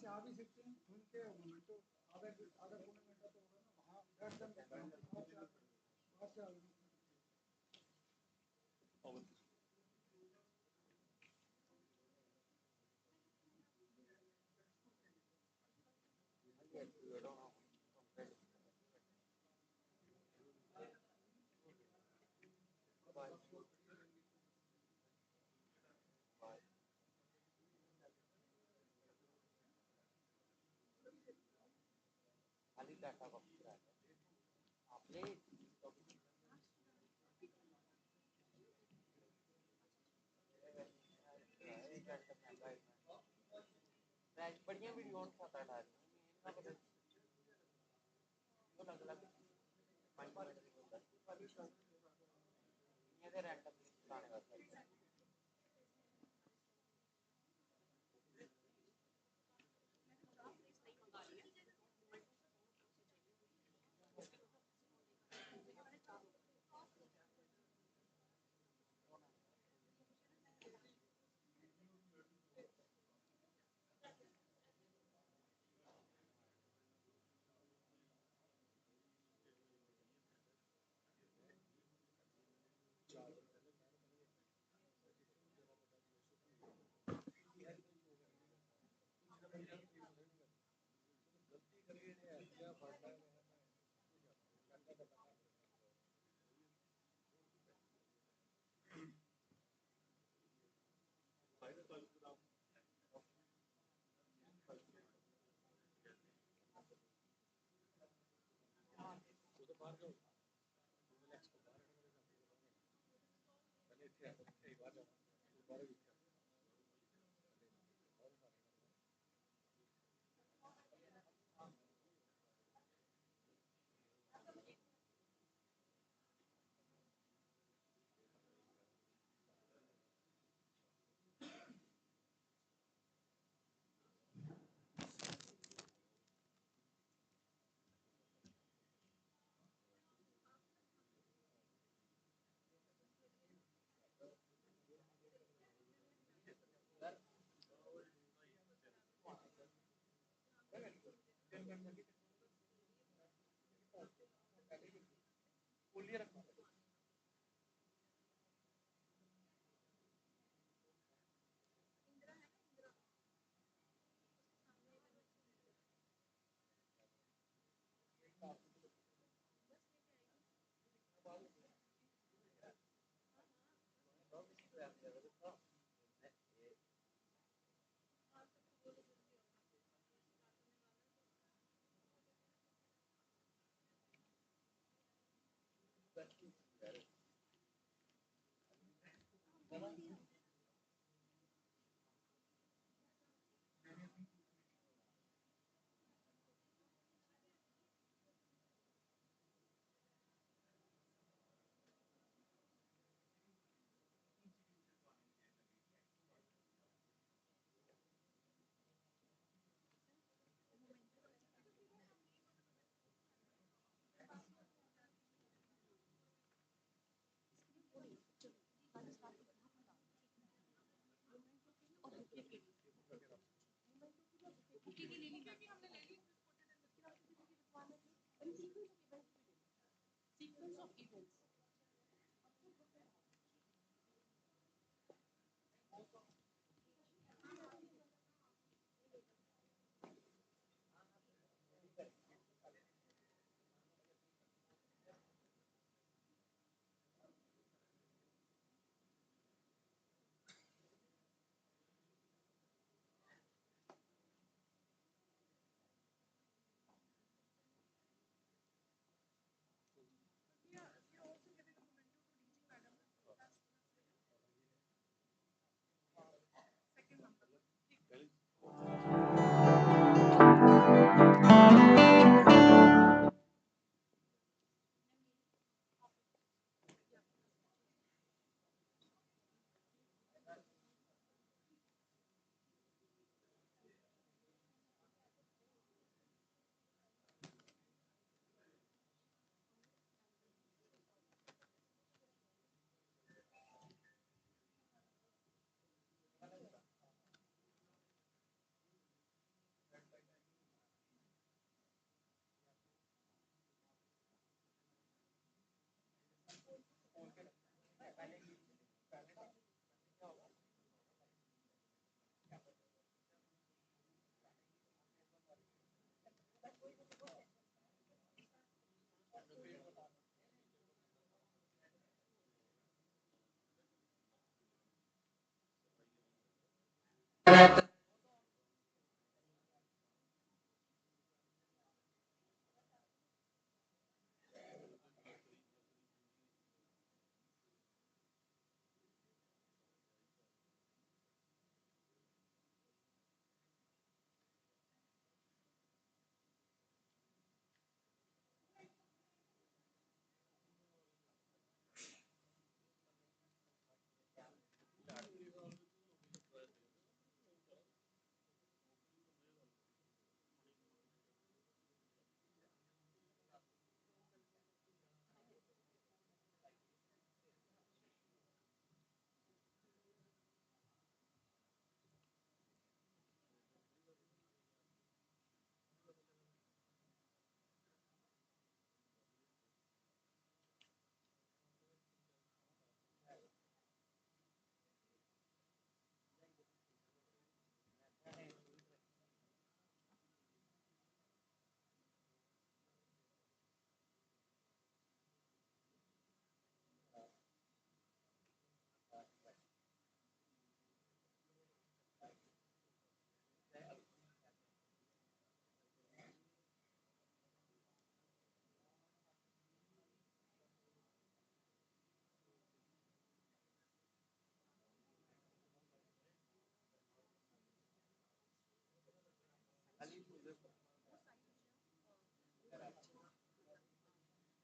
से आ भी सकते हैं, घूम के मोमेंटो आधा आधा पौने घंटा तो होगा ना, वहाँ बैठ जाएंगे, वहाँ से आगे खाली डाटा कॉपी करा आपले बढ़िया वीडियो खाता डाल तो अलग अलग 5 मिनट की होता है ये तो रैंडम चलाने वाला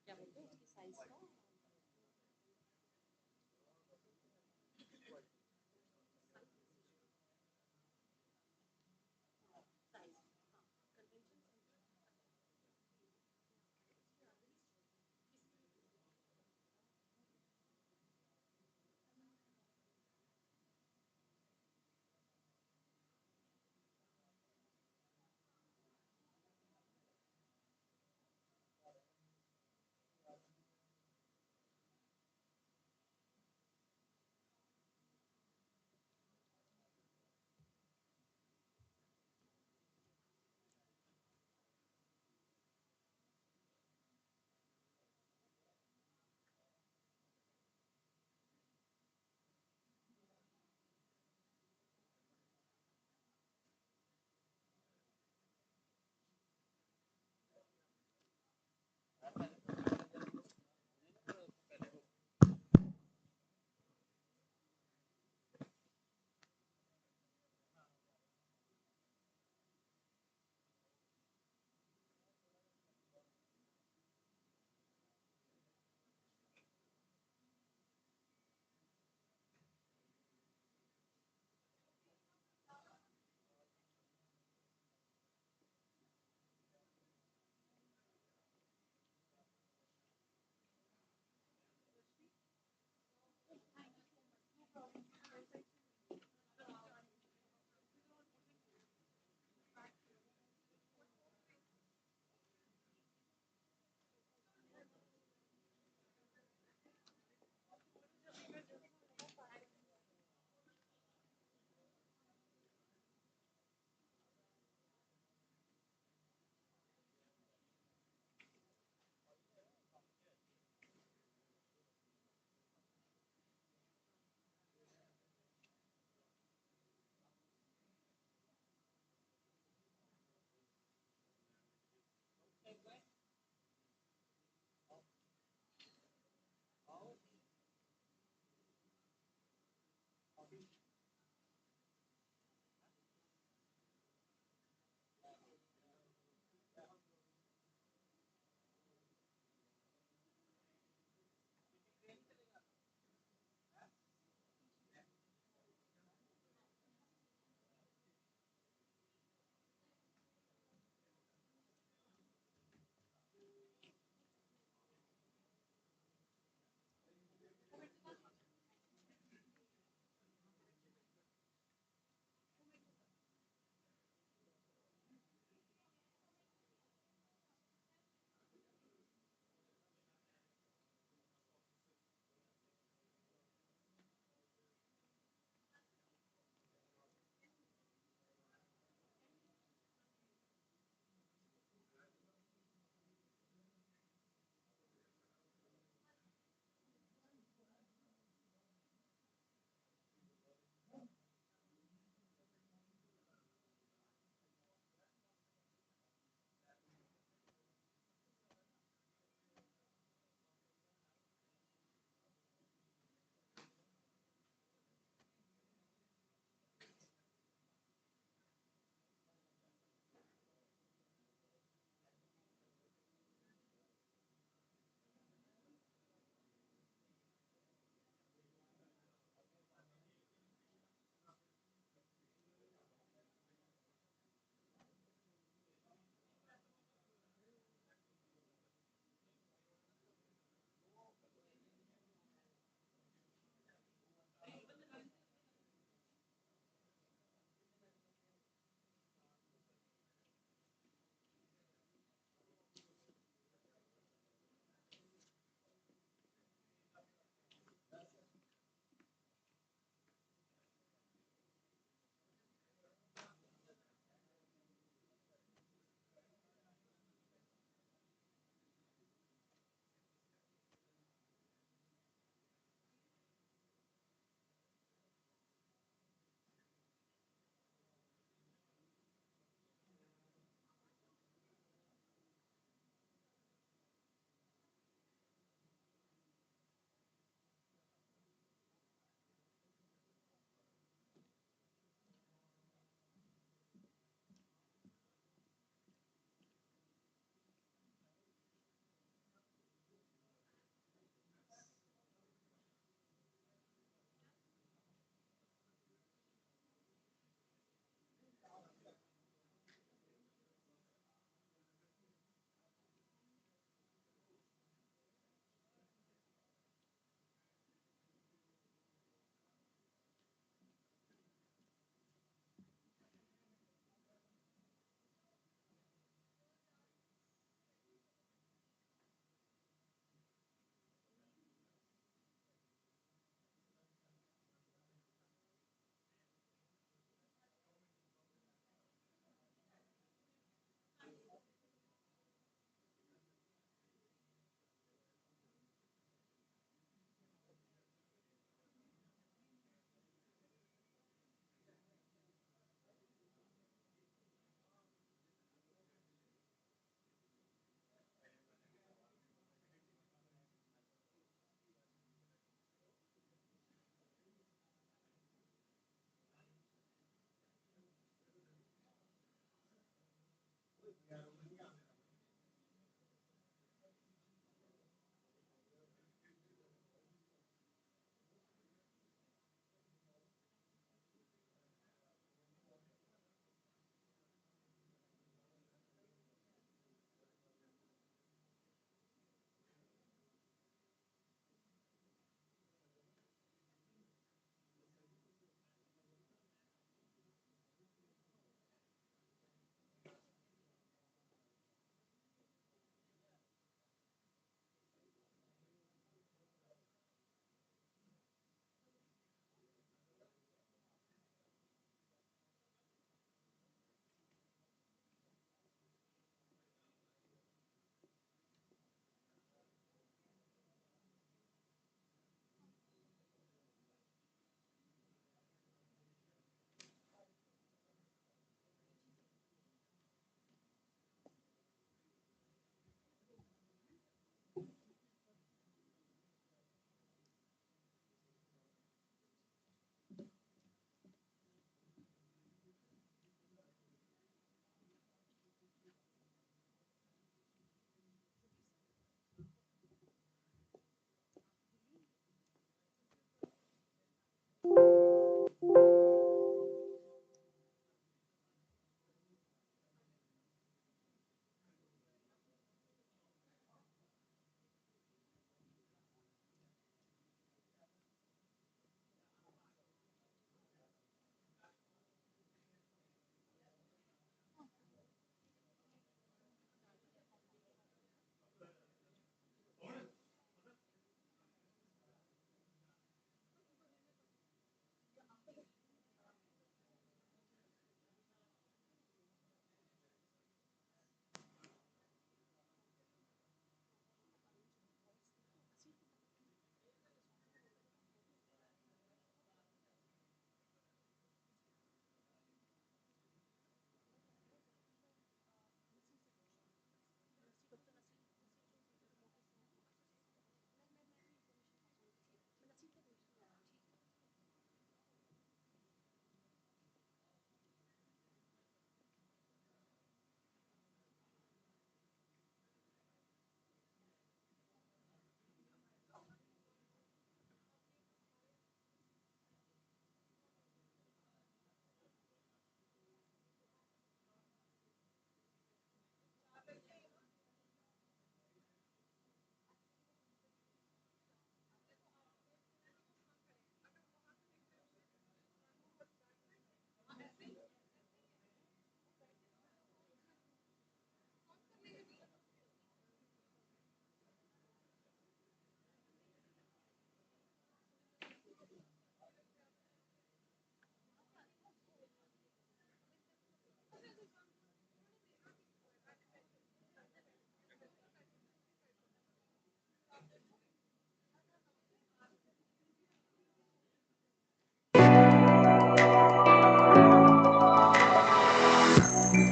क्या बोलते हैं उसकी साइज का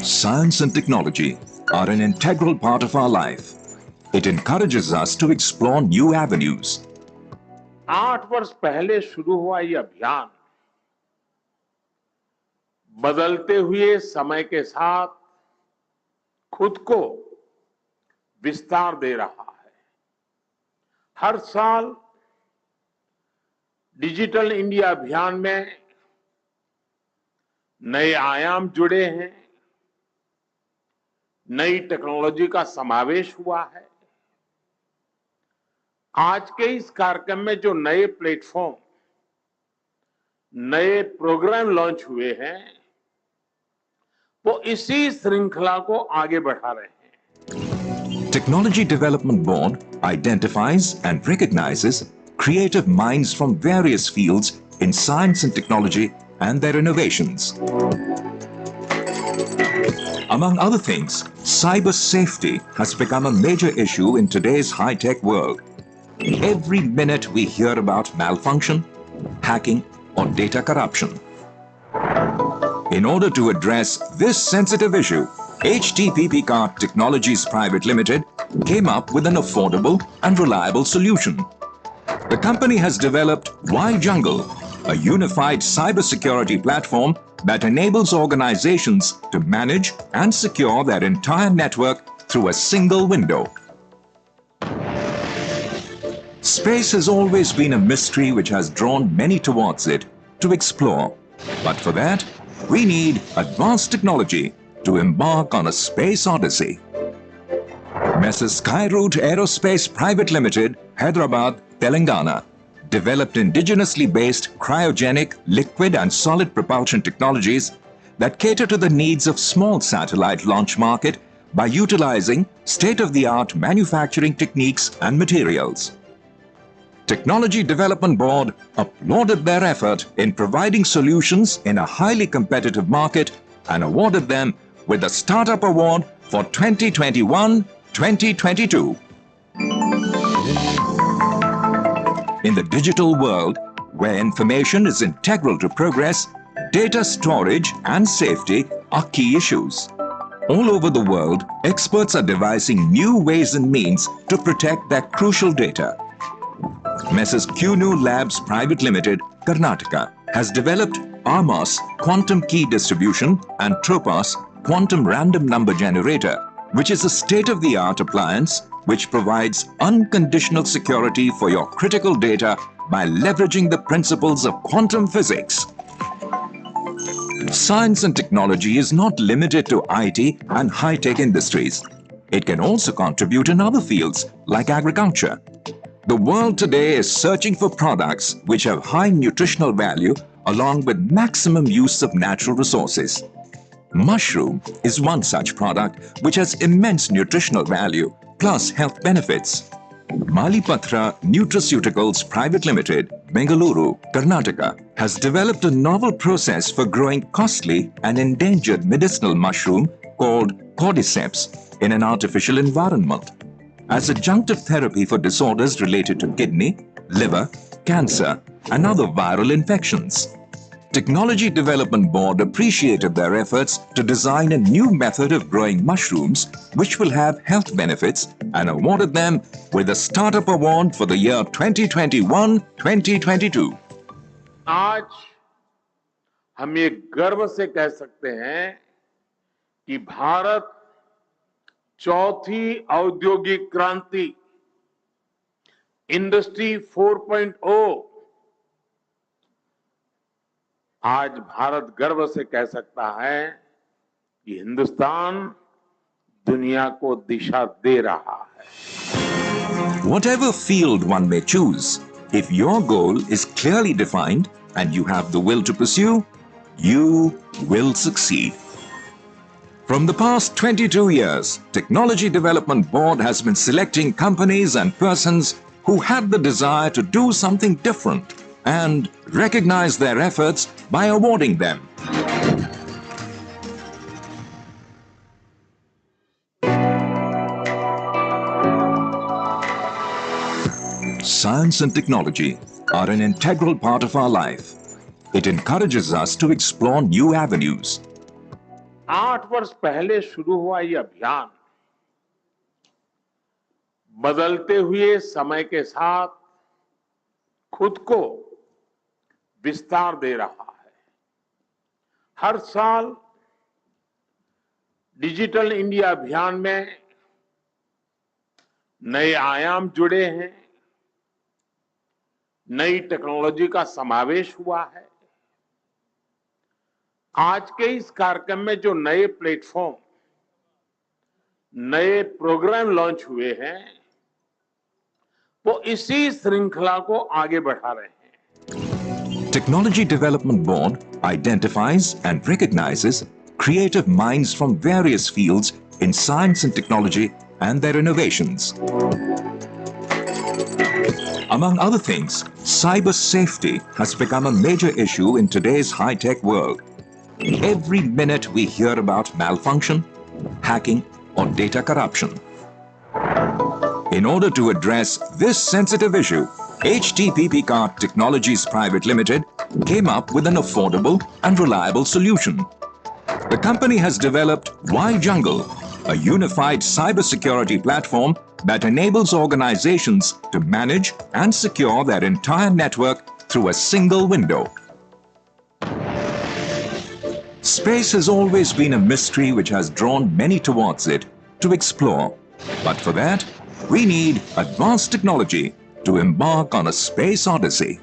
Science and technology are an integral part of our life. It encourages us to explore new avenues. 8 वर्ष पहले शुरू हुआ ये अभियान बदलते हुए समय के साथ खुद को विस्तार दे रहा है। हर साल डिजिटल इंडिया अभियान में नए आयाम जुड़े हैं, नई टेक्नोलॉजी का समावेश हुआ है। आज के इस कार्यक्रम में जो नए प्लेटफॉर्म, नए प्रोग्राम लॉन्च हुए हैं, वो इसी श्रृंखला को आगे बढ़ा रहे हैं। Technology Development Board identifies and recognizes creative minds from various fields in science and technology and their innovations. Among other things, cyber safety has become a major issue in today's high-tech world. Every minute we hear about malfunction, hacking, or data corruption. In order to address this sensitive issue, HTPP Card Technologies Private Limited came up with an affordable and reliable solution. The company has developed Y-Jungle, a unified cybersecurity platform that enables organizations to manage and secure their entire network through a single window. Space has always been a mystery which has drawn many towards it to explore. But for that, we need advanced technology to embark on a space odyssey. Messrs. Skyroot Aerospace Private Limited, Hyderabad, Telangana, developed indigenously based cryogenic, liquid and solid propulsion technologies that cater to the needs of small satellite launch market by utilizing state-of-the-art manufacturing techniques and materials. Technology Development Board applauded their effort in providing solutions in a highly competitive market and awarded them with the Startup Award for 2021-2022. In the digital world, where information is integral to progress, data storage and safety are key issues. All over the world, experts are devising new ways and means to protect their crucial data. Messrs. QNU Labs Private Limited, Karnataka, has developed ARMOS Quantum Key Distribution and TROPOS Quantum Random Number Generator, which is a state-of-the-art appliance which provides unconditional security for your critical data by leveraging the principles of quantum physics. Science and technology is not limited to IT and high-tech industries. It can also contribute in other fields like agriculture. The world today is searching for products which have high nutritional value along with maximum use of natural resources. Mushroom is one such product which has immense nutritional value plus health benefits. Malipatra Nutraceuticals Private Limited, Bengaluru, Karnataka, has developed a novel process for growing costly and endangered medicinal mushroom called cordyceps in an artificial environment as adjunctive therapy for disorders related to kidney, liver, cancer, and other viral infections. Technology Development Board appreciated their efforts to design a new method of growing mushrooms which will have health benefits and awarded them with a Startup Award for the year 2021-2022. आज हम ये गर्व से कह सकते हैं कि भारत चौथी औद्योगिक क्रांति इंडस्ट्री 4.0 आज भारत गर्व से कह सकता है कि हिंदुस्तान दुनिया को दिशा दे रहा है. Whatever field one may choose, if your goal is clearly defined and you have the will to pursue, you will succeed. From the past 22 years, Technology Development Board has been selecting companies and persons who had the desire to do something different and recognize their efforts by awarding them. Science and technology are an integral part of our life. It encourages us to explore new avenues. 8 वर्ष पहले शुरू हुआ ये अभियान बदलते हुए समय के साथ खुद को विस्तार दे रहा है। हर साल डिजिटल इंडिया अभियान में नए आयाम जुड़े हैं, नई टेक्नोलॉजी का समावेश हुआ है। आज के इस कार्यक्रम में जो नए प्लेटफॉर्म, नए प्रोग्राम लॉन्च हुए हैं, वो इसी श्रृंखला को आगे बढ़ा रहे हैं। Technology Development Board identifies and recognizes creative minds from various fields in science and technology and their innovations. Among other things, cyber safety has become a major issue in today's high-tech world. Every minute we hear about malfunction, hacking, or data corruption. In order to address this sensitive issue, HTPP Card Technologies Private Limited came up with an affordable and reliable solution. The company has developed Y-Jungle, a unified cybersecurity platform that enables organizations to manage and secure their entire network through a single window. Space has always been a mystery which has drawn many towards it to explore. But for that, we need advanced technology to embark on a space odyssey.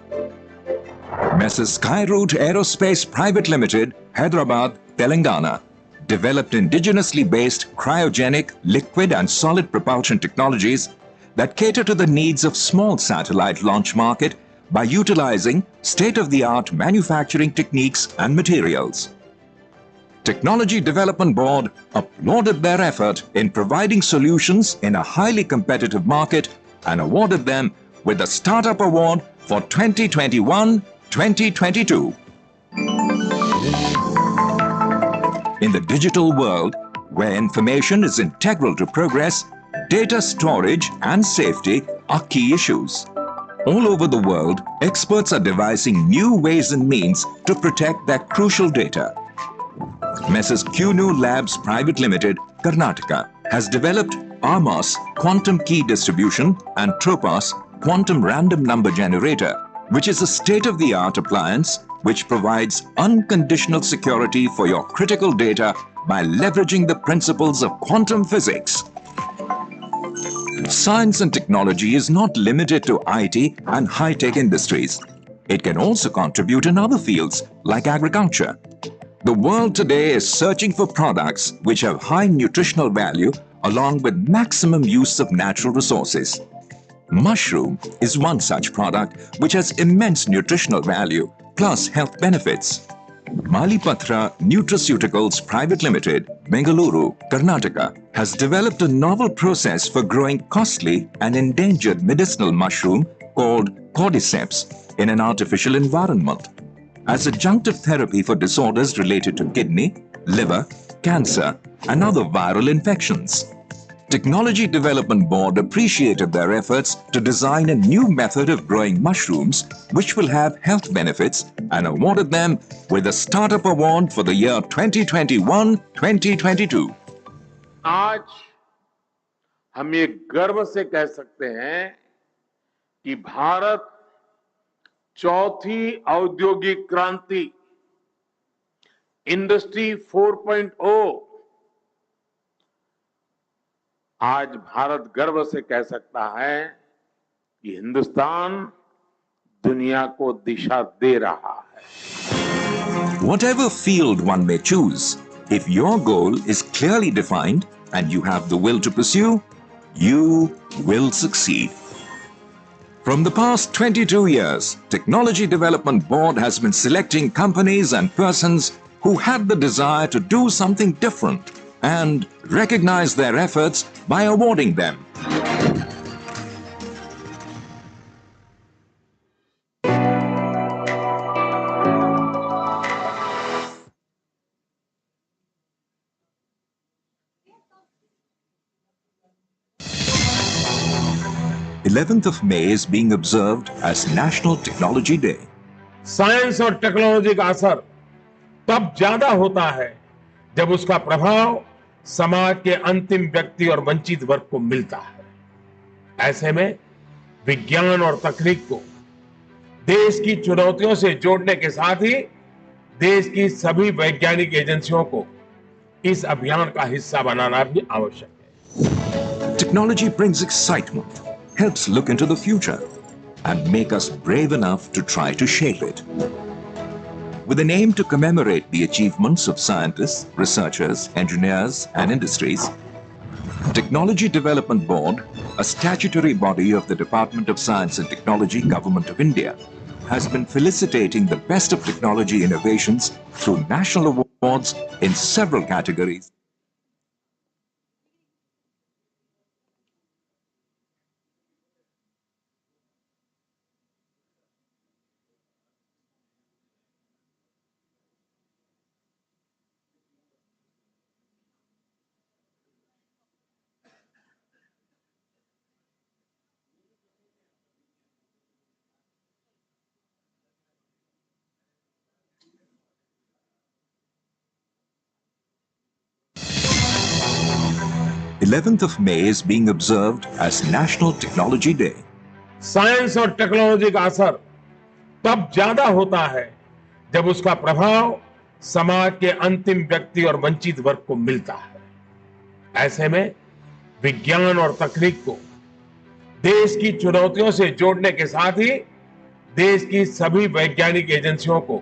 Messrs. Skyroot Aerospace Private Limited, Hyderabad, Telangana, developed indigenously based cryogenic, liquid and solid propulsion technologies that cater to the needs of small satellite launch market by utilizing state-of-the-art manufacturing techniques and materials. Technology Development Board applauded their effort in providing solutions in a highly competitive market and awarded them with the Startup Award for 2021-2022. In the digital world, where information is integral to progress, data storage and safety are key issues. All over the world, experts are devising new ways and means to protect their crucial data. Messrs. QNU Labs Private Limited, Karnataka, has developed ARMOS Quantum Key Distribution and TROPOS Quantum Random Number Generator, which is a state-of-the-art appliance which provides unconditional security for your critical data by leveraging the principles of quantum physics. Science and technology is not limited to IT and high-tech industries. It can also contribute in other fields like agriculture. The world today is searching for products which have high nutritional value along with maximum use of natural resources. Mushroom is one such product which has immense nutritional value plus health benefits. Malipatra Nutraceuticals Private Limited, Bengaluru, Karnataka, has developed a novel process for growing costly and endangered medicinal mushroom called cordyceps in an artificial environment as adjunctive therapy for disorders related to kidney, liver, cancer, and other viral infections. Technology Development Board appreciated their efforts to design a new method of growing mushrooms which will have health benefits and awarded them with a Startup Award for the year 2021-2022. आज हम ये गर्व से कह सकते हैं कि भारत चौथी औद्योगिक क्रांति इंडस्ट्री 4.0 आज भारत गर्व से कह सकता है कि हिंदुस्तान दुनिया को दिशा दे रहा है. Whatever field one may choose, if your goal is clearly defined and you have the will to pursue, you will succeed. From the past 22 years, Technology Development Board has been selecting companies and persons who had the desire to do something different and recognize their efforts by awarding them. "11th of May is being observed as National Technology Day. Science और technology का असर तब ज्यादा होता है जब उसका प्रभाव समाज के अंतिम व्यक्ति और वंचित वर्ग को मिलता है। ऐसे में विज्ञान और तकनीक को देश की चुनौतियों से जोड़ने के साथ ही देश की सभी वैज्ञानिक एजेंसियों को इस अभियान का हिस्सा बनाना भी आवश्यक है। Technology brings excitement, helps look into the future, and make us brave enough to try to shape it. With an aim to commemorate the achievements of scientists, researchers, engineers, and industries, Technology Development Board, a statutory body of the Department of Science and Technology, Government of India, has been felicitating the best of technology innovations through national awards in several categories. The 11th of May is being observed as National Technology Day. Science और technology का असर तब ज्यादा होता है जब उसका प्रभाव समाज के अंतिम व्यक्ति और वंचित वर्ग को मिलता है। ऐसे में विज्ञान और तकनीक को देश की चुनौतियों से जोड़ने के साथ ही देश की सभी वैज्ञानिक एजेंसियों को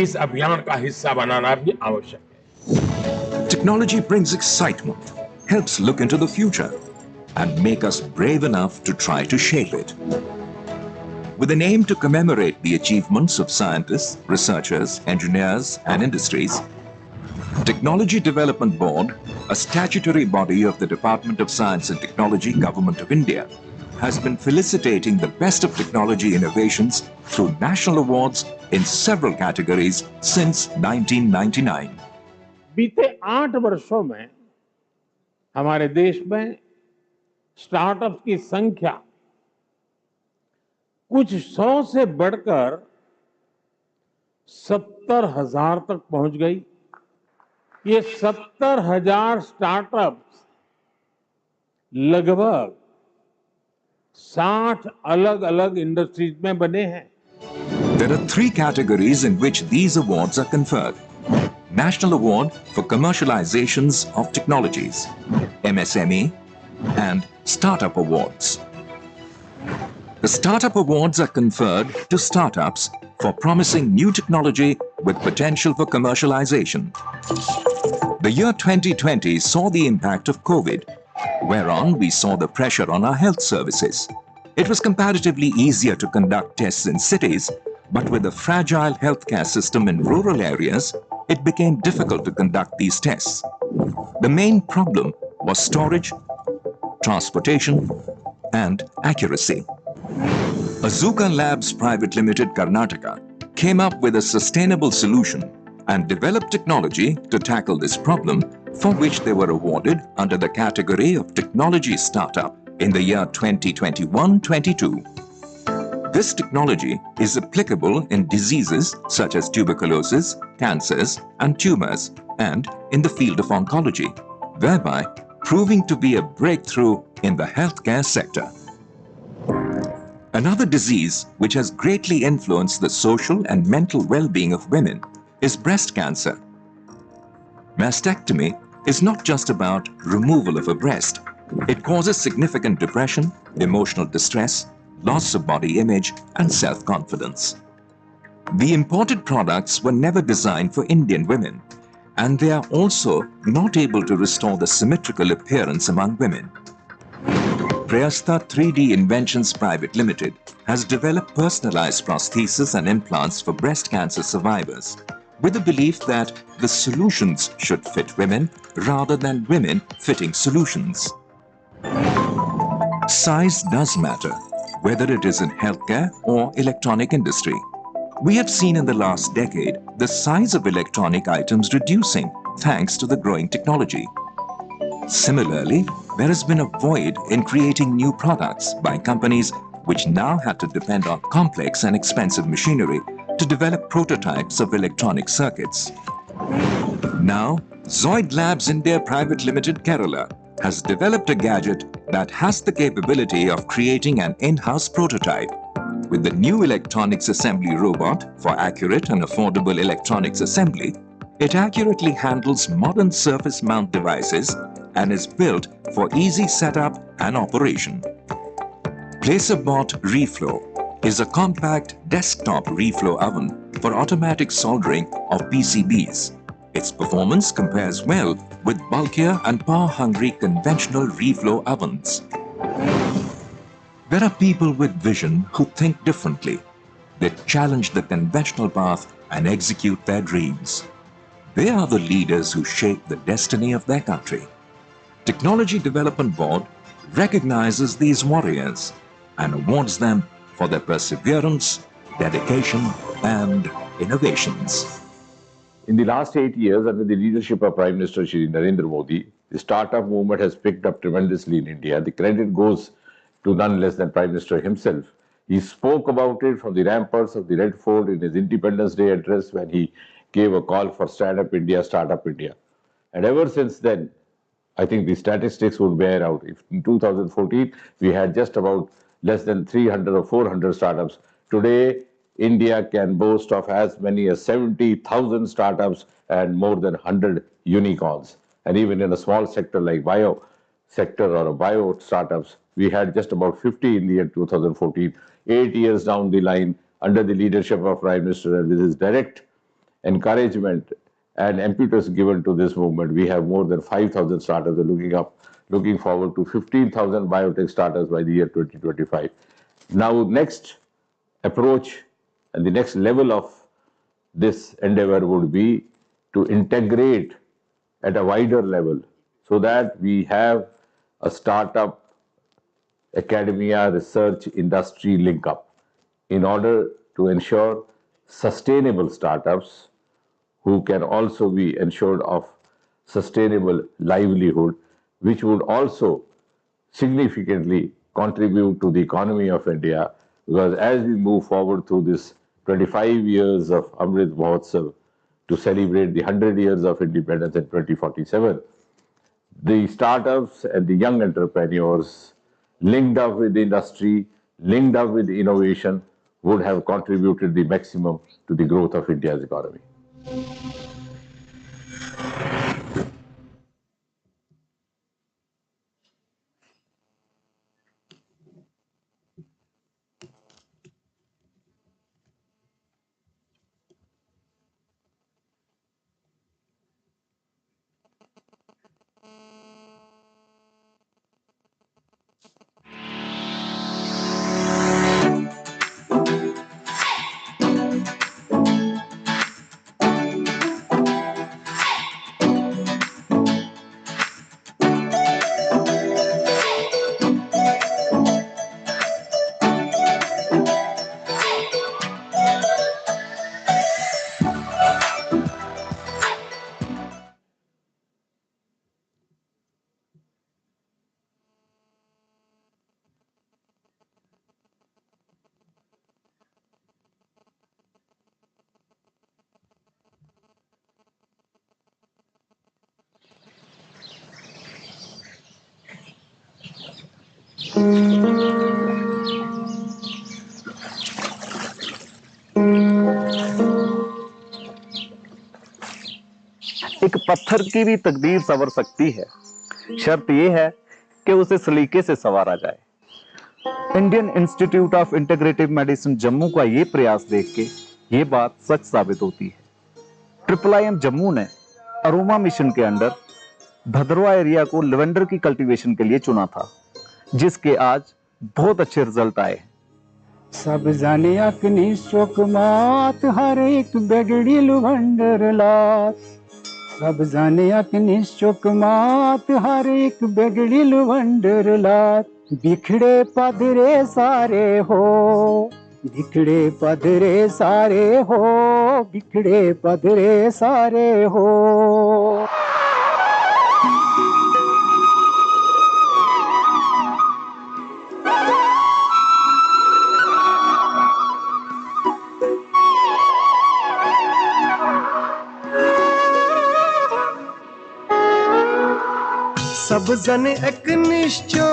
इस अभियान का हिस्सा बनाना भी आवश्यक है। Technology brings excitement, helps look into the future, and make us brave enough to try to shape it. With an aim to commemorate the achievements of scientists, researchers, engineers, and industries, Technology Development Board, a statutory body of the Department of Science and Technology, Government of India, has been felicitating the best of technology innovations through national awards in several categories since 1999. बीते 8 वर्षों में हमारे देश में startup की संख्या कुछ 100 से बढ़कर 70,000 तक पहुंच गई। ये 70,000 स्टार्टअप्स लगभग 60 अलग-अलग इंडस्ट्रीज में बने हैं। There are 3 categories in which these awards are conferred. National Award for Commercializations of Technologies, MSME, and Startup Awards. The Startup Awards are conferred to startups for promising new technology with potential for commercialization. The year 2020 saw the impact of COVID, whereon we saw the pressure on our health services. It was comparatively easier to conduct tests in cities, but with a fragile healthcare system in rural areas, it became difficult to conduct these tests. The main problem was storage, transportation, and accuracy. Azuka Labs Private Limited, Karnataka, came up with a sustainable solution and developed technology to tackle this problem, for which they were awarded under the category of Technology Startup in the year 2021-22. This technology is applicable in diseases such as tuberculosis, cancers, and tumors, and in the field of oncology, thereby proving to be a breakthrough in the healthcare sector. Another disease which has greatly influenced the social and mental well-being of women is breast cancer. Mastectomy is not just about removal of a breast. It causes significant depression, emotional distress, loss of body image, and self-confidence. The imported products were never designed for Indian women, and they are also not able to restore the symmetrical appearance among women. Prayastha 3D Inventions Private Limited has developed personalized prostheses and implants for breast cancer survivors, with the belief that the solutions should fit women rather than women fitting solutions. Size does matter, whether it is in healthcare or electronic industry. We have seen in the last decade the size of electronic items reducing thanks to the growing technology. Similarly, there has been a void in creating new products by companies which now had to depend on complex and expensive machinery to develop prototypes of electronic circuits. Now, Zoid Labs India Private Limited Kerala has developed a gadget that has the capability of creating an in-house prototype. With the new electronics assembly robot for accurate and affordable electronics assembly, it accurately handles modern surface mount devices and is built for easy setup and operation. PlacerBot Reflow is a compact desktop reflow oven for automatic soldering of PCBs. Its performance compares well with bulkier and power-hungry conventional reflow ovens. There are people with vision who think differently. They challenge the conventional path and execute their dreams. They are the leaders who shape the destiny of their country. Technology Development Board recognizes these warriors and awards them for their perseverance, dedication, and innovations. In the last 8 years, under the leadership of Prime Minister Shri Narendra Modi, the startup movement has picked up tremendously in India. The credit goes to none less than Prime Minister himself. He spoke about it from the ramparts of the Red Fort in his Independence Day address when he gave a call for Stand Up India, Start Up India. And ever since then, I think the statistics would bear out. If in 2014, we had just about less than 300 or 400 startups. Today, India can boast of as many as 70,000 startups and more than 100 unicorns. And even in a small sector like bio sector or a bio startups, we had just about 50 in the year 2014. 8 years down the line, under the leadership of Prime Minister and with his direct encouragement and impetus given to this movement, we have more than 5,000 startups looking forward to 15,000 biotech startups by the year 2025. Now, next approach and the next level of this endeavor would be to integrate at a wider level so that we have a startup, academia, research, industry link up in order to ensure sustainable startups who can also be ensured of sustainable livelihood, which would also significantly contribute to the economy of India, because as we move forward through this 25 years of Amrit Mahotsav to celebrate the 100 years of independence in 2047, the startups and the young entrepreneurs linked up with the industry, linked up with innovation, would have contributed the maximum to the growth of India's economy. एक पत्थर की भी तकदीर संवर सकती है, शर्त यह है कि उसे सलीके से संवारा जाए। Indian institute of integrative medicine Jammu का यह प्रयास देख के यह बात सच साबित होती है। IIM जम्मू ने अरोमा मिशन के अंडर भद्रवा एरिया को लेवेंडर की कल्टीवेशन के लिए चुना था, जिसके आज बहुत अच्छे रिजल्ट आए। सब जाने अकनी शोक मात हर एक बेगड़ी लुवंडर लात, सब जाने अकनी शोक मात हर एक बेगड़ी लुवंडर लात, बिखड़े पदरे सारे हो, बिखड़े पदरे सारे हो, बिखड़े पदरे सारे हो। सब जन एक निश्चो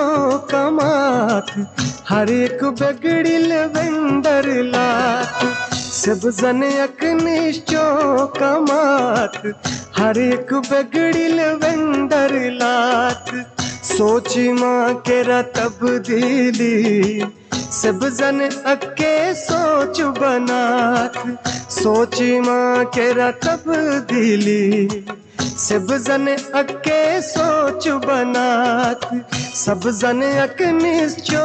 कमात हर एक बिगड़िल वेंडर लात सब जन एक निश्चो कमात हर एक बिगड़िल वेंडर लात सोची माँ केरा तब्दीली सब जन अके सोच बनात सोची माँ केरा तब्दीली सब जन अके सोच बनात सब जन अक निश्चो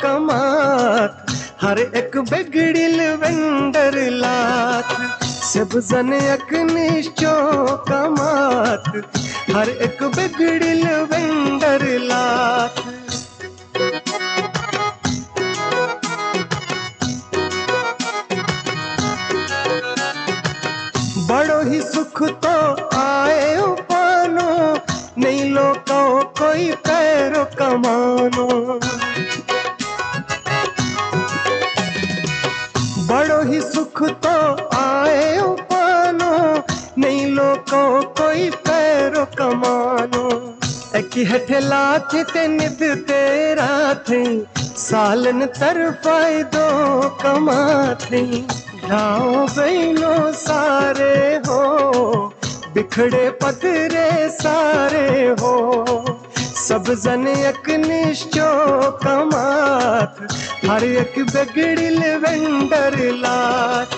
कमात हर एक बिगड़िल वेंडर लात सब जन अक निश्चो कमात हर एक बिगड़िल वेंडर लात बड़ो ही सुख तो आए पानो नहीं लोको कोई पैरो कमानो बड़ो ही सुख तो आए पानो नहीं लोको कोई पैरो कमानो एक हेठे लाथे ते निद तेरा थे सालन तर फायदो कमाथे ढाओ बहनो सारे हो बिखड़े पतरे सारे हो सब जन एक निश्चो कमात हर एक बिगड़िल वेंडर लात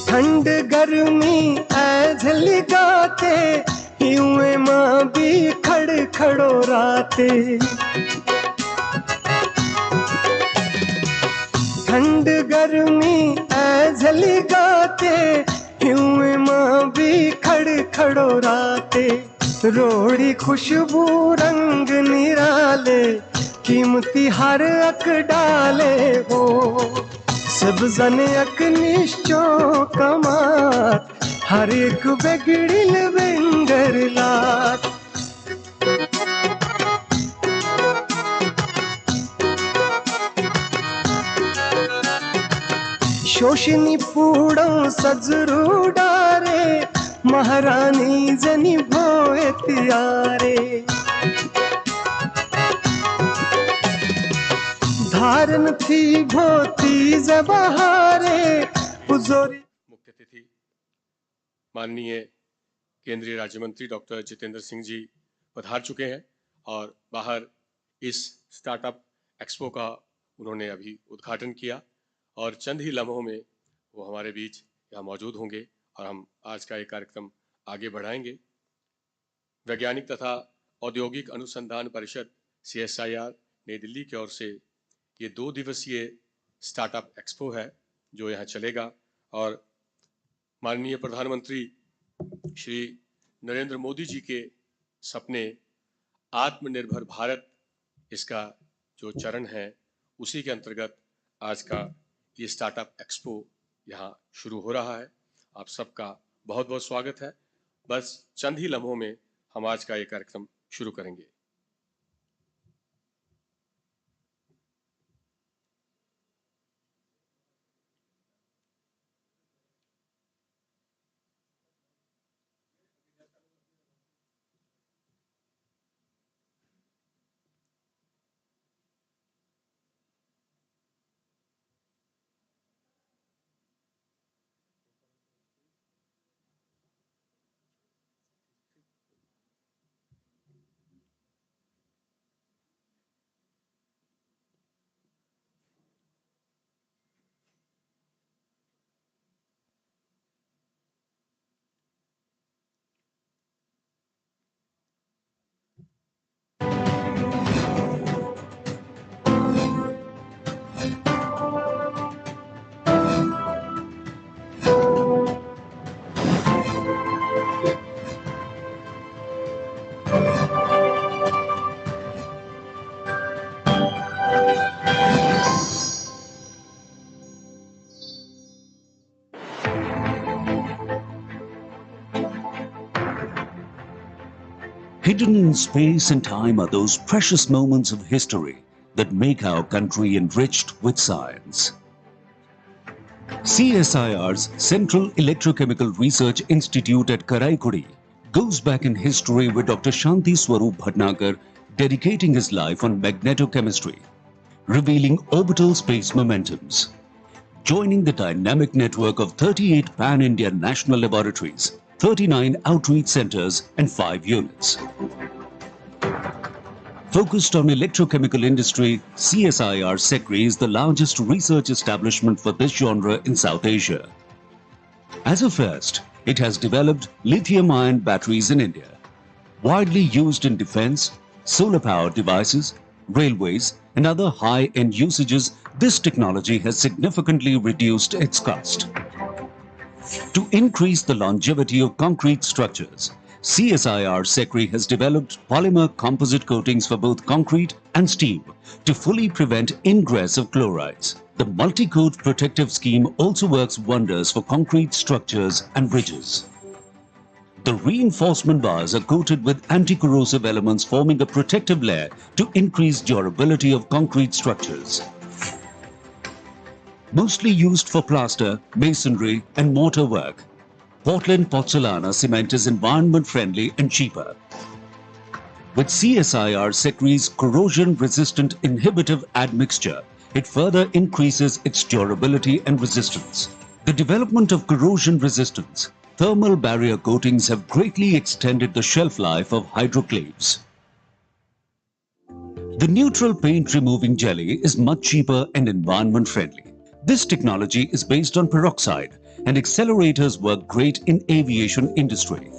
ठंड गर्मी ऐझली गाते हुए माँ भी खड़ खड़ो राते ठंड गर्मी ऐझली गाते हुए माँ भी खड़ खड़ो राते रोड़ी खुशबू रंग निराले कीमती हर अक डाले हो सब जन अक निश्चो कमात हर एक बिगड़िल वेंडर लात शोषनी पूड़ों सजरू डारे महारानी जनी भोए तियारे धारन थी भोती जबहारे पुजोरी। मुख्य अतिथि माननीय केंद्रीय राज्य मंत्री डॉक्टर जितेंद्र सिंह जी पधार चुके हैं और बाहर इस स्टार्टअप एक्सपो का उन्होंने अभी उद्घाटन किया और चंद ही लम्हों में वो हमारे बीच यहाँ मौजूद होंगे और हम आज का ये कार्यक्रम आगे बढ़ाएंगे। वैज्ञानिक तथा औद्योगिक अनुसंधान परिषद CSIR नई दिल्ली की ओर से ये 2 दिवसीय स्टार्टअप एक्सपो है जो यहाँ चलेगा और माननीय प्रधानमंत्री श्री नरेंद्र मोदी जी के सपने आत्मनिर्भर भारत इसका जो चरण है उसी के अंतर्गत आज का ये स्टार्टअप एक्सपो यहाँ शुरू हो रहा है। आप सबका बहुत बहुत स्वागत है। बस चंद ही लम्हों में हम आज का ये कार्यक्रम शुरू करेंगे। Hidden in space and time are those precious moments of history that make our country enriched with science. CSIR's Central Electrochemical Research Institute at Karaikudi goes back in history with Dr. Shanti Swarup Bhatnagar dedicating his life on magnetochemistry, revealing orbital space momentums. Joining the dynamic network of 38 pan-India national laboratories, 39 outreach centers and 5 units. Focused on electrochemical industry, CSIR SECRI is the largest research establishment for this genre in South Asia. As a first, it has developed lithium-ion batteries in India. Widely used in defense, solar-powered devices, railways, and other high-end usages, this technology has significantly reduced its cost. To increase the longevity of concrete structures, CSIR SECRI has developed polymer composite coatings for both concrete and steel to fully prevent ingress of chlorides. The multi-coat protective scheme also works wonders for concrete structures and bridges. The reinforcement bars are coated with anti-corrosive elements forming a protective layer to increase durability of concrete structures. Mostly used for plaster, masonry and mortar work, Portland Pozzolana cement is environment friendly and cheaper. With CSIR SECRI's corrosion-resistant inhibitive admixture, it further increases its durability and resistance. The development of corrosion resistance, thermal barrier coatings have greatly extended the shelf life of hydroclaves. The neutral paint removing jelly is much cheaper and environment friendly. This technology is based on peroxide, and accelerators work great in aviation industry.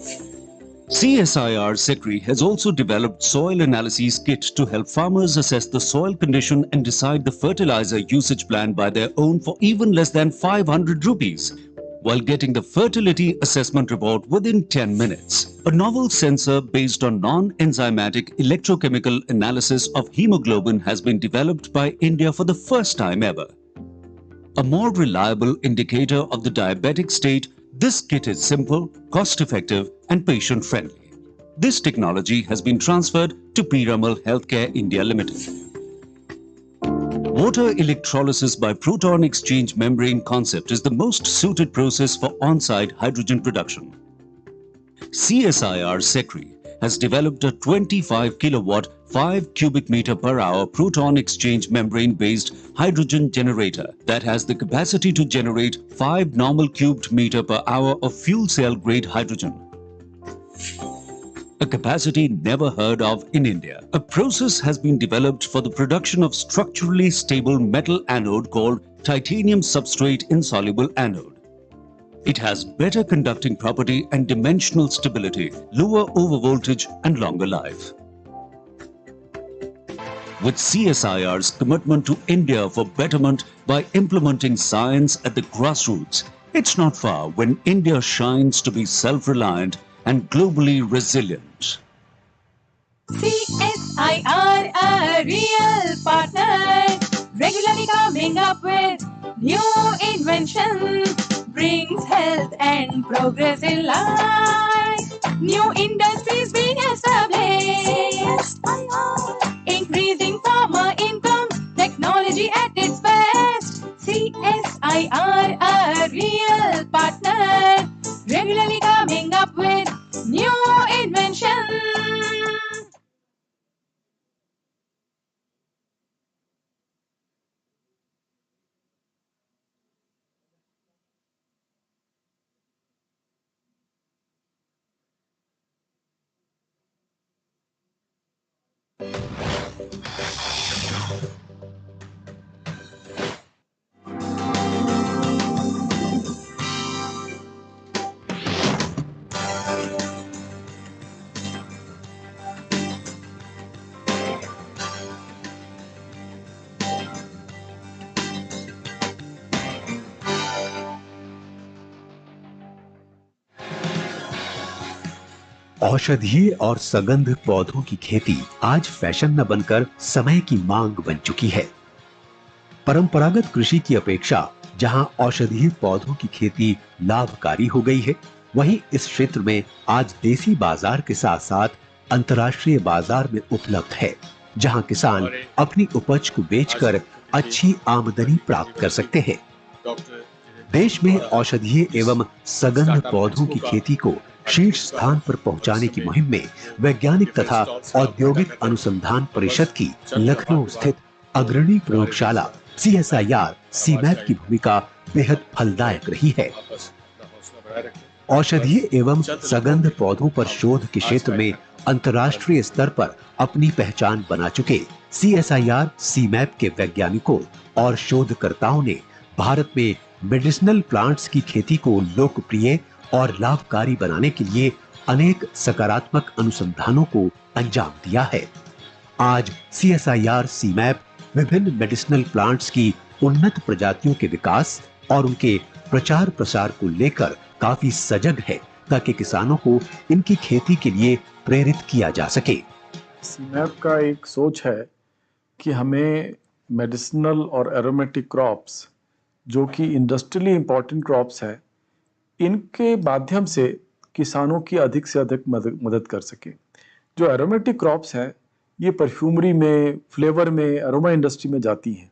CSIR SECRI has also developed soil analysis kit to help farmers assess the soil condition and decide the fertilizer usage plan by their own for even less than 500 rupees, while getting the fertility assessment report within 10 minutes. A novel sensor based on non-enzymatic electrochemical analysis of hemoglobin has been developed by India for the first time ever. A more reliable indicator of the diabetic state, this kit is simple, cost-effective and patient-friendly. This technology has been transferred to Piramal Healthcare India Limited. Water electrolysis by proton exchange membrane concept is the most suited process for on-site hydrogen production. CSIR SECRI has developed a 25 kilowatt 5 cubic meter per hour proton exchange membrane based hydrogen generator that has the capacity to generate 5 normal cubed meter per hour of fuel cell grade hydrogen. A capacity never heard of in India. A process has been developed for the production of structurally stable metal anode called titanium substrate insoluble anode. It has better conducting property and dimensional stability, lower overvoltage and longer life. With CSIR's commitment to India for betterment by implementing science at the grassroots, it's not far when India shines to be self-reliant and globally resilient. CSIR, a real partner, regularly coming up with new inventions, brings health and progress in life. New industries being established, increasing farmer income, technology at its best. CSIR, a real partner, regularly coming up with new inventions. औषधीय और सगंध पौधों की खेती आज fashion न बनकर समय की मांग बन चुकी है। परंपरागत कृषि की अपेक्षा जहां औषधीय पौधों की खेती लाभकारी हो गई है, वहीं इस क्षेत्र में आज देसी बाजार के साथ साथ अंतर्राष्ट्रीय बाजार में उपलब्ध है, जहां किसान अपनी उपज को बेचकर अच्छी आमदनी प्राप्त कर सकते हैं। डॉक्टर जितेंद्र देश में औषधीय एवं सगंध पौधों की खेती को शीर्ष स्थान पर पहुंचाने की मुहिम में वैज्ञानिक तथा औद्योगिक अनुसंधान परिषद की लखनऊ स्थित अग्रणी प्रयोगशाला CSIR सीमैप की भूमिका बेहद फलदायक रही है। औषधीय एवं सगंध पौधों पर शोध के क्षेत्र में अंतर्राष्ट्रीय स्तर पर अपनी पहचान बना चुके CSIR सीमैप के वैज्ञानिकों और शोधकर्ताओं ने भारत में मेडिसिनल प्लांट्स की खेती को लोकप्रिय और लाभकारी बनाने के लिए अनेक सकारात्मक अनुसंधानों को अंजाम दिया है। आज CSIR सीमैप विभिन्न मेडिसिनल प्लांट्स की उन्नत प्रजातियों के विकास और उनके प्रचार प्रसार को लेकर काफी सजग है ताकि किसानों को इनकी खेती के लिए प्रेरित किया जा सके। सीमैप का एक सोच है कि हमें मेडिसिनल और एरोमेटिक क्रॉप्स जो कि इंडस्ट्रियली इंपॉर्टेंट क्रॉप्स है, इनके माध्यम से किसानों की अधिक से अधिक मदद कर सके। जो एरोमेटिक क्रॉप्स हैं ये परफ्यूमरी में, फ्लेवर में, अरोमा इंडस्ट्री में जाती हैं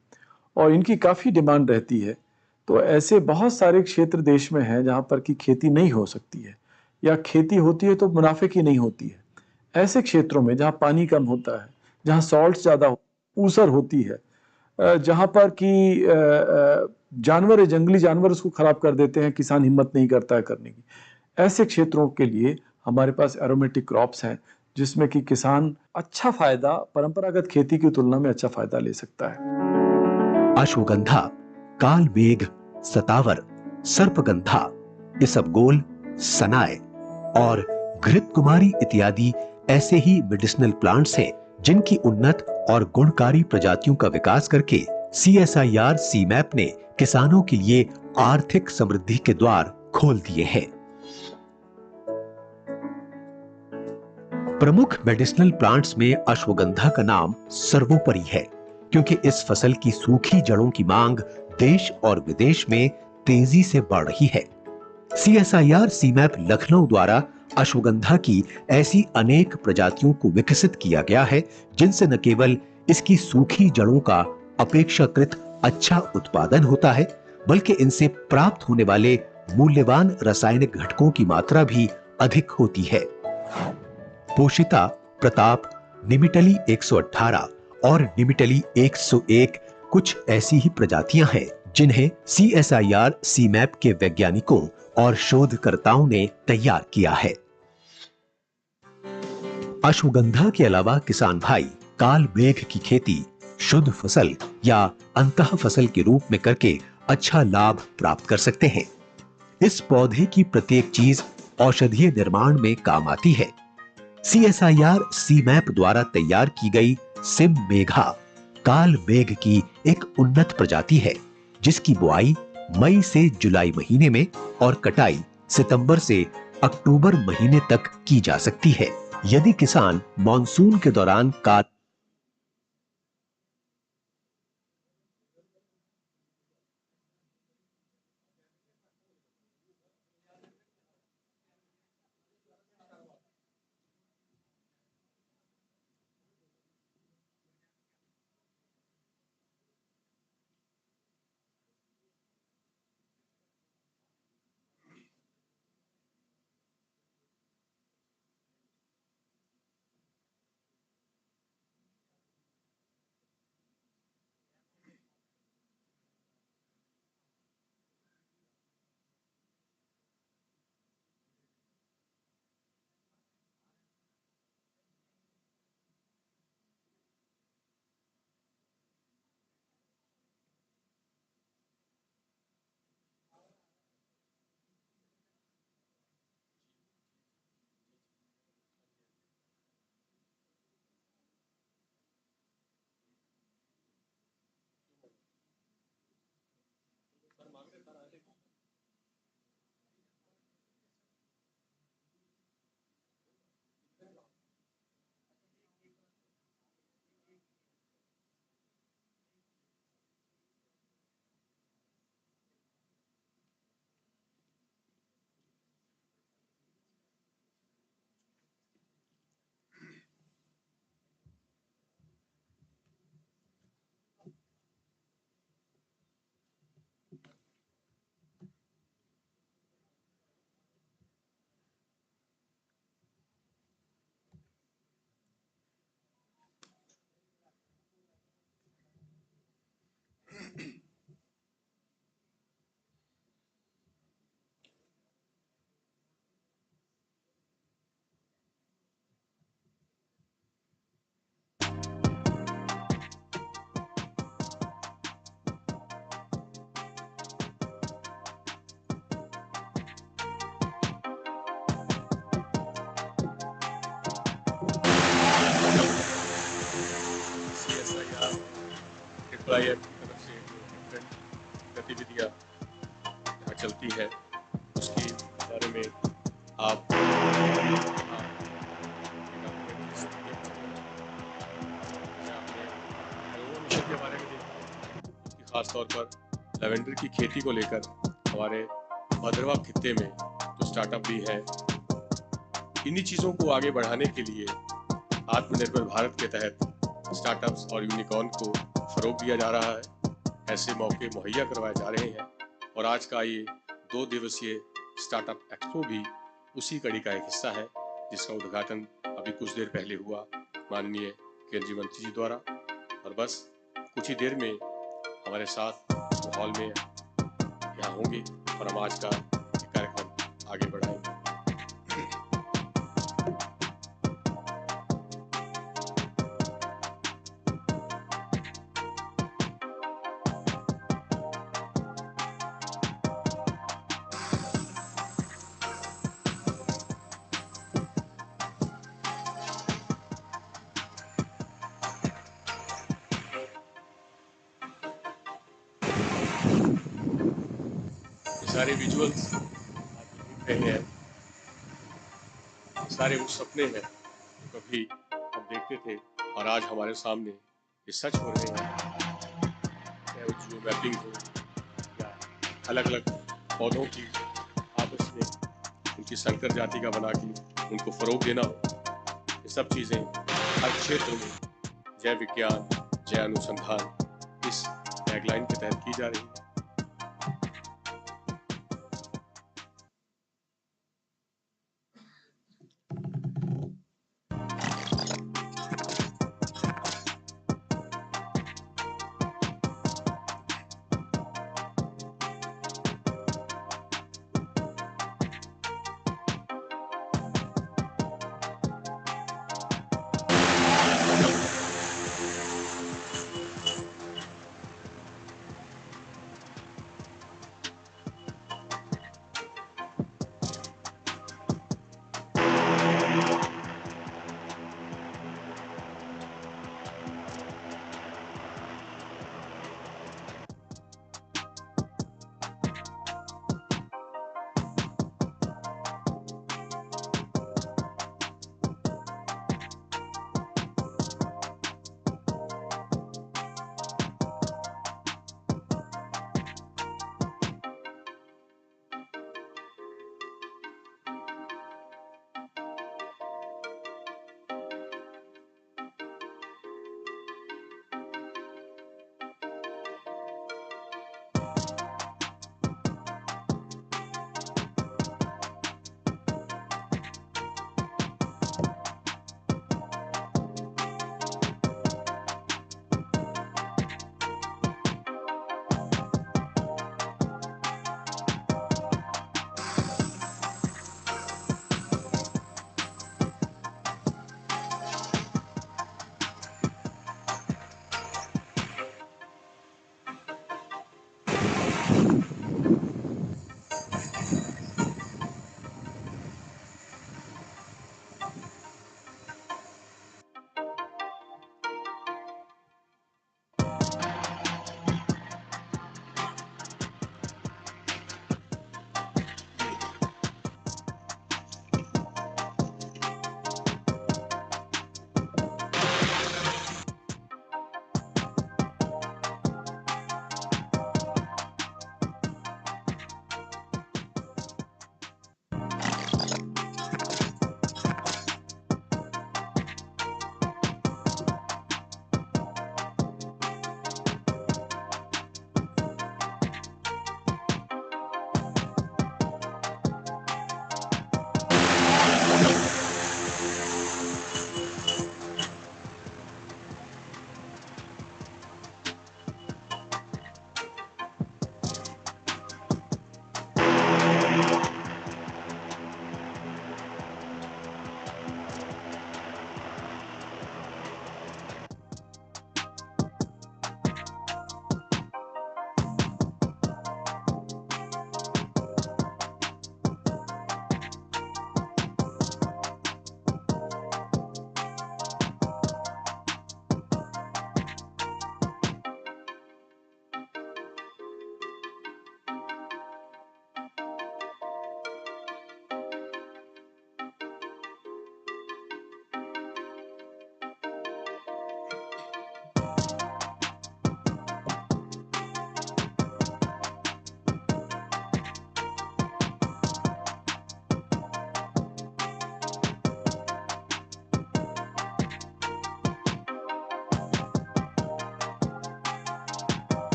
और इनकी काफ़ी डिमांड रहती है। तो ऐसे बहुत सारे क्षेत्र देश में हैं जहाँ पर की खेती नहीं हो सकती है या खेती होती है तो मुनाफे की नहीं होती है। ऐसे क्षेत्रों में जहाँ पानी कम होता है, जहाँ सॉल्ट ज़्यादा ऊसर होती है, जहाँ पर कि जानवर, जंगली जानवर उसको खराब कर देते हैं, किसान हिम्मत नहीं करता है करने की, ऐसे क्षेत्रों के लिए हमारे पास एरोमेटिक क्रॉप्स हैं जिसमें कि किसान अच्छा फायदा परंपरागत खेती की तुलना में अच्छा फायदा ले सकता है। अश्वगंधा, काल मेघ, सतावर, सर्पगंधा, इसबगोल, सनाय और घृत कुमारी इत्यादि ऐसे ही मेडिसिनल प्लांट्स हैं जिनकी उन्नत और गुणकारी प्रजातियों का विकास करके CSIR सीमैप ने किसानों के लिए आर्थिक समृद्धि के द्वार खोल दिए हैं। प्रमुख मेडिसिनल प्लांट्स में अश्वगंधा का नाम सर्वोपरि है क्योंकि इस फसल की सूखी जड़ों की मांग देश और विदेश में तेजी से बढ़ रही है। CSIR सीमैप लखनऊ द्वारा अश्वगंधा की ऐसी अनेक प्रजातियों को विकसित किया गया है जिनसे न केवल इसकी सूखी जड़ों का अपेक्षाकृत अच्छा उत्पादन होता है बल्कि इनसे प्राप्त होने वाले मूल्यवान रासायनिक घटकों की मात्रा भी अधिक होती है। पोषिता, प्रताप, निमिटली 118 और निमिटली 101 कुछ ऐसी ही प्रजातियां हैं जिन्हें CSIR सीमैप के वैज्ञानिकों और शोधकर्ताओं ने तैयार किया है। अश्वगंधा के अलावा किसान भाई काल मेघ की खेती शुद्ध फसल या अंतः फसल के रूप में करके अच्छा लाभ प्राप्त कर सकते हैं। इस पौधे की प्रत्येक चीज औषधीय निर्माण में काम आती है। CSIR सीमैप द्वारा तैयार की गई सिम मेघा काल मेघ की एक उन्नत प्रजाति है जिसकी बुआई मई से जुलाई महीने में और कटाई सितंबर से अक्टूबर महीने तक की जा सकती है। यदि किसान मॉनसून के दौरान काल IIM की तरफ से जो डिफरेंट गतिविधियाँ यहाँ चलती हैं उसके बारे में आप मिशन के बारे में देखा कि खासतौर पर लेवेंडर की खेती को लेकर हमारे भद्रवा खित्ते में जो स्टार्टअप भी है, इन्हीं चीज़ों को आगे बढ़ाने के लिए आत्मनिर्भर भारत के तहत स्टार्टअप्स और यूनिकॉर्न को फरोग दिया जा रहा है। ऐसे मौके मुहैया करवाए जा रहे हैं और आज का ये 2 दिवसीय स्टार्टअप एक्सपो भी उसी कड़ी का एक हिस्सा है, जिसका उद्घाटन अभी कुछ देर पहले हुआ माननीय केंद्रीय मंत्री जी द्वारा। और बस कुछ ही देर में हमारे साथ हॉल में यहाँ होंगे और हम आज का कार्यक्रम आगे बढ़ाएंगे। सारे विजुअल्स आप देख रहे हैं, सारे वो सपने हैं जो कभी हम देखते थे और आज हमारे सामने ये सच हो रहे हैं। चाहे वो जियो मैपिंग हो या अलग अलग पौधों की आपस में उनकी संकर जाति का बना के उनको फरोग देना हो, ये सब चीज़ें हर क्षेत्र में जय विज्ञान जय अनुसंधान इस टैगलाइन के तहत की जा रही है।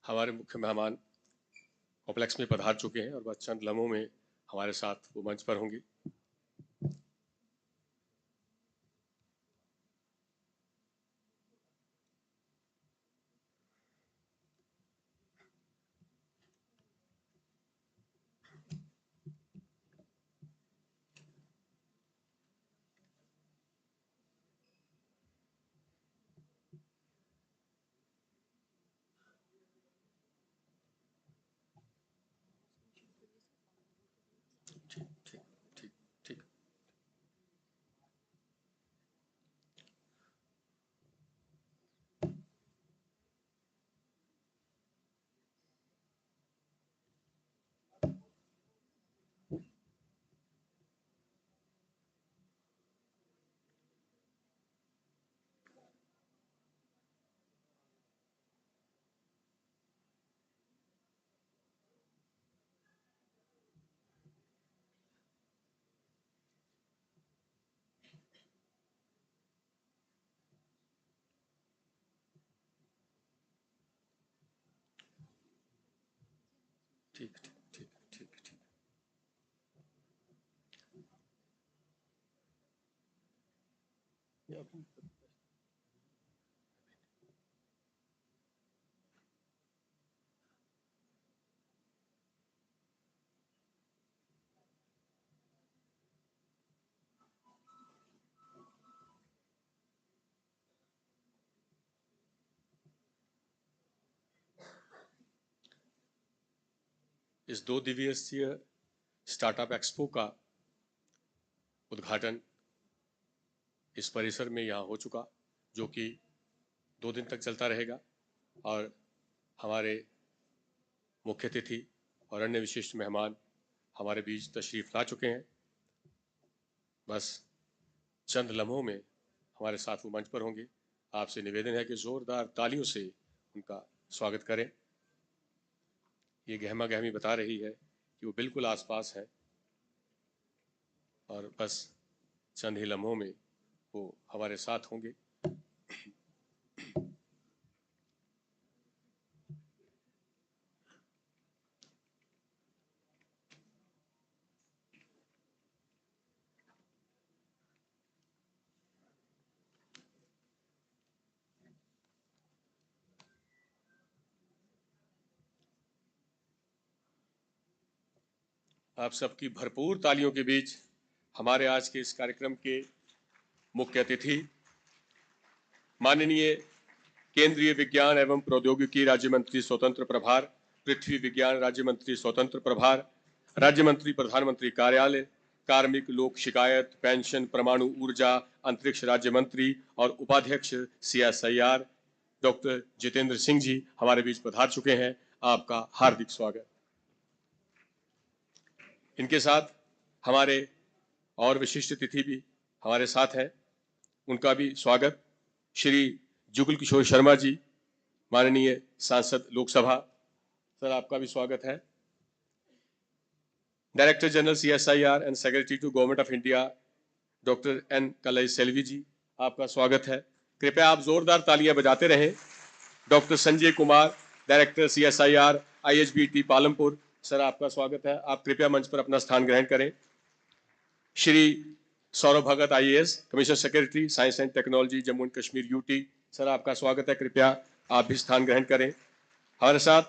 हमारे मुख्य मेहमान कॉम्प्लेक्स में पधार चुके हैं और बस चंद लम्हों में हमारे साथ वो मंच पर होंगे। ठीक ठीक ठीक ठीक ठीक। इस 2 दिवसीय स्टार्टअप एक्सपो का उद्घाटन इस परिसर में यहाँ हो चुका, जो कि 2 दिन तक चलता रहेगा और हमारे मुख्य अतिथि और अन्य विशिष्ट मेहमान हमारे बीच तशरीफ ला चुके हैं। बस चंद लम्हों में हमारे साथ वो मंच पर होंगे। आपसे निवेदन है कि जोरदार तालियों से उनका स्वागत करें। ये गहमा गहमी बता रही है कि वो बिल्कुल आसपास है और बस चंद ही लम्हों में वो हमारे साथ होंगे। आप सबकी भरपूर तालियों के बीच हमारे आज के इस कार्यक्रम के मुख्य अतिथि माननीय केंद्रीय विज्ञान एवं प्रौद्योगिकी राज्य मंत्री स्वतंत्र प्रभार, पृथ्वी विज्ञान राज्य मंत्री स्वतंत्र प्रभार, राज्य मंत्री प्रधानमंत्री कार्यालय, कार्मिक लोक शिकायत, पेंशन, परमाणु ऊर्जा, अंतरिक्ष राज्य मंत्री और उपाध्यक्ष CSIR डॉक्टर जितेंद्र सिंह जी हमारे बीच पधार चुके हैं। आपका हार्दिक स्वागत। इनके साथ हमारे और विशिष्ट अतिथि भी हमारे साथ हैं, उनका भी स्वागत। श्री जुगल किशोर शर्मा जी, माननीय सांसद लोकसभा, सर आपका भी स्वागत है। Director general CSIR and secretary to government of India doctor N Kalai Selvi ji, आपका स्वागत है। कृपया आप जोरदार तालियां बजाते रहें। Doctor Sanjay Kumar, director CSIR IHBT Palampur, sir आपका स्वागत है। आप कृपया मंच पर अपना स्थान ग्रहण करें। Shri Saurabh Bhagat IAS, commissioner secretary science and technology Jammu and Kashmir UT, sir आपका स्वागत है। कृपया आप भी स्थान ग्रहण करें। हमारे साथ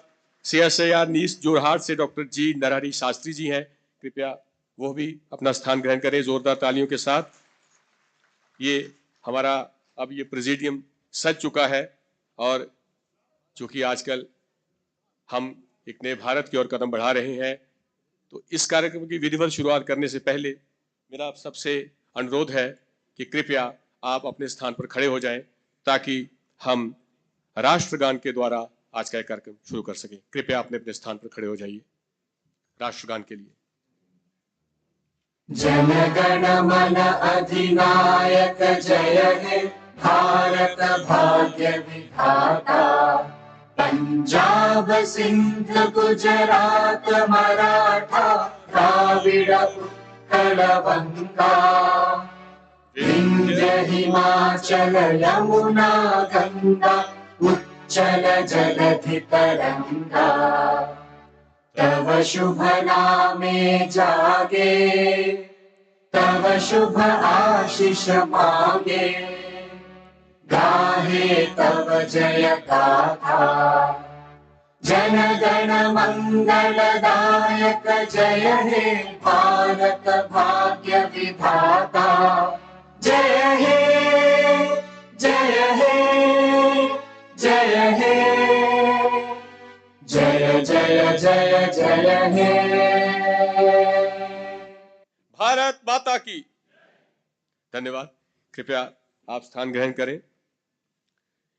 CSIR नीस जोरहाट से डॉक्टर G नरहरि शास्त्री जी हैं, कृपया वो भी अपना स्थान ग्रहण करें जोरदार तालियों के साथ। ये हमारा अब ये प्रेसिडियम सज चुका है और चूंकि आजकल हम एक नए भारत की ओर कदम बढ़ा रहे हैं, तो इस कार्यक्रम की विधिवत शुरुआत करने से पहले मेरा आप सबसे अनुरोध है कि कृपया आप अपने स्थान पर खड़े हो जाएं ताकि हम राष्ट्रगान के द्वारा आज का कार्यक्रम शुरू कर सकें। कृपया अपने अपने स्थान पर खड़े हो जाइए राष्ट्रगान के लिए। जन गण मन अधिनायक जय हे भारत भाग्य विधाता, पंजाब सिंध गुजरात मराठा द्राविड़ उत्कल बंगा, विंध्य हिमाचल यमुना गंगा चल जलधि तरंगा तव शुभ नामे जागे तव शुभ आशीष मांगे गाहे तव जय गाथा जन गण मंगलदायक जय हे भारत भाग्य विधाता जय हे जय हे जय हे जय जय जय जय हे। भारत माता की। धन्यवाद। कृपया आप स्थान ग्रहण करें।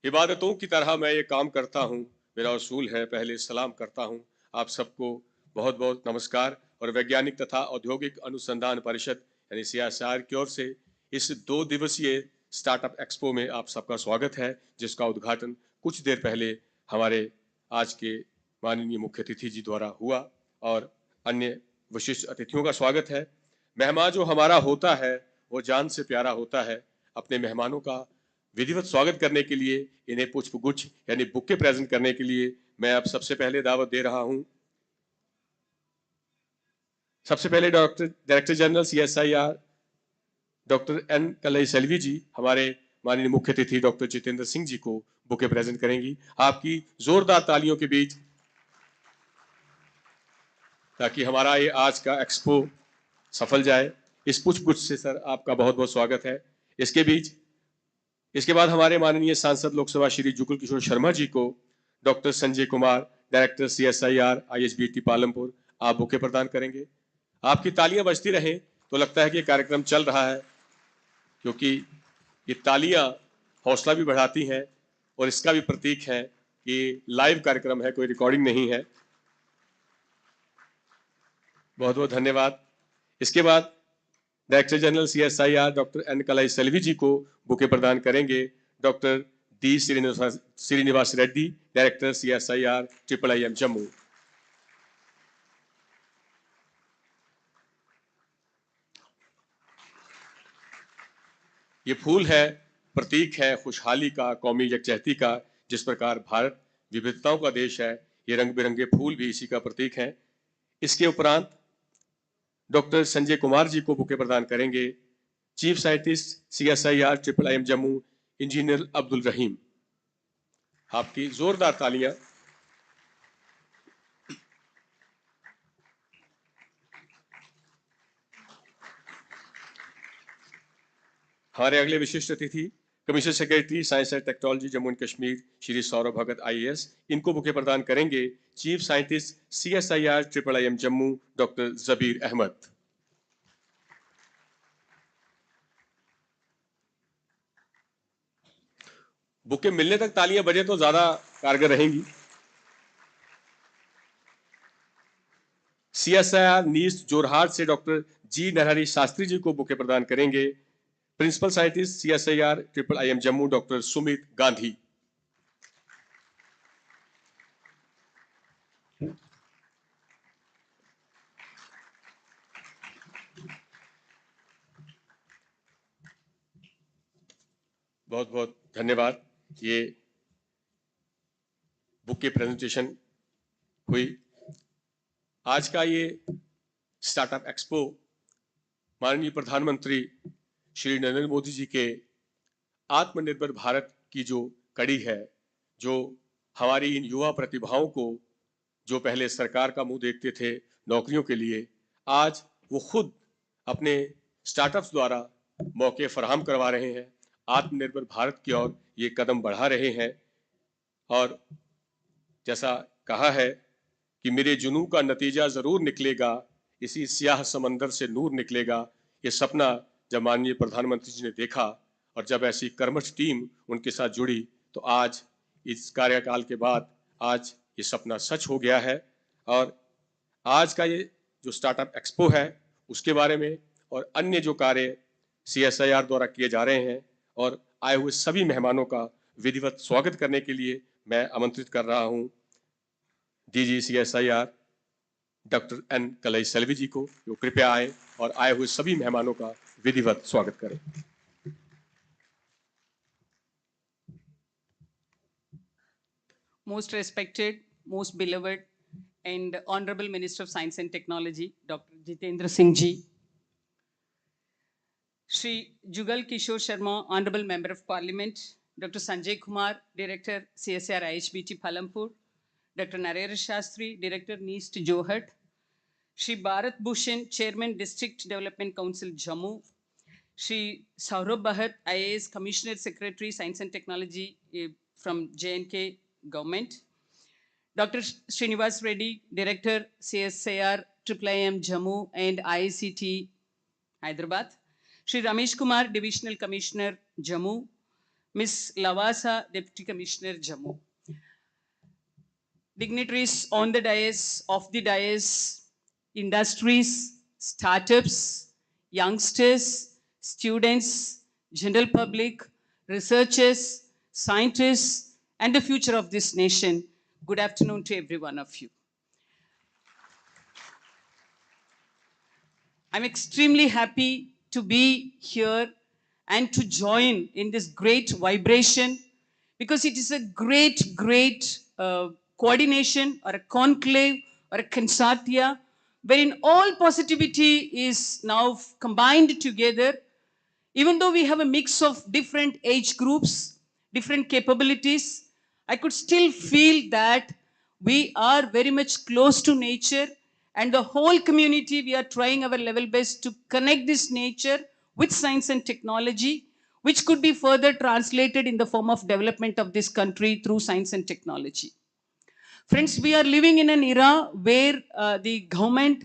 इबादतों की तरह मैं ये काम करता हूँ, मेरा उसूल है पहले सलाम करता हूँ। आप सबको बहुत बहुत नमस्कार और वैज्ञानिक तथा औद्योगिक अनुसंधान परिषद यानी CSIR की ओर से इस 2 दिवसीय स्टार्टअप एक्सपो में आप सबका स्वागत है, जिसका उद्घाटन कुछ देर पहले हमारे आज के माननीय मुख्य अतिथि जी द्वारा हुआ और अन्य विशिष्ट अतिथियों का स्वागत है। मेहमान जो हमारा होता है वो जान से प्यारा होता है। अपने मेहमानों का विधिवत स्वागत करने के लिए इन्हें पुष्पगुच्छ यानी बुके प्रेजेंट करने के लिए मैं अब सबसे पहले दावत दे रहा हूं। सबसे पहले director general CSIR doctor N Kalai जी हमारे माननीय मुख्य अतिथि डॉक्टर जितेंद्र सिंह जी को बुके प्रेजेंट करेंगी। आपकी जोरदार तालियों के बीच ताकि हमारा ये आज का एक्सपो सफल जाए। इस पुष्पगुच्छ से सर आपका बहुत बहुत स्वागत है। इसके बाद हमारे माननीय सांसद लोकसभा श्री जुगल किशोर शर्मा जी को doctor Sanjay Kumar director CSIR ISBT Palampur आप बुके प्रदान करेंगे। आपकी तालियां बजती रहें तो लगता है कि कार्यक्रम चल रहा है, क्योंकि ये तालियां हौसला भी बढ़ाती हैं और इसका भी प्रतीक है कि लाइव कार्यक्रम है, कोई रिकॉर्डिंग नहीं है। बहुत बहुत धन्यवाद। इसके बाद director general CSIR doctor N Kalai ji को बुके प्रदान करेंगे doctor D Srinivas Reddy director CSIR IIM Jammu. ये फूल है, प्रतीक है खुशहाली का, कौमी यकजहती का। जिस प्रकार भारत विविधताओं का देश है, ये रंग बिरंगे फूल भी इसी का प्रतीक है। इसके उपरांत डॉक्टर संजय कुमार जी को बुके प्रदान करेंगे chief scientist CSIR IIM Jammu engineer Abdul Rahim. आपकी जोरदार तालियां। हमारे अगले विशिष्ट अतिथि commissioner secretary science and technology Jammu and Kashmir Shri Saurabh Bhagat IAS, इनको बुके प्रदान करेंगे chief scientist CSIR IIM Jammu doctor Jabir Ahmad. Bouquet मिलने तक तालियां बजे तो ज्यादा कारगर रहेंगी। CSIR नीस्ट जोरहाट से डॉक्टर G नरहरि शास्त्री जी को बुके प्रदान करेंगे principal scientist CSIR IIM Jammu doctor Sumit Gandhi. बहुत बहुत धन्यवाद। ये बुक की प्रेजेंटेशन हुई। आज का ये स्टार्टअप एक्सपो माननीय प्रधानमंत्री श्री नरेंद्र मोदी जी के आत्मनिर्भर भारत की जो कड़ी है, जो हमारी इन युवा प्रतिभाओं को जो पहले सरकार का मुंह देखते थे नौकरियों के लिए, आज वो खुद अपने स्टार्टअप्स द्वारा मौके फराहम करवा रहे हैं, आत्मनिर्भर भारत की ओर ये कदम बढ़ा रहे हैं। और जैसा कहा है कि मेरे जुनून का नतीजा जरूर निकलेगा, इसी स्याह समंदर से नूर निकलेगा। ये सपना जब माननीय प्रधानमंत्री जी ने देखा और जब ऐसी कर्मठ टीम उनके साथ जुड़ी, तो आज इस कार्यकाल के बाद आज ये सपना सच हो गया है। और आज का ये जो स्टार्टअप एक्सपो है उसके बारे में और अन्य जो कार्य CSIR द्वारा किए जा रहे हैं और आए हुए सभी मेहमानों का विधिवत स्वागत करने के लिए मैं आमंत्रित कर रहा हूं DG CSIR doctor N Kalai ji को, जो कृपया आए और आए हुए सभी मेहमानों का विधिवत स्वागत करें। most respected, most beloved, and Honorable Minister of Science and Technology, Dr. Jitendra Singh ji, Shri Jugal Kishore Sharma, Honorable Member of Parliament, Dr. Sanjay Kumar, Director, CSIR IHBT Palampur, Dr. Narayana Shastri, Director, NEAST Johat, Shri Bharat Bhushan, Chairman, District Development Council, Jammu, Shri Saurabh Bhatt, IAS, Commissioner Secretary, Science and Technology from J&K Government, Dr. Srinivas Reddy, Director, CSIR, IIM Jammu and ICT Hyderabad, Shri Ramesh Kumar, Divisional Commissioner, Jammu, Ms. Lavasa, Deputy Commissioner, Jammu. Dignitaries on the dais, off the dais, industries, startups, youngsters, students, general public, researchers, scientists, and the future of this nation. Good afternoon to every one of you. I'm extremely happy to be here and to join in this great vibration because it is a great coordination or a conclave or a consortia wherein all positivity is now combined together. Even though we have a mix of different age groups, different capabilities, I could still feel that we are very much close to nature, and the whole community, we are trying our level best to connect this nature with science and technology, which could be further translated in the form of development of this country through science and technology. Friends, we are living in an era where the government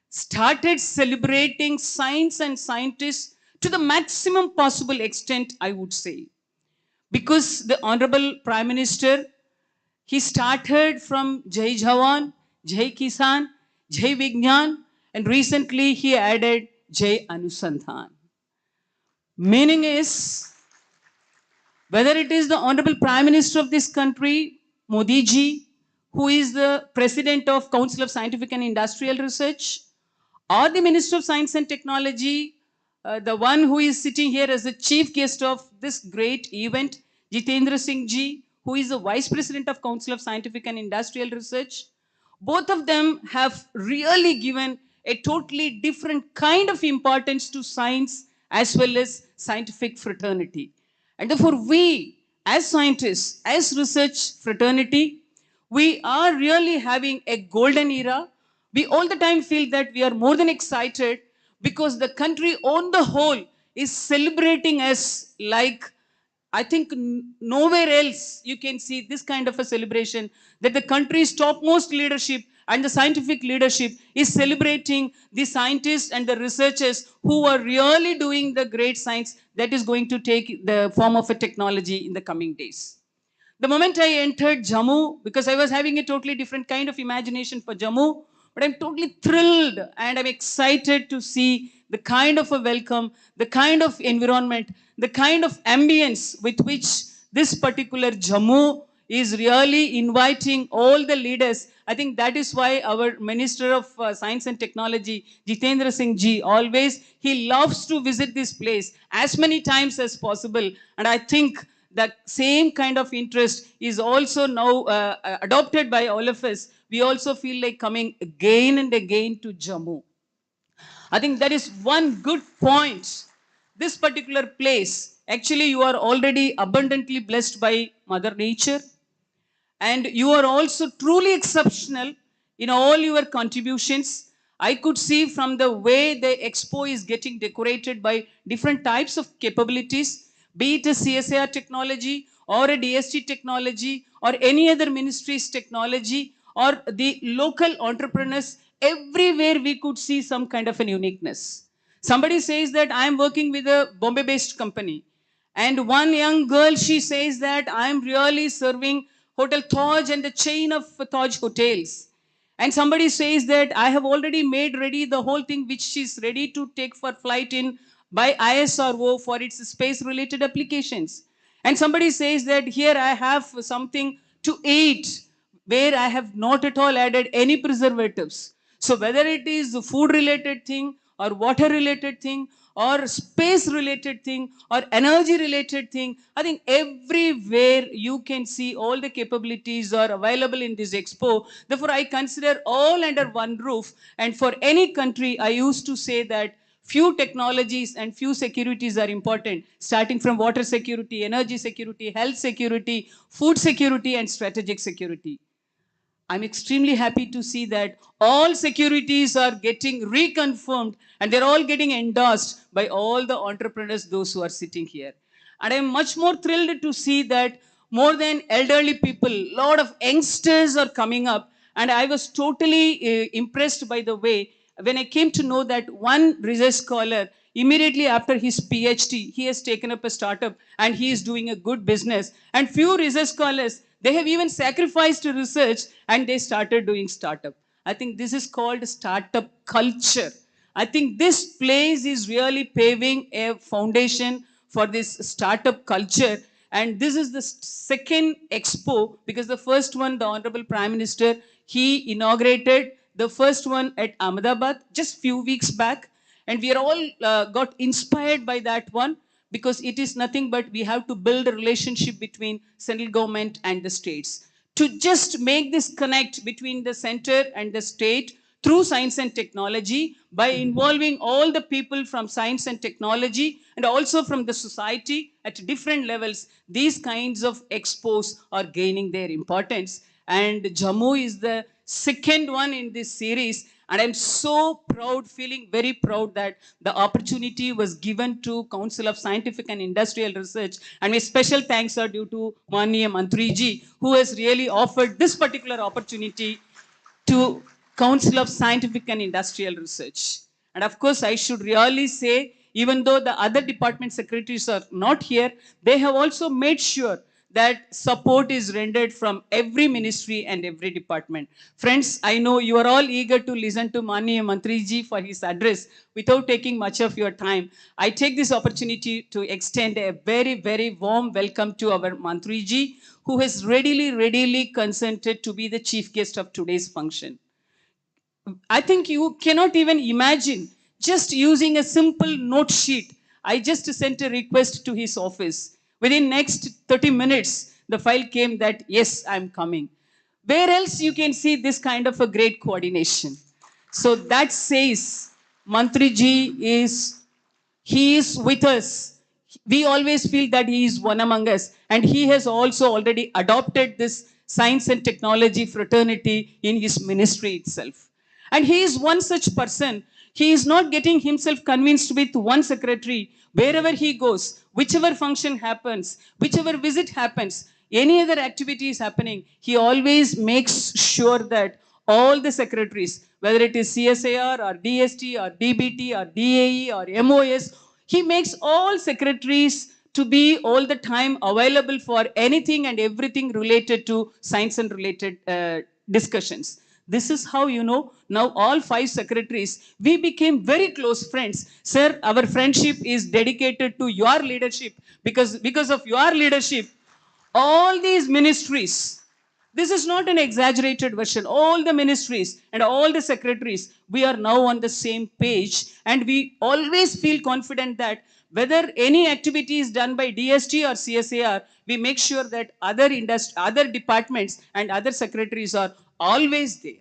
started celebrating science and scientists to the maximum possible extent, I would say. Because the Honorable Prime Minister, he started from Jai Jawan, Jai Kisan, Jai Vigyan, and recently he added Jai Anusandhan. Meaning is, whether it is the Honorable Prime Minister of this country, Modi ji, who is the President of Council of Scientific and Industrial Research, or the Minister of Science and Technology, the one who is sitting here as the chief guest of this great event, Jitendra Singh ji, who is the Vice President of Council of Scientific and Industrial Research. Both of them have really given a totally different kind of importance to science as well as scientific fraternity. And therefore we, as scientists, as research fraternity, we are really having a golden era. We all the time feel that we are more than excited because the country on the whole is celebrating us like, I think nowhere else you can see this kind of a celebration, that the country's topmost leadership and the scientific leadership is celebrating the scientists and the researchers who are really doing the great science that is going to take the form of a technology in the coming days. The moment I entered Jammu, because I was having a totally different kind of imagination for Jammu, but I'm totally thrilled and I'm excited to see the kind of a welcome, the kind of environment, the kind of ambience with which this particular Jammu is really inviting all the leaders. I think that is why our Minister of Science and Technology, Jitendra Singh ji, always, he loves to visit this place as many times as possible. And I think that same kind of interest is also now adopted by all of us. We also feel like coming again and again to Jammu. I think that is one good point. This particular place, actually you are already abundantly blessed by Mother Nature, and you are also truly exceptional in all your contributions. I could see from the way the Expo is getting decorated by different types of capabilities, be it a CSIR technology or a DST technology or any other ministry's technology or the local entrepreneurs, everywhere we could see some kind of an uniqueness. Somebody says that I am working with a Bombay-based company. And one young girl, she says that I am really serving Hotel Taj and the chain of Taj hotels. And somebody says that I have already made ready the whole thing which is ready to take for flight in by ISRO for its space-related applications. And somebody says that here I have something to eat where I have not at all added any preservatives. So whether it is a food-related thing or water-related thing or space related thing or energy related thing. I think everywhere you can see all the capabilities are available in this expo. Therefore, I consider all under one roof. And for any country, I used to say that few technologies and few securities are important, starting from water security, energy security, health security, food security, and strategic security. I'm extremely happy to see that all securities are getting reconfirmed and they're all getting endorsed by all the entrepreneurs, those who are sitting here. And I'm much more thrilled to see that more than elderly people, a lot of youngsters are coming up. And I was totally impressed by the way, when I came to know that one research scholar, immediately after his PhD, he has taken up a startup and he is doing a good business. And few research scholars, they have even sacrificed research and they started doing startup. I think this is called startup culture. I think this place is really paving a foundation for this startup culture. And this is the second expo, because the first one, the Honorable Prime Minister, he inaugurated the first one at Ahmedabad just few weeks back. And we are all got inspired by that one, because it is nothing but we have to build a relationship between central government and the states. To just make this connect between the center and the state through science and technology, by involving all the people from science and technology and also from the society at different levels, these kinds of expos are gaining their importance. And Jammu is the second one in this series. And I'm so proud, feeling very proud that the opportunity was given to Council of Scientific and Industrial Research. And my special thanks are due to Manya Mantriji, who has really offered this particular opportunity to Council of Scientific and Industrial Research. And of course, I should really say, even though the other department secretaries are not here, they have also made sure that support is rendered from every ministry and every department. Friends, I know you are all eager to listen to Manya Mantriji for his address. Without taking much of your time, I take this opportunity to extend a very, very warm welcome to our Mantriji, who has readily consented to be the chief guest of today's function. I think you cannot even imagine just using a simple note sheet. I just sent a request to his office. Within next 30 minutes, the file came that, yes, I'm coming. Where else you can see this kind of a great coordination? So that says Mantriji he is with us. We always feel that he is one among us. And he has also already adopted this science and technology fraternity in his ministry itself. And he is one such person. He is not getting himself convinced with one secretary. Wherever he goes, whichever function happens, whichever visit happens, any other activity is happening, he always makes sure that all the secretaries, whether it is CSIR or DST or DBT or DAE or MOS, he makes all secretaries to be all the time available for anything and everything related to science and related discussions. This is how, now all 5 secretaries, we became very close friends. Sir, our friendship is dedicated to your leadership, because of your leadership, all these ministries, this is not an exaggerated version, all the ministries and all the secretaries, we are now on the same page, and we always feel confident that whether any activity is done by DST or CSIR, we make sure that other departments and other secretaries are always there.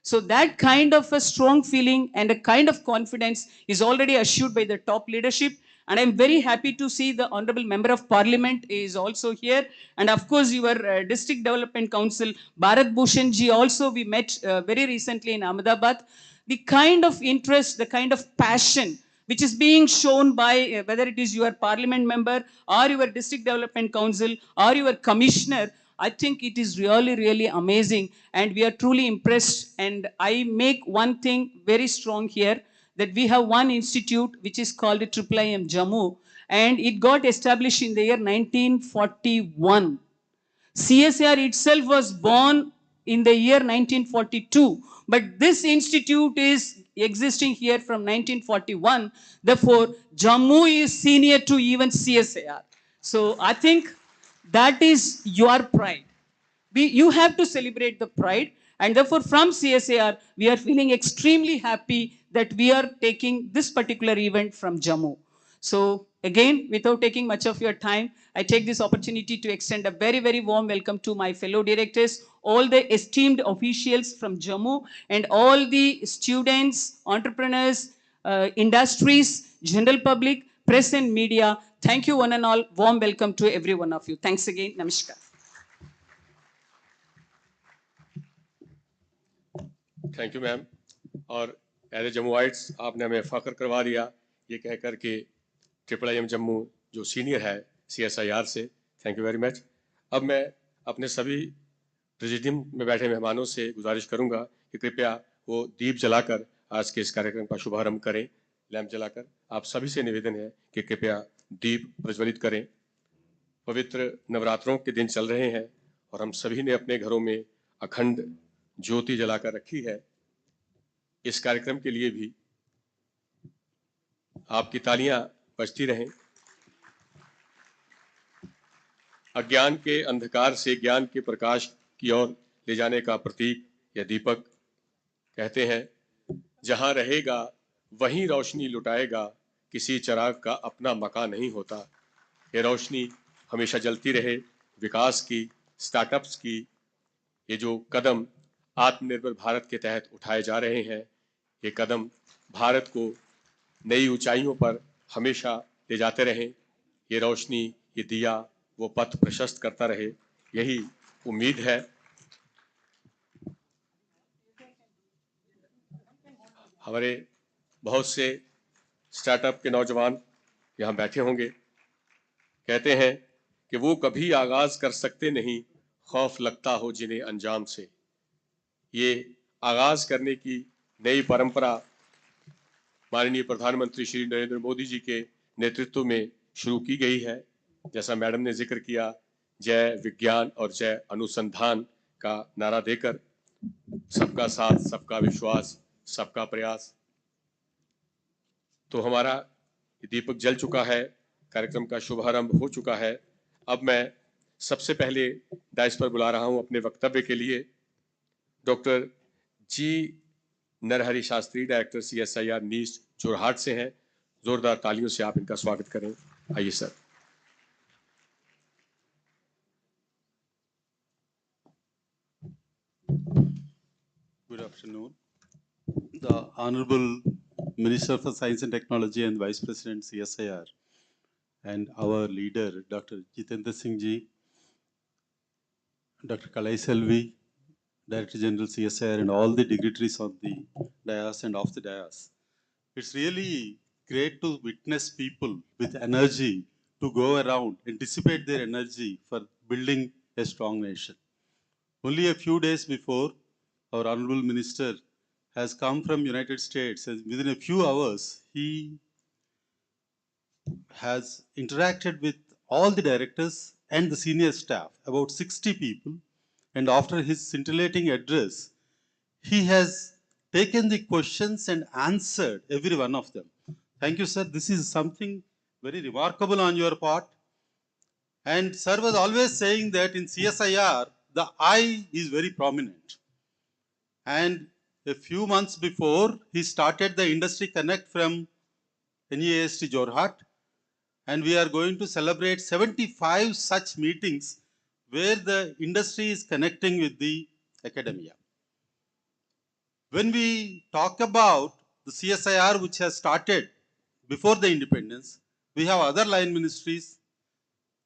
So that kind of a strong feeling and a kind of confidence is already assured by the top leadership. And I'm very happy to see the Honorable Member of Parliament is also here. And of course, your District Development Council, Bharat Bhushan ji, also we met very recently in Ahmedabad. The kind of interest, the kind of passion which is being shown by whether it is your parliament member or your District Development Council or your commissioner, I think it is really amazing, and we are truly impressed. And I make one thing very strong here, that we have one institute which is called IIIM Jammu, and it got established in the year 1941. CSIR itself was born in the year 1942, but this institute is existing here from 1941. Therefore, Jammu is senior to even CSIR. So I think that is your pride. You have to celebrate the pride. And therefore, from CSIR, we are feeling extremely happy that we are taking this particular event from Jammu. So again, without taking much of your time, I take this opportunity to extend a very, very warm welcome to my fellow directors, all the esteemed officials from Jammu, and all the students, entrepreneurs, industries, general public, press and media. Thank you one and all. Warm welcome to every one of you. Thanks again. Namaskar. Thank you ma'am. और as a जम्मुआइट्स आपने हमें फ़ख्र करवा दिया ये कह कर के IIM Jammu जो सीनियर है CSIR से, थैंक यू वेरी मच। अब मैं अपने सभी प्रेसिडियम में बैठे मेहमानों से गुजारिश करूंगा कि कृपया वो दीप जलाकर आज के इस कार्यक्रम का शुभारंभ करें, लैंप जलाकर। आप सभी से निवेदन है कि कृपया दीप प्रज्वलित करें। पवित्र नवरात्रों के दिन चल रहे हैं और हम सभी ने अपने घरों में अखंड ज्योति जलाकर रखी है। इस कार्यक्रम के लिए भी आपकी तालियां बजती रहें। अज्ञान के अंधकार से ज्ञान के प्रकाश की ओर ले जाने का प्रतीक या दीपक। कहते हैं जहां रहेगा वहीं रोशनी लुटाएगा, किसी चिराग का अपना मकान नहीं होता। ये रोशनी हमेशा जलती रहे। विकास की, स्टार्टअप्स की ये जो कदम आत्मनिर्भर भारत के तहत उठाए जा रहे हैं, ये कदम भारत को नई ऊंचाइयों पर हमेशा ले जाते रहें। ये रोशनी, ये दिया वो पथ प्रशस्त करता रहे, यही उम्मीद है। हमारे बहुत से स्टार्टअप के नौजवान यहाँ बैठे होंगे। कहते हैं कि वो कभी आगाज कर सकते नहीं, खौफ लगता हो जिन्हें अंजाम से। ये आगाज करने की नई परंपरा माननीय प्रधानमंत्री श्री नरेंद्र मोदी जी के नेतृत्व में शुरू की गई है। जैसा मैडम ने जिक्र किया, जय विज्ञान और जय अनुसंधान का नारा देकर सबका साथ, सबका विश्वास, सबका प्रयास। तो हमारा दीपक जल चुका है, कार्यक्रम का शुभारंभ हो चुका है। अब मैं सबसे पहले डाइस पर बुला रहा हूं अपने वक्तव्य के लिए डॉक्टर जी Narhari Shastri, director CSIR NEIST Jorhat से हैं। जोरदार तालियों से आप इनका स्वागत करें। आइए sir. Good afternoon. The Honorable Minister for Science and Technology and Vice President CSIR and our leader Dr. Jitendra Singh ji, Dr. Kalai Selvi, Director General CSIR, and all the dignitaries on the dais and off the dais. It's really great to witness people with energy to go around and dissipate their energy for building a strong nation. Only a few days before, our Honorable Minister has come from United States, and within a few hours, he has interacted with all the directors and the senior staff, about 60 people, and after his scintillating address, he has taken the questions and answered every one of them. Thank you, sir. This is something very remarkable on your part. And sir was always saying that in CSIR, the I is very prominent. And a few months before, he started the Industry Connect from NEAST Jorhat. And we are going to celebrate 75 such meetings where the industry is connecting with the academia. When we talk about the CSIR, which has started before the independence, we have other line ministries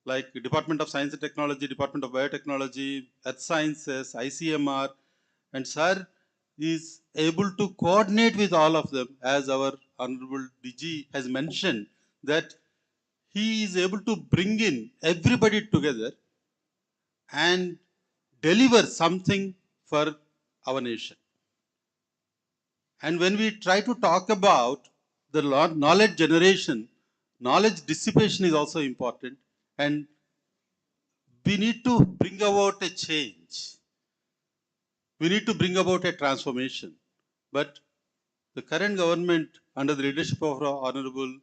like Department of Science and Technology, Department of Biotechnology, Earth Sciences, ICMR, and sir is able to coordinate with all of them, as our Honorable DG has mentioned, that he is able to bring in everybody together and deliver something for our nation. And when we try to talk about the knowledge generation, knowledge dissipation is also important, and we need to bring about a change. We need to bring about a transformation. But the current government, under the leadership of our Honorable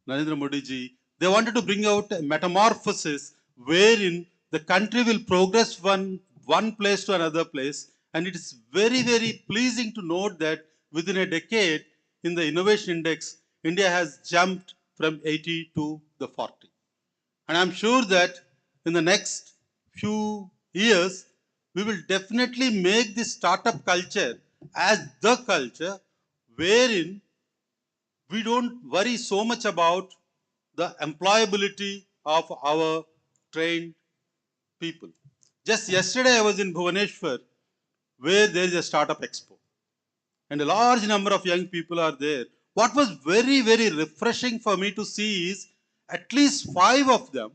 Narendra Modi ji, they wanted to bring out a metamorphosis wherein the country will progress one place to another place, And it is very, very pleasing to note that within a decade in the innovation index, India has jumped from 80 to the 40. And I'm sure that in the next few years, we will definitely make this startup culture as the culture wherein we don't worry so much about the employability of our trained people. Just yesterday, I was in Bhubaneswar, where there is a startup expo, and a large number of young people are there. What was very, very refreshing for me to see is at least 5 of them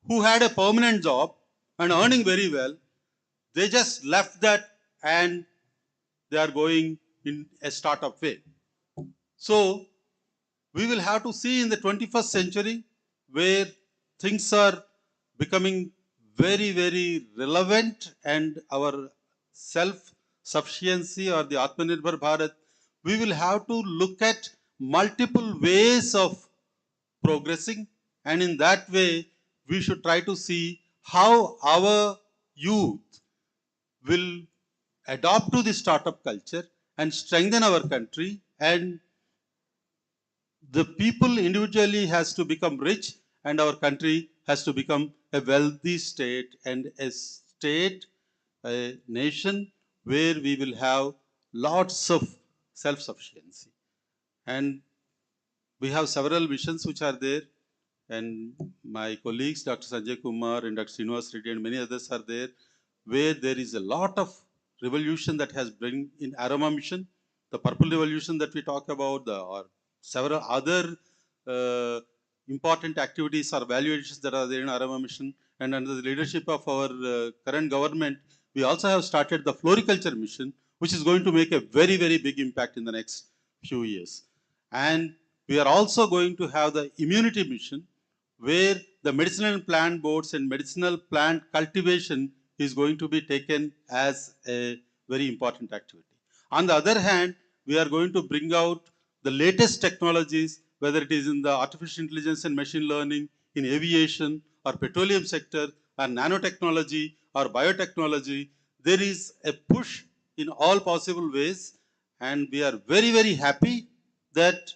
who had a permanent job and earning very well, they just left that and they are going in a startup way. So we will have to see in the 21st century where things are becoming very, very relevant and our self-sufficiency or the Atmanirbhar Bharat, we will have to look at multiple ways of progressing, and in that way we should try to see how our youth will adopt to the startup culture and strengthen our country, and the people individually has to become rich and our country has to become a wealthy state and a state, a nation where we will have lots of self-sufficiency. And we have several visions which are there, and my colleagues Dr. Sanjay Kumar and Dr. Srinivas Reddy and many others are there, where there is a lot of revolution that has been in aroma mission, the purple revolution that we talk about, or several other important activities or value additions that are there in aroma mission. And under the leadership of our current government, we also have started the floriculture mission, which is going to make a very, very big impact in the next few years. And we are also going to have the immunity mission, where the medicinal plant boards and medicinal plant cultivation is going to be taken as a very important activity. On the other hand, we are going to bring out the latest technologies, whether it is in the artificial intelligence and machine learning, in aviation or petroleum sector, or nanotechnology or biotechnology. There is a push in all possible ways, and we are very, very happy that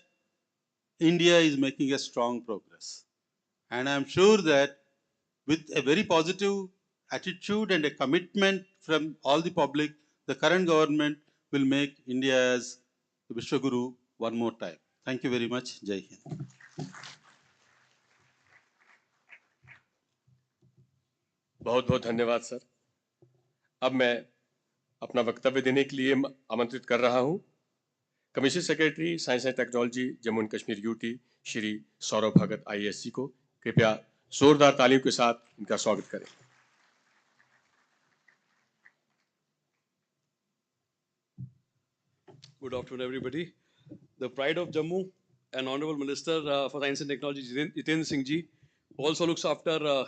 India is making a strong progress. And I'm sure that with a very positive attitude and a commitment from all the public, the current government will make India as the Vishwaguru one more time. Thank you very much. Jai Hind. बहुत बहुत धन्यवाद sir. अब मैं अपना वक्तव्य देने के लिए आमंत्रित कर रहा हूं commissioner secretary science and technology Jammu and Kashmir UT Shri Saurabh Bhagat आईएएससी को। कृपया जोरदार तालियों के साथ इनका स्वागत करें। Good afternoon, everybody. The pride of Jammu and Honorable Minister for Science and Technology, Jitendra Singh ji, also looks after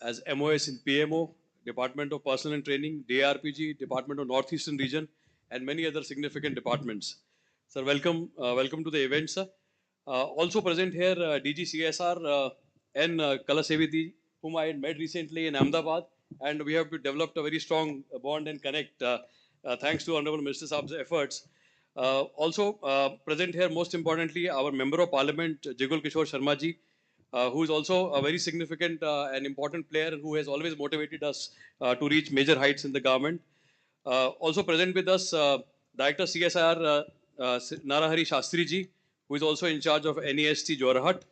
as MOS in PMO, Department of Personnel and Training, DRPG, Department of Northeastern Region, and many other significant departments. Sir, welcome to the event, sir. Also present here, DG CSIR N. Kalasevidi, whom I had met recently in Ahmedabad, and we have developed a very strong bond and connect thanks to Honorable Minister Saab's efforts. Also present here, most importantly, our Member of Parliament, Jigul Kishore Sharma ji, who is also a very significant and important player and who has always motivated us to reach major heights in the government. Also present with us, Director CSIR Narahari Shastri ji, who is also in charge of NEST Jorhat.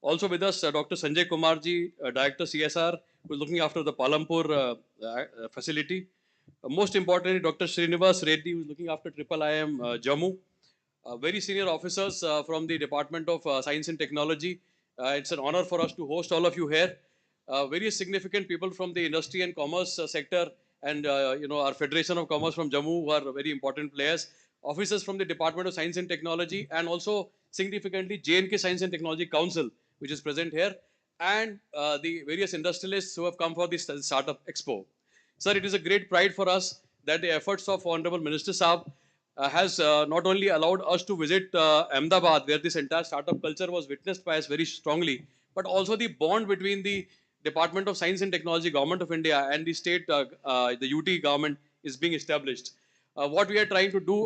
Also with us, Dr. Sanjay Kumar ji, Director CSR, who is looking after the Palampur facility. Most importantly, Dr. Srinivas Reddy, who is looking after IIM Jammu. Very senior officers from the Department of Science and Technology. It's an honor for us to host all of you here. Various significant people from the industry and commerce sector, and our Federation of Commerce from Jammu, who are very important players. Officers from the Department of Science and Technology, and also significantly J&K Science and Technology Council, which is present here, and the various industrialists who have come for this Startup Expo. Sir, it is a great pride for us that the efforts of Honorable Minister Saab has not only allowed us to visit Ahmedabad, where this entire startup culture was witnessed by us very strongly, but also the bond between the Department of Science and Technology, Government of India, and the state, the UT government is being established. What we are trying to do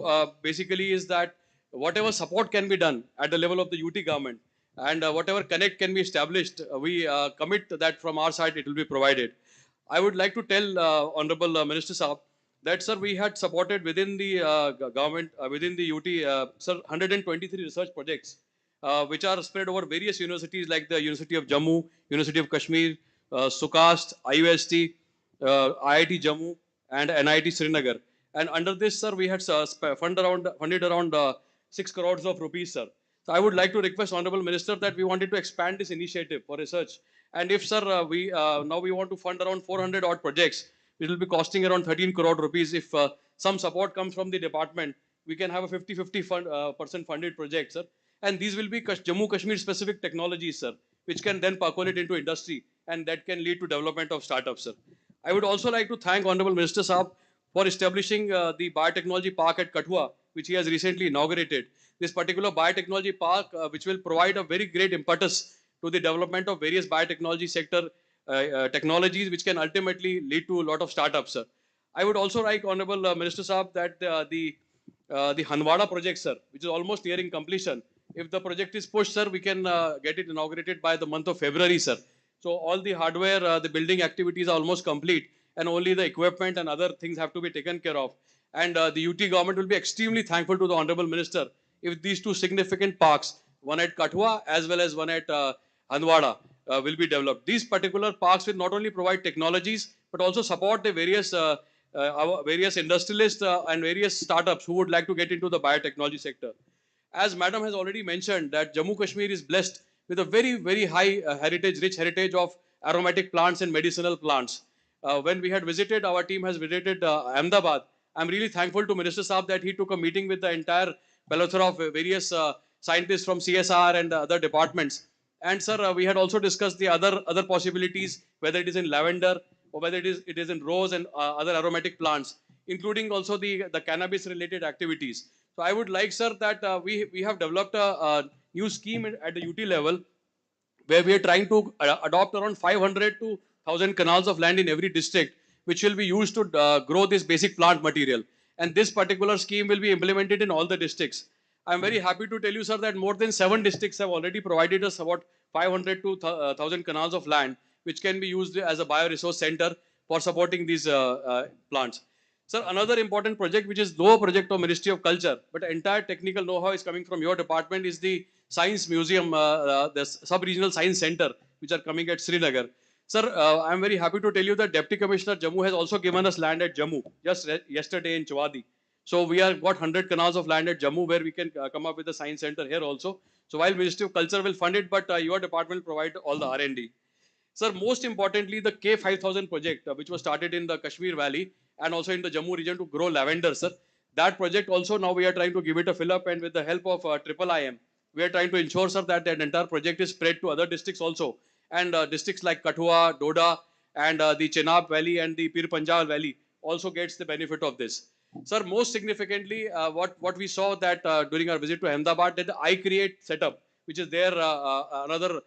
basically is that whatever support can be done at the level of the UT government and whatever connect can be established, we commit that from our side it will be provided. I would like to tell Honorable Minister Saab that, sir, we had supported within the government, within the UT, sir, 123 research projects, which are spread over various universities like the University of Jammu, University of Kashmir, SUCAST, IUST, IIT Jammu, and NIT Srinagar. And under this, sir, we had funded around 6 crores of rupees, sir. So I would like to request Honorable Minister that we wanted to expand this initiative for research. And if, sir, now we want to fund around 400 odd projects, it will be costing around 13 crore rupees. If some support comes from the department, we can have a 50-50 percent funded project, sir. And these will be Jammu Kashmir specific technologies, sir, which can then percolate into industry and that can lead to development of startups, sir. I would also like to thank Honorable Minister Saab for establishing the biotechnology park at Kathua, which he has recently inaugurated. This particular biotechnology park, which will provide a very great impetus to the development of various biotechnology sector technologies, which can ultimately lead to a lot of startups, sir. I would also like Honorable Minister Saab that the Hon'ble project, sir, which is almost nearing completion. If the project is pushed, sir, we can get it inaugurated by the month of February, sir. So all the hardware, the building activities are almost complete, and only the equipment and other things have to be taken care of. And the UT government will be extremely thankful to the Honorable Minister if these two significant parks, one at Kathua as well as one at Hon'ble, will be developed. These particular parks will not only provide technologies, but also support the various various industrialists and various startups who would like to get into the biotechnology sector. As Madam has already mentioned, that Jammu Kashmir is blessed with a very, very high rich heritage of aromatic plants and medicinal plants. When we had visited, our team has visited Ahmedabad. I'm really thankful to Minister Saab that he took a meeting with the entire plethora of various scientists from CSIR and other departments. And sir, we had also discussed the other possibilities, whether it is in lavender or whether it is in rose and other aromatic plants, including also the cannabis related activities. So I would like, sir, that we have developed a new scheme at the UT level where we are trying to adopt around 500 to 1,000 canals of land in every district, which will be used to grow this basic plant material. And this particular scheme will be implemented in all the districts. I'm very happy to tell you, sir, that more than 7 districts have already provided us about 500 to 1,000 canals of land, which can be used as a bioresource center for supporting these plants. Sir, another important project, which is no project of Ministry of Culture, but entire technical know-how is coming from your department, is the Science Museum, the Sub-Regional Science Center, which are coming at Srinagar. Sir, I'm very happy to tell you that Deputy Commissioner Jammu has also given us land at Jammu, just yesterday in Chawadi. So we have got 100 canals of land at Jammu where we can come up with a science center here also. So while Ministry of Culture will fund it, but your department will provide all the R&D. Sir, most importantly, the K5000 project, which was started in the Kashmir Valley and also in the Jammu region to grow lavender, sir. That project also now we are trying to give it a fill up, and with the help of IIIM, we are trying to ensure, sir, that that entire project is spread to other districts also. And districts like Kathua, Doda, and the Chenab Valley and the Pir Panjal Valley also gets the benefit of this. Sir, most significantly, what we saw that during our visit to Ahmedabad, that the iCreate setup, which is there, another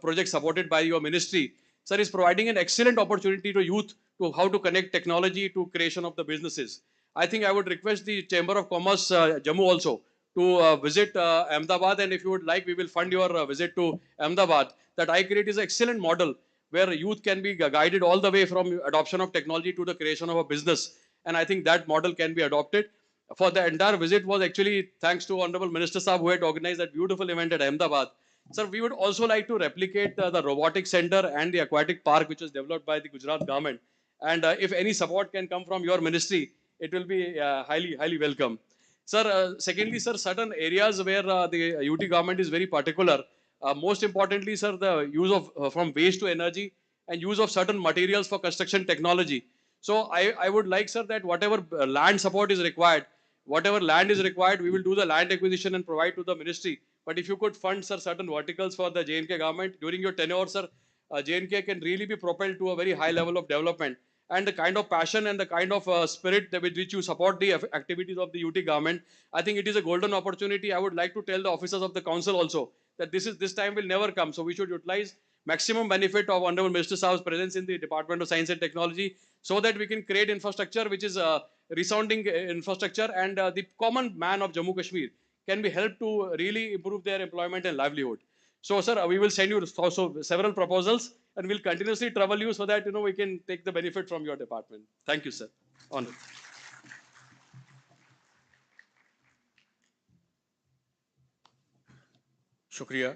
project supported by your ministry, sir, is providing an excellent opportunity to youth to how to connect technology to creation of the businesses. I think I would request the Chamber of Commerce Jammu also to visit Ahmedabad, and if you would like, we will fund your visit to Ahmedabad. That iCreate is an excellent model where youth can be guided all the way from adoption of technology to the creation of a business. And I think that model can be adopted. For the entire visit was actually thanks to Honorable Minister Saab, who had organized that beautiful event at Ahmedabad. Sir, we would also like to replicate the robotic center and the aquatic park, which was developed by the Gujarat government. And if any support can come from your ministry, it will be highly welcome. Sir, secondly, sir, certain areas where the UT government is very particular. Most importantly, sir, the use of from waste to energy and use of certain materials for construction technology. So I would like, sir, that whatever land support is required, whatever land is required, we will do the land acquisition and provide to the ministry. But if you could fund, sir, certain verticals for the J&K government during your tenure, sir, J&K can really be propelled to a very high level of development. And the kind of passion and the kind of spirit with which you support the activities of the UT government, I think it is a golden opportunity. I would like to tell the officers of the council also that this time will never come. So we should utilize maximum benefit of Honorable Minister Saab's presence in the Department of Science and Technology, so that we can create infrastructure which is resounding infrastructure, and the common man of Jammu Kashmir can be helped to really improve their employment and livelihood. So, sir, we will send you also several proposals, and we'll continuously trouble you so that we can take the benefit from your department. Thank you, sir. Honor. शुक्रिया,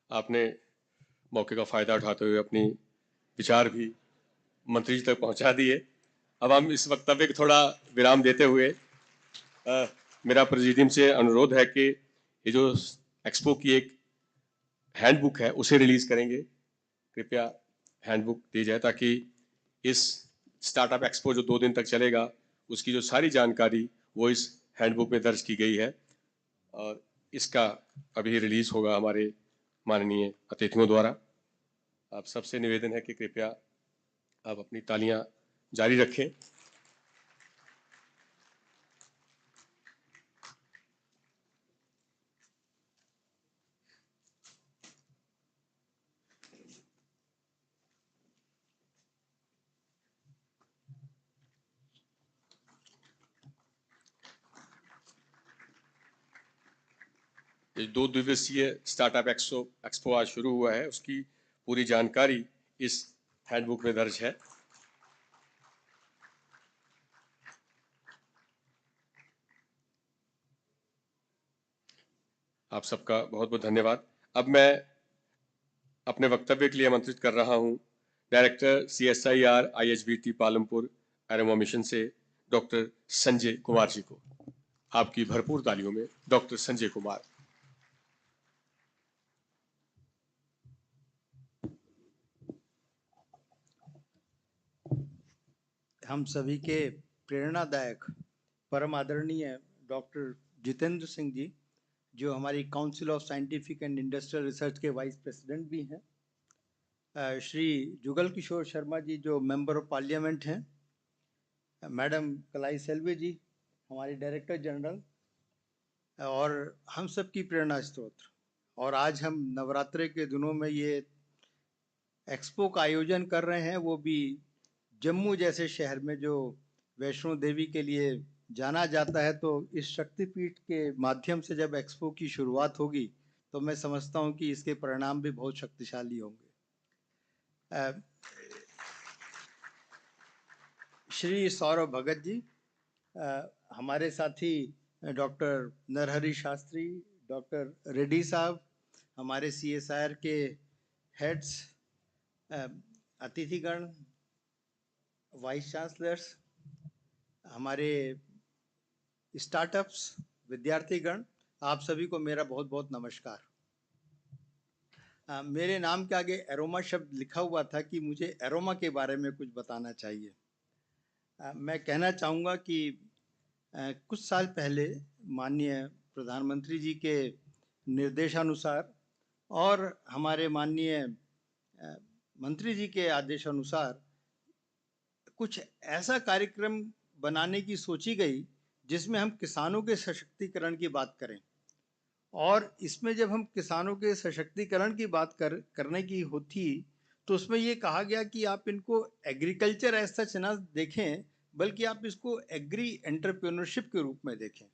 आपने मौके का फायदा उठाते हुए अपनी विचार भी मंत्री जी तक पहुंचा दिए। अब हम इस वक्तव्य को थोड़ा विराम देते हुए मेरा प्रेसिडियम से अनुरोध है कि ये जो एक्सपो की एक हैंडबुक है उसे रिलीज करेंगे। कृपया हैंडबुक दी जाए ताकि इस स्टार्टअप एक्सपो जो 2 दिन तक चलेगा उसकी जो सारी जानकारी वो इस हैंडबुक में दर्ज की गई है, और इसका अभी रिलीज होगा हमारे माननीय अतिथियों द्वारा। आप सबसे निवेदन है कि कृपया आप अपनी तालियां जारी रखें। ये 2 दिवसीय स्टार्टअप एक्सपो आज शुरू हुआ है, उसकी पूरी जानकारी इस हैंडबुक में दर्ज है। आप सबका बहुत बहुत धन्यवाद। अब मैं अपने वक्तव्य के लिए आमंत्रित कर रहा हूं director CSIR IHBT Palampur aroma mission से डॉक्टर संजय कुमार जी को। आपकी भरपूर तालियों में डॉक्टर संजय कुमार। हम सभी के प्रेरणादायक परम आदरणीय डॉक्टर जितेंद्र सिंह जी, जो हमारी council of scientific and industrial research के वाइस प्रेसिडेंट भी हैं, श्री जुगल किशोर शर्मा जी जो मेंबर ऑफ पार्लियामेंट हैं, मैडम कलाई सेल्वी जी हमारी डायरेक्टर जनरल, और हम सब की प्रेरणा स्रोत। और आज हम नवरात्रे के दिनों में ये एक्सपो का आयोजन कर रहे हैं, वो भी जम्मू जैसे शहर में जो वैष्णो देवी के लिए जाना जाता है। तो इस शक्तिपीठ के माध्यम से जब एक्सपो की शुरुआत होगी तो मैं समझता हूं कि इसके परिणाम भी बहुत शक्तिशाली होंगे। श्री सौरभ भगत जी, हमारे साथी डॉक्टर नरहरि शास्त्री, डॉक्टर रेड्डी साहब, हमारे CSIR के हेड्स, अतिथिगण, वाइस चांसलर्स, हमारे स्टार्टअप्स, विद्यार्थीगण, आप सभी को मेरा बहुत बहुत नमस्कार। मेरे नाम के आगे एरोमा शब्द लिखा हुआ था कि मुझे एरोमा के बारे में कुछ बताना चाहिए। मैं कहना चाहूँगा कि कुछ साल पहले माननीय प्रधानमंत्री जी के निर्देशानुसार और हमारे माननीय मंत्री जी के आदेशानुसार कुछ ऐसा कार्यक्रम बनाने की सोची गई जिसमें हम किसानों के सशक्तिकरण की बात करें। और इसमें जब हम किसानों के सशक्तिकरण की बात करने की होती तो उसमें ये कहा गया कि आप इनको एग्रीकल्चर एज सच ना देखें, बल्कि आप इसको एग्री एंटरप्रेन्योरशिप के रूप में देखें।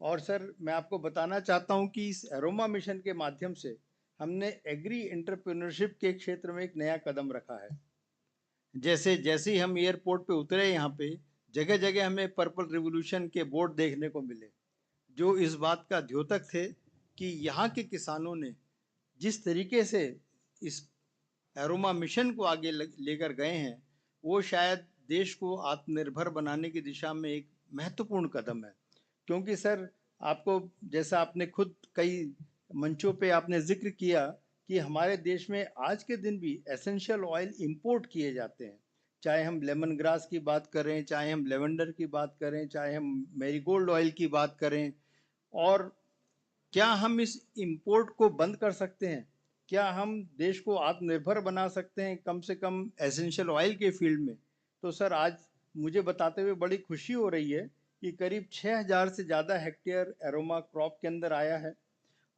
और सर, मैं आपको बताना चाहता हूं कि इस एरोमा मिशन के माध्यम से हमने एग्री एंटरप्रेन्योरशिप के क्षेत्र में एक नया कदम रखा है। जैसे ही हम एयरपोर्ट पे उतरे, यहाँ पे जगह जगह हमें पर्पल रिवॉल्यूशन के बोर्ड देखने को मिले, जो इस बात का द्योतक थे कि यहाँ के किसानों ने जिस तरीके से इस एरोमा मिशन को आगे लेकर गए हैं, वो शायद देश को आत्मनिर्भर बनाने की दिशा में एक महत्वपूर्ण कदम है। क्योंकि सर, आपको, जैसा आपने खुद कई मंचों पे आपने जिक्र किया कि हमारे देश में आज के दिन भी एसेंशियल ऑयल इंपोर्ट किए जाते हैं। चाहे हम लेमन ग्रास की बात करें, चाहे हम लेवेंडर की बात करें, चाहे हम मैरीगोल्ड ऑयल की बात करें। और क्या हम इस इंपोर्ट को बंद कर सकते हैं? क्या हम देश को आत्मनिर्भर बना सकते हैं कम से कम एसेंशियल ऑयल के फील्ड में? तो सर, आज मुझे बताते हुए बड़ी खुशी हो रही है कि करीब 6000 से ज़्यादा हेक्टेयर एरोमा क्रॉप के अंदर आया है।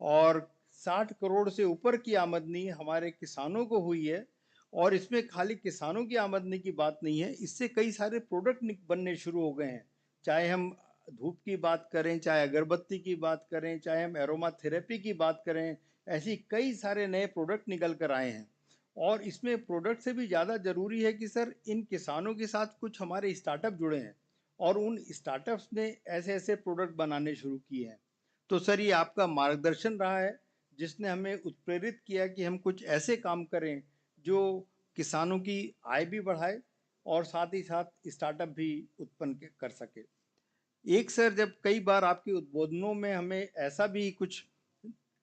और 60 करोड़ से ऊपर की आमदनी हमारे किसानों को हुई है। और इसमें खाली किसानों की आमदनी की बात नहीं है, इससे कई सारे प्रोडक्ट बनने शुरू हो गए हैं। चाहे हम धूप की बात करें, चाहे अगरबत्ती की बात करें, चाहे हम एरोमा थेरेपी की बात करें, ऐसी कई सारे नए प्रोडक्ट निकल कर आए हैं। और इसमें प्रोडक्ट से भी ज़्यादा ज़रूरी है कि सर इन किसानों के साथ कुछ हमारे स्टार्टअप जुड़े हैं और उन स्टार्टअप्स ने ऐसे ऐसे प्रोडक्ट बनाने शुरू किए हैं। तो सर ये आपका मार्गदर्शन रहा है जिसने हमें उत्प्रेरित किया कि हम कुछ ऐसे काम करें जो किसानों की आय भी बढ़ाए और साथ ही साथ स्टार्टअप भी उत्पन्न कर सके। एक सर जब कई बार आपके उद्बोधनों में हमें ऐसा भी कुछ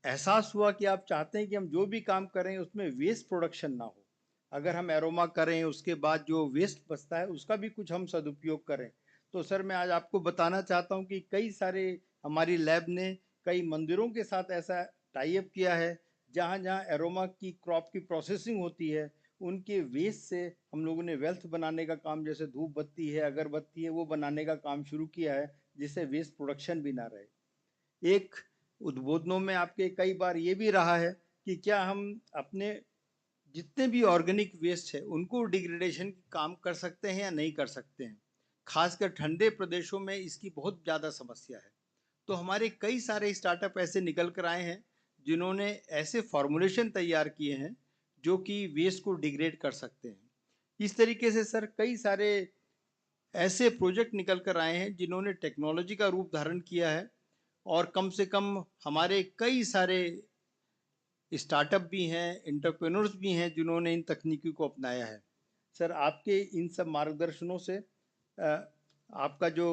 एहसास हुआ कि आप चाहते हैं कि हम जो भी काम करें उसमें वेस्ट प्रोडक्शन ना हो। अगर हम एरोमा करें उसके बाद जो वेस्ट बचता है उसका भी कुछ हम सदुपयोग करें। तो सर मैं आज आपको बताना चाहता हूं कि कई सारे हमारी लैब ने कई मंदिरों के साथ ऐसा टाई अप किया है जहां जहां एरोमा की क्रॉप की प्रोसेसिंग होती है उनके वेस्ट से हम लोगों ने वेल्थ बनाने का काम, जैसे धूप बत्ती है, अगरबत्ती है, वो बनाने का काम शुरू किया है जिससे वेस्ट प्रोडक्शन भी ना रहे। एक उद्बोधनों में आपके कई बार ये भी रहा है कि क्या हम अपने जितने भी ऑर्गेनिक वेस्ट है उनको डिग्रेडेशन की काम कर सकते हैं या नहीं कर सकते हैं। खासकर ठंडे प्रदेशों में इसकी बहुत ज़्यादा समस्या है। तो हमारे कई सारे स्टार्टअप ऐसे निकल कर आए हैं जिन्होंने ऐसे फॉर्मुलेशन तैयार किए हैं जो कि वेस्ट को डिग्रेड कर सकते हैं। इस तरीके से सर कई सारे ऐसे प्रोजेक्ट निकल कर आए हैं जिन्होंने टेक्नोलॉजी का रूप धारण किया है और कम से कम हमारे कई सारे स्टार्टअप भी हैं, एंटरप्रेन्योर्स भी हैं जिन्होंने इन तकनीकी को अपनाया है। सर आपके इन सब मार्गदर्शनों से आपका जो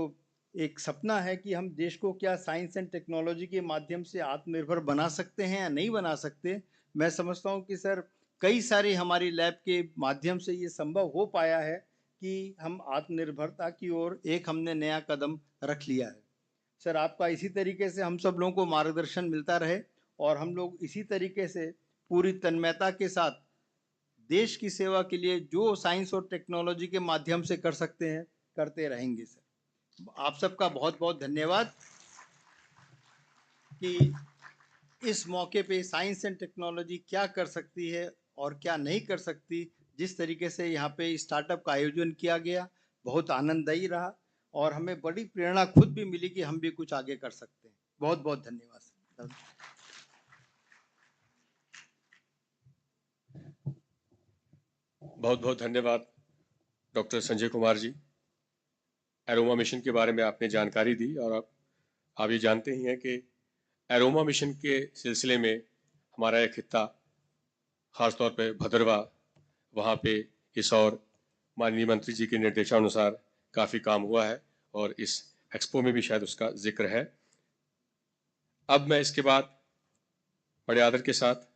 एक सपना है कि हम देश को क्या साइंस एंड टेक्नोलॉजी के माध्यम से आत्मनिर्भर बना सकते हैं या नहीं बना सकते, मैं समझता हूं कि सर कई सारे हमारी लैब के माध्यम से ये संभव हो पाया है कि हम आत्मनिर्भरता की ओर एक हमने नया कदम रख लिया है। सर आपका इसी तरीके से हम सब लोगों को मार्गदर्शन मिलता रहे और हम लोग इसी तरीके से पूरी तन्मयता के साथ देश की सेवा के लिए जो साइंस और टेक्नोलॉजी के माध्यम से कर सकते हैं करते रहेंगे। सर आप सबका बहुत बहुत धन्यवाद कि इस मौके पे साइंस एंड टेक्नोलॉजी क्या कर सकती है और क्या नहीं कर सकती, जिस तरीके से यहाँ पे स्टार्टअप का आयोजन किया गया बहुत आनंददायी रहा और हमें बड़ी प्रेरणा खुद भी मिली कि हम भी कुछ आगे कर सकते हैं। बहुत बहुत धन्यवाद सर। बहुत बहुत धन्यवाद doctor Sanjay Kumar ji. Aroma mission के बारे में आपने जानकारी दी और आप ये जानते ही हैं कि एरोमा मिशन के सिलसिले में हमारा एक खित्ता ख़ासतौर पे भद्रवा, वहाँ पे इस और माननीय मंत्री जी के निर्देशानुसार काफ़ी काम हुआ है और इस एक्सपो में भी शायद उसका जिक्र है। अब मैं इसके बाद बड़े आदर के साथ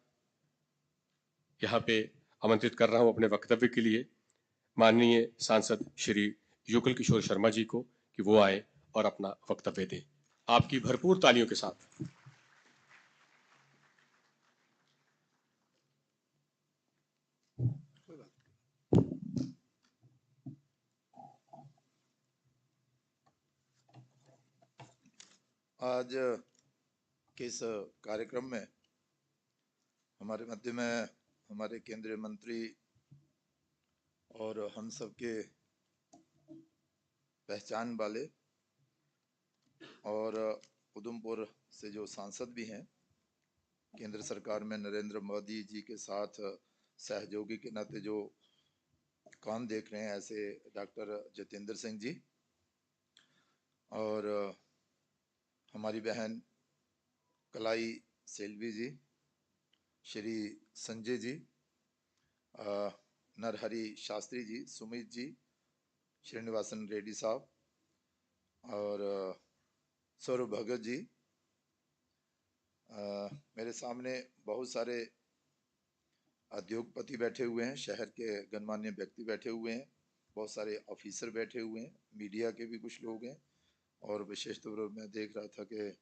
यहाँ पे आमंत्रित कर रहा हूँ अपने वक्तव्य के लिए माननीय सांसद श्री युगल किशोर शर्मा जी को कि वो आए और अपना वक्तव्य दें आपकी भरपूर तालियों के साथ। आज के इस कार्यक्रम में हमारे मध्य में हमारे केंद्रीय मंत्री और हम सबके पहचान वाले और उधमपुर से जो सांसद भी हैं, केंद्र सरकार में नरेंद्र मोदी जी के साथ सहयोगी के नाते जो काम देख रहे हैं, ऐसे डॉक्टर जितेंद्र सिंह जी और हमारी बहन कलाई सेल्वी जी, श्री संजय जी, नरहरि शास्त्री जी, सुमित जी, श्रीनिवासन रेड्डी साहब और सौरभ भगत जी। मेरे सामने बहुत सारे उद्योगपति बैठे हुए हैं, शहर के गणमान्य व्यक्ति बैठे हुए हैं, बहुत सारे ऑफिसर बैठे हुए हैं, मीडिया के भी कुछ लोग हैं और विशेष तौर पर मैं देख रहा था कि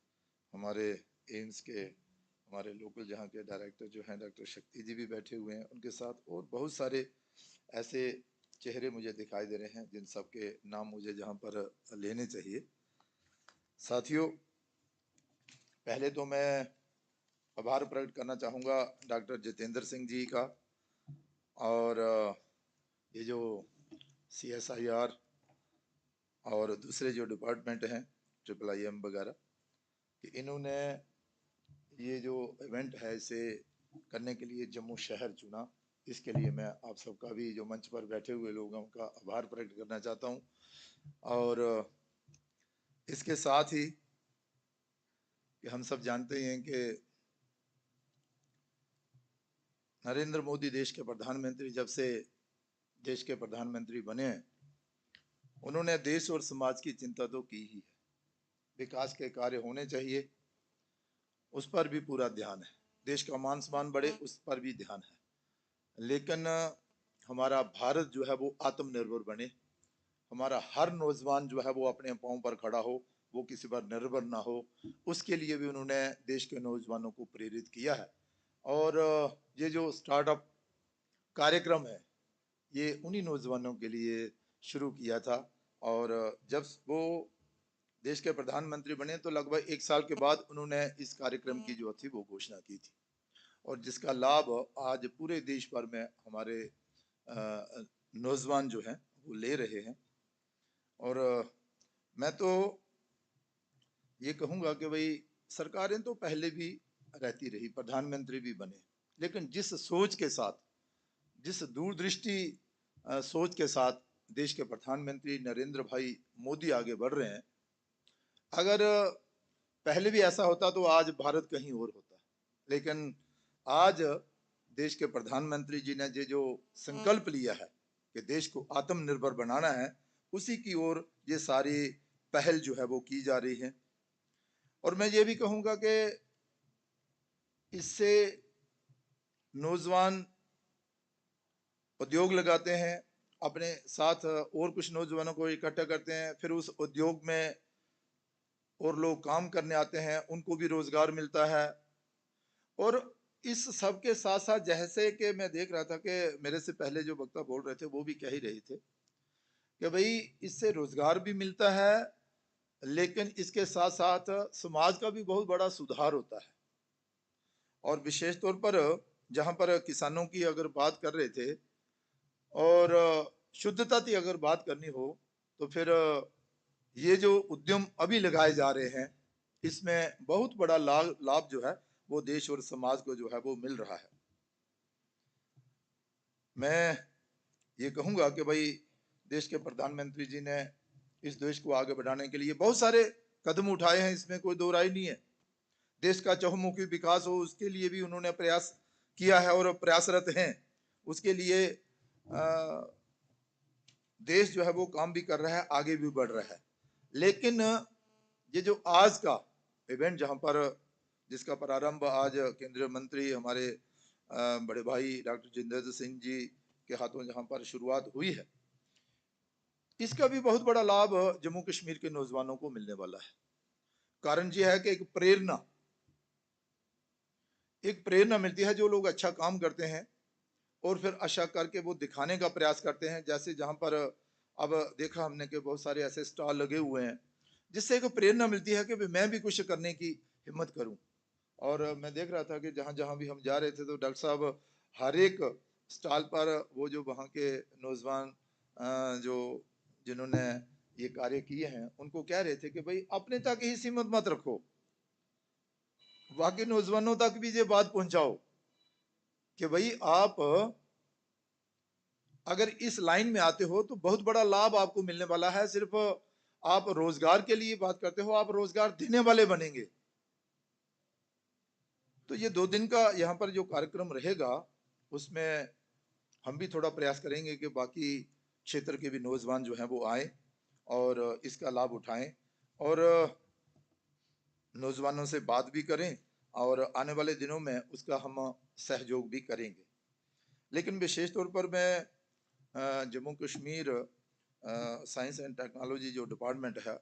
हमारे एम्स के हमारे लोकल जहाँ के डायरेक्टर जो हैं डॉक्टर शक्ति जी भी बैठे हुए हैं, उनके साथ और बहुत सारे ऐसे चेहरे मुझे दिखाई दे रहे हैं जिन सब के नाम मुझे जहाँ पर लेने चाहिए। साथियों, पहले तो मैं आभार प्रकट करना चाहूँगा डॉक्टर जितेंद्र सिंह जी का, और ये जो CSIR और दूसरे जो डिपार्टमेंट हैं IIM वगैरह, कि इन्होंने ये जो इवेंट है इसे करने के लिए जम्मू शहर चुना। इसके लिए मैं आप सबका भी, जो मंच पर बैठे हुए लोगों का, आभार प्रकट करना चाहता हूँ। और इसके साथ ही कि हम सब जानते हैं कि नरेंद्र मोदी देश के प्रधानमंत्री जब से देश के प्रधानमंत्री बने हैं, उन्होंने देश और समाज की चिंता तो की ही है। विकास के कार्य होने चाहिए, उस पर भी पूरा ध्यान है। देश का मान सम्मान बढ़े, उस पर भी ध्यान है। लेकिन हमारा भारत जो है वो आत्मनिर्भर बने, हमारा हर नौजवान जो है वो अपने पांव पर खड़ा हो, वो किसी पर निर्भर ना हो, उसके लिए भी उन्होंने देश के नौजवानों को प्रेरित किया है। और ये जो स्टार्टअप कार्यक्रम है, ये उन्हीं नौजवानों के लिए शुरू किया था। और जब वो देश के प्रधानमंत्री बने तो लगभग 1 साल के बाद उन्होंने इस कार्यक्रम की जो थी वो घोषणा की थी, और जिसका लाभ आज पूरे देश भर में हमारे नौजवान जो हैं वो ले रहे हैं। और मैं तो ये कहूँगा कि भाई सरकारें तो पहले भी रहती रही, प्रधानमंत्री भी बने, लेकिन जिस सोच के साथ, जिस दूरदृष्टि सोच के साथ देश के प्रधानमंत्री नरेंद्र भाई मोदी आगे बढ़ रहे हैं, अगर पहले भी ऐसा होता तो आज भारत कहीं और होता। लेकिन आज देश के प्रधानमंत्री जी ने जो संकल्प लिया है कि देश को आत्मनिर्भर बनाना है, उसी की ओर ये सारी पहल जो है वो की जा रही है। और मैं ये भी कहूँगा कि इससे नौजवान उद्योग लगाते हैं, अपने साथ और कुछ नौजवानों को इकट्ठा करते हैं, फिर उस उद्योग में और लोग काम करने आते हैं, उनको भी रोजगार मिलता है। और इस सब के साथ साथ जैसे कि मैं देख रहा था कि मेरे से पहले जो वक्ता बोल रहे थे वो भी कह ही रहे थे कि भाई इससे रोजगार भी मिलता है, लेकिन इसके साथ साथ समाज का भी बहुत बड़ा सुधार होता है। और विशेष तौर पर जहां पर किसानों की अगर बात कर रहे थे और शुद्धता की अगर बात करनी हो, तो फिर ये जो उद्यम अभी लगाए जा रहे हैं, इसमें बहुत बड़ा लाभ जो है वो देश और समाज को जो है वो मिल रहा है। मैं ये कहूँगा कि भाई देश के प्रधानमंत्री जी ने इस देश को आगे बढ़ाने के लिए बहुत सारे कदम उठाए हैं, इसमें कोई दो राय नहीं है। देश का चहुमुखी विकास हो, उसके लिए भी उन्होंने प्रयास किया है और प्रयासरत हैं। उसके लिए देश जो है वो काम भी कर रहा है, आगे भी बढ़ रहा है। लेकिन ये जो आज का इवेंट जहां पर जिसका प्रारंभ आज केंद्रीय मंत्री हमारे बड़े भाई डॉक्टर जितेंद्र सिंह जी के हाथों जहां पर शुरुआत हुई है, इसका भी बहुत बड़ा लाभ जम्मू कश्मीर के नौजवानों को मिलने वाला है। कारण ये है कि एक प्रेरणा मिलती है। जो लोग अच्छा काम करते हैं और फिर अच्छा करके वो दिखाने का प्रयास करते हैं, जैसे जहां पर अब देखा हमने कि बहुत सारे ऐसे स्टॉल लगे हुए हैं, जिससे एक प्रेरणा मिलती है कि मैं भी कुछ करने की हिम्मत करूं। और मैं देख रहा था कि जहां जहां भी हम जा रहे थे तो डॉक्टर साहब हर एक स्टॉल पर वो जो वहाँ के नौजवान जो जिन्होंने ये कार्य किए हैं, उनको कह रहे थे कि भाई अपने तक ही सीमित मत रखो, बाकी नौजवानों तक भी ये बात पहुंचाओ कि भाई आप अगर इस लाइन में आते हो तो बहुत बड़ा लाभ आपको मिलने वाला है। सिर्फ आप रोजगार के लिए बात करते हो, आप रोजगार देने वाले बनेंगे। तो ये 2 दिन का यहाँ पर जो कार्यक्रम रहेगा, उसमें हम भी थोड़ा प्रयास करेंगे कि बाकी क्षेत्र के भी नौजवान जो हैं वो आए और इसका लाभ उठाएं और नौजवानों से बात भी करें और आने वाले दिनों में उसका हम सहयोग भी करेंगे। लेकिन विशेष तौर पर मैं Jammu Kashmir science and technology जो डिपार्टमेंट है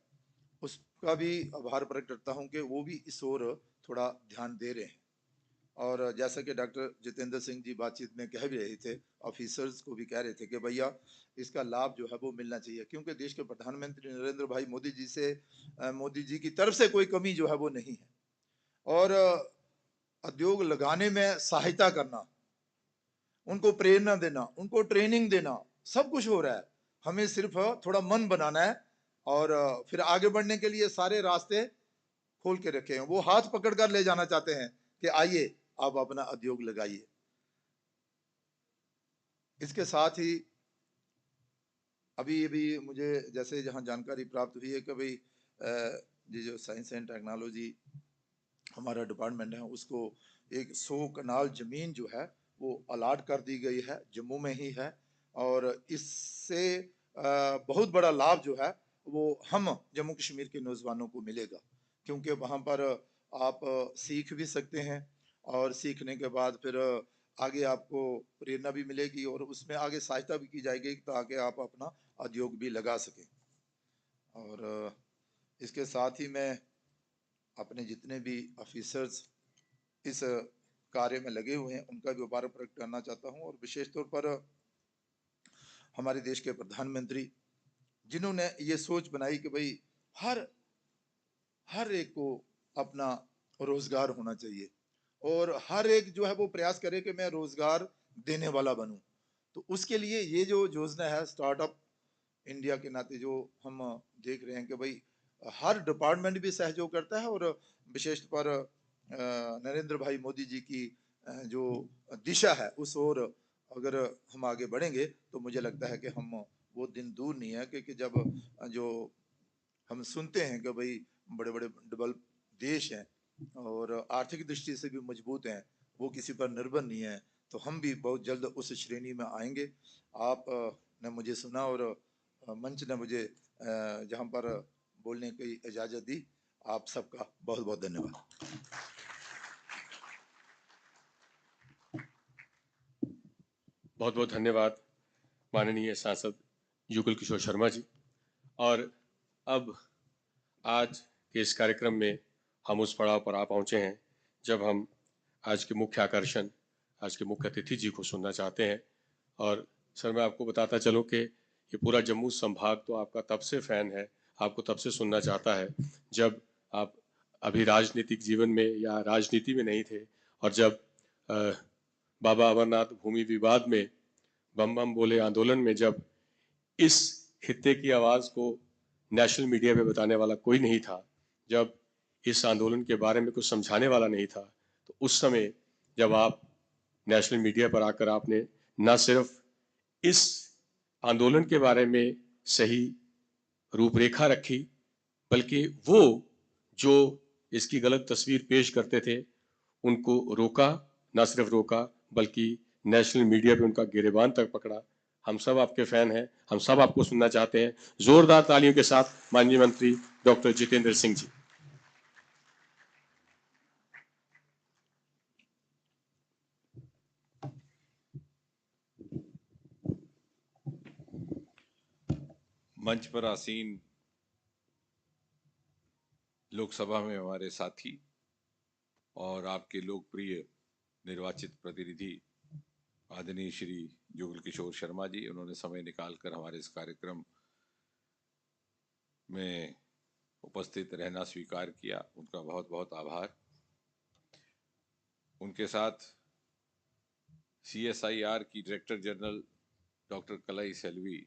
उसका भी आभार प्रकट करता हूं कि वो भी इस ओर थोड़ा ध्यान दे रहे हैं। और जैसा कि डॉक्टर जितेंद्र सिंह जी बातचीत में कह भी रहे थे, ऑफिसर्स को भी कह रहे थे कि भैया इसका लाभ जो है वो मिलना चाहिए, क्योंकि देश के प्रधानमंत्री नरेंद्र भाई मोदी जी की तरफ से कोई कमी जो है वो नहीं है। और उद्योग लगाने में सहायता करना, उनको प्रेरणा देना, उनको ट्रेनिंग देना, सब कुछ हो रहा है। हमें सिर्फ थोड़ा मन बनाना है और फिर आगे बढ़ने के लिए सारे रास्ते खोल के रखे हैं। वो हाथ पकड़कर ले जाना चाहते हैं कि आइए आप अपना उद्योग लगाइए। इसके साथ ही अभी मुझे जैसे जहां जानकारी प्राप्त हुई है कि भाई ये जो साइंस एंड टेक्नोलॉजी हमारा डिपार्टमेंट है, उसको एक 100 कनाल जमीन जो है वो अलाट कर दी गई है, जम्मू में ही है। और इससे बहुत बड़ा लाभ जो है वो हम जम्मू कश्मीर के नौजवानों को मिलेगा, क्योंकि वहाँ पर आप सीख भी सकते हैं और सीखने के बाद फिर आगे आपको प्रेरणा भी मिलेगी और उसमें आगे सहायता भी की जाएगी ताकि आप अपना उद्योग भी लगा सकें। और इसके साथ ही मैं अपने जितने भी ऑफिसर्स इस कार्य में लगे हुए हैं उनका भी आभार प्रकट करना चाहता हूं, और विशेष तौर पर हमारे देश के प्रधानमंत्री जिन्होंने ये सोच बनाई कि भाई हर एक को अपना रोजगार होना चाहिए और हर एक जो है वो प्रयास करे कि मैं रोजगार देने वाला बनूं। तो उसके लिए ये जो योजना है स्टार्टअप इंडिया के नाते जो हम देख रहे हैं कि भाई हर डिपार्टमेंट भी सहयोग करता है, और विशेष पर नरेंद्र भाई मोदी जी की जो दिशा है उस ओर अगर हम आगे बढ़ेंगे तो मुझे लगता है कि हम वो दिन दूर नहीं है कि जब जो हम सुनते हैं कि भाई बड़े बड़े डेवलप देश हैं और आर्थिक दृष्टि से भी मजबूत हैं, वो किसी पर निर्भर नहीं है, तो हम भी बहुत जल्द उस श्रेणी में आएंगे। आप ने मुझे सुना और मंच ने मुझे जहां पर बोलने की इजाजत दी, आप सबका बहुत बहुत धन्यवाद। बहुत बहुत धन्यवाद माननीय सांसद युगल किशोर शर्मा जी। और अब आज के इस कार्यक्रम में हम उस पड़ाव पर आ पहुंचे हैं जब हम आज के मुख्य आकर्षण, आज के मुख्य अतिथि जी को सुनना चाहते हैं। और सर, मैं आपको बताता चलूं कि ये पूरा जम्मू संभाग तो आपका तब से फैन है, आपको तब से सुनना चाहता है जब आप अभी राजनीतिक जीवन में या राजनीति में नहीं थे, और जब बाबा अमरनाथ भूमि विवाद में बम बम बोले आंदोलन में जब इस खित्ते की आवाज़ को नेशनल मीडिया पे बताने वाला कोई नहीं था, जब इस आंदोलन के बारे में कुछ समझाने वाला नहीं था, तो उस समय जब आप नेशनल मीडिया पर आकर आपने न सिर्फ इस आंदोलन के बारे में सही रूपरेखा रखी, बल्कि वो जो इसकी गलत तस्वीर पेश करते थे उनको रोका, न सिर्फ रोका बल्कि नेशनल मीडिया पे उनका गिरेबान तक पकड़ा। हम सब आपके फैन हैं, हम सब आपको सुनना चाहते हैं। जोरदार तालियों के साथ माननीय मंत्री डॉक्टर जितेंद्र सिंह जी। मंच पर आसीन लोकसभा में हमारे साथी और आपके लोकप्रिय निर्वाचित प्रतिनिधि आदरणीय श्री युगल किशोर शर्मा जी, उन्होंने समय निकालकर हमारे इस कार्यक्रम में उपस्थित रहना स्वीकार किया, उनका बहुत बहुत आभार। उनके साथ CSIR की डायरेक्टर जनरल डॉक्टर कलाई सेल्वी,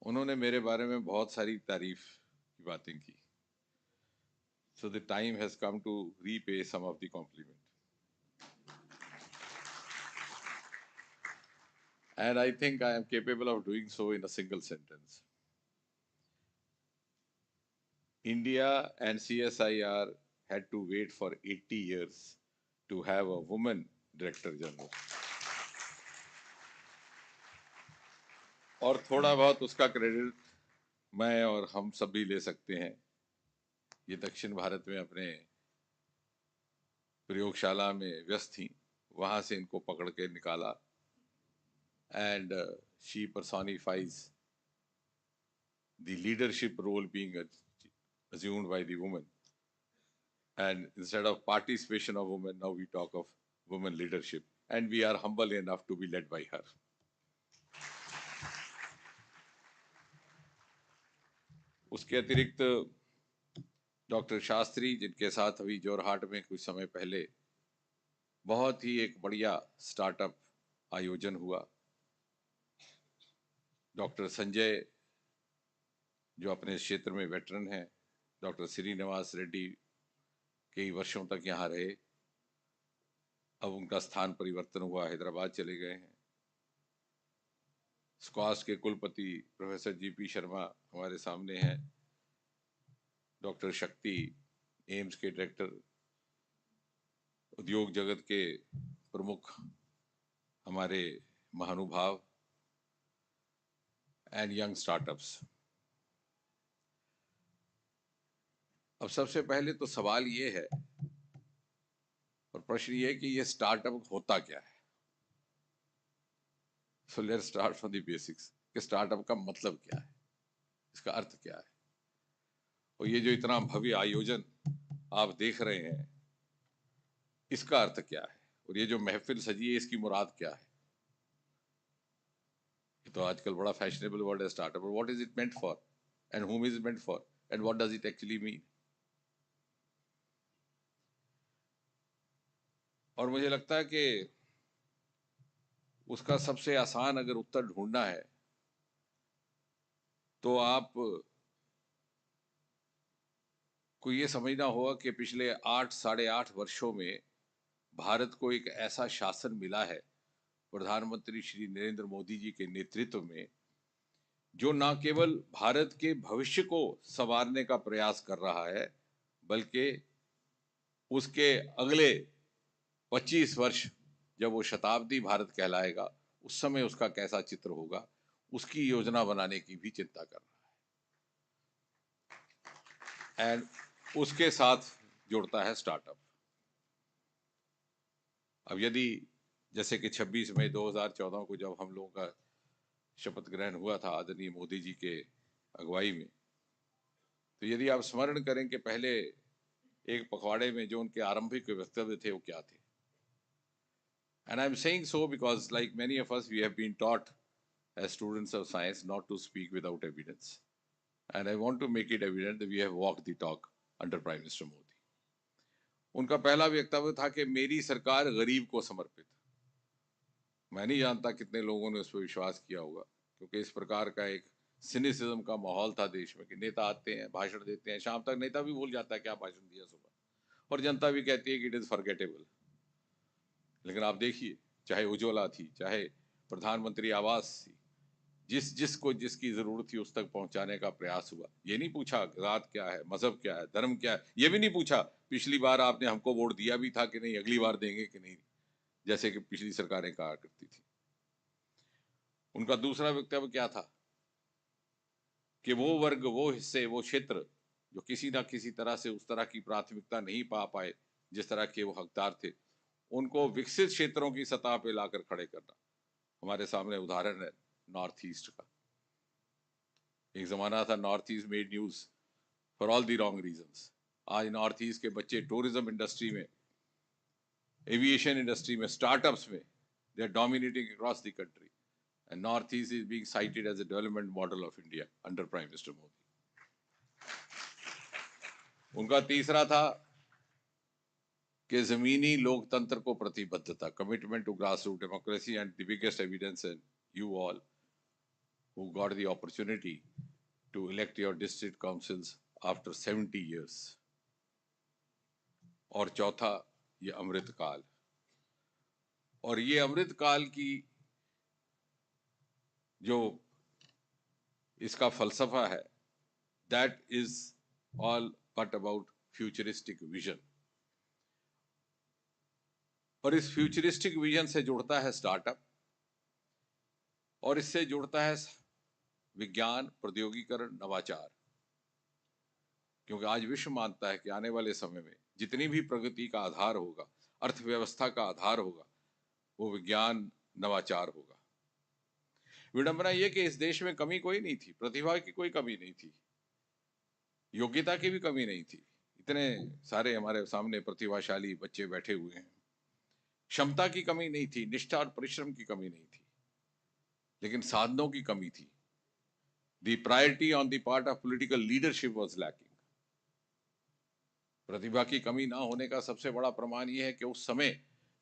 उन्होंने मेरे बारे में बहुत सारी तारीफ की बातें की। So the time has come to repay some of the compliment. And I think I am capable of doing so in a single sentence. India and CSIR had to wait for 80 years to have a woman director general. और थोड़ा बहुत उसका credit मैं और हम सब भी ले सकते हैं। ये दक्षिण भारत में अपने प्रयोगशाला में व्यस्त थी, वहां से इनको पकड़ के निकाला। And she personifies the leadership role being assumed by the woman. And instead of participation of women, now we talk of women leadership. And we are humble enough to be led by her. उसके अतिरिक्त doctor Shastri, जिनके साथ अभी जोरहाट में कुछ समय पहले बहुत ही एक बढ़िया स्टार्टअप आयोजन हुआ। डॉक्टर संजय जो अपने क्षेत्र में वेटरन हैं, डॉक्टर श्रीनिवास रेड्डी कई वर्षों तक यहाँ रहे, अब उनका स्थान परिवर्तन हुआ, हैदराबाद चले गए हैं। स्क्वाश के कुलपति प्रोफेसर जीपी शर्मा हमारे सामने हैं। डॉक्टर शक्ति एम्स के डायरेक्टर, उद्योग जगत के प्रमुख हमारे महानुभाव एंड यंग स्टार्टअप्स। अब सबसे पहले तो सवाल ये है और प्रश्न ये है कि ये स्टार्टअप होता क्या है। So let's start from the basics कि स्टार्टअप का मतलब क्या है, इसका अर्थ क्या है। और ये जो इतना भव्य आयोजन आप देख रहे हैं, इसका अर्थ क्या है, और ये जो महफिल सजी है इसकी मुराद क्या है। ये तो आजकल बड़ा फैशनेबल वर्ड है startup. What is it meant for and whom is it meant for and what does it actually mean। और मुझे लगता है कि उसका सबसे आसान अगर उत्तर ढूंढना है तो आप को ये समझना होगा कि पिछले 8-8.5 वर्षों में भारत को एक ऐसा शासन मिला है प्रधानमंत्री श्री नरेंद्र मोदी जी के नेतृत्व में, जो न केवल भारत के भविष्य को संवारने का प्रयास कर रहा है, बल्कि उसके अगले 25 वर्ष जब वो शताब्दी भारत कहलाएगा, उस समय उसका कैसा चित्र होगा, उसकी योजना बनाने की भी चिंता कर रहा है। एंड उसके साथ जुड़ता है स्टार्टअप। अब यदि जैसे कि 26 मई 2014 को जब हम लोगों का शपथ ग्रहण हुआ था आदरणीय मोदी जी के अगुवाई में, तो यदि आप स्मरण करें कि पहले एक पखवाड़े में जो उनके आरंभिक वक्तव्य थे वो क्या थे। And I'm saying so because like many of us, we have been taught as students of science not to speak without evidence. And I want to make it evident that we have walked the talk under Prime Minister Modi. उनका पहला वक्तव्य था कि मेरी सरकार गरीब को समर्पित। मैं नहीं जानता कितने लोगों ने उस पर विश्वास किया होगा, क्योंकि इस प्रकार का एक सिनिसिज्म का माहौल था देश में कि नेता आते हैं, भाषण देते हैं, शाम तक नेता भी भूल जाता है क्या भाषण दिया सुबह, और जनता भी कहती है कि इट इज फॉरगेटेबल। लेकिन आप देखिए, चाहे उज्ज्वला थी, चाहे प्रधानमंत्री आवास थी, जिसको जिसकी जरूरत थी उस तक पहुंचाने का प्रयास हुआ। ये नहीं पूछा जात क्या है, मजहब क्या है, धर्म क्या है, ये भी नहीं पूछा पिछली बार आपने हमको वोट दिया भी था कि नहीं, अगली बार देंगे कि नहीं, जैसे कि पिछली सरकारें कहा करती थी। उनका दूसरा वक्तव्य क्या था कि वो वर्ग, वो हिस्से, वो क्षेत्र जो किसी ना किसी तरह से उस तरह की प्राथमिकता नहीं पा पाए जिस तरह के वो हकदार थे, उनको विकसित क्षेत्रों की सतह पे लाकर खड़े करना। हमारे सामने उदाहरण है नॉर्थ ईस्ट का। एक जमाना था north east made news for all the wrong reasons. आज नॉर्थ ईस्ट के बच्चे टूरिज्म इंडस्ट्री में, एविएशन इंडस्ट्री में, स्टार्टअप्स में, they are dominating across the country and north east is being cited as a development model of India under prime minister Modi. उनका तीसरा था कि जमीनी लोकतंत्र को प्रतिबद्धता, commitment to grass root democracy, and the biggest evidence in you all who got the opportunity to elect your district councils after 70 years। और चौथा, ये अमृत काल। और ये अमृत काल की जो इसका फलसफा है, that is all but about futuristic vision। और इस फ्यूचरिस्टिक विजन से जुड़ता है स्टार्टअप, और इससे जुड़ता है विज्ञान, प्रौद्योगिकीकरण, नवाचार। क्योंकि आज विश्व मानता है कि आने वाले समय में जितनी भी प्रगति का आधार होगा, अर्थव्यवस्था का आधार होगा, वो विज्ञान, नवाचार होगा। विडंबना यह कि इस देश में कमी कोई नहीं थी, प्रतिभा की कोई कमी नहीं थी, योग्यता की भी कमी नहीं थी। इतने सारे हमारे सामने प्रतिभाशाली बच्चे बैठे हुए हैं। क्षमता की कमी नहीं थी, निष्ठा और परिश्रम की कमी नहीं थी, लेकिन साधनों की कमी थी। The priority on the part of political leadership was lacking। प्रतिभा की कमी ना होने का सबसे बड़ा प्रमाण यह है कि उस समय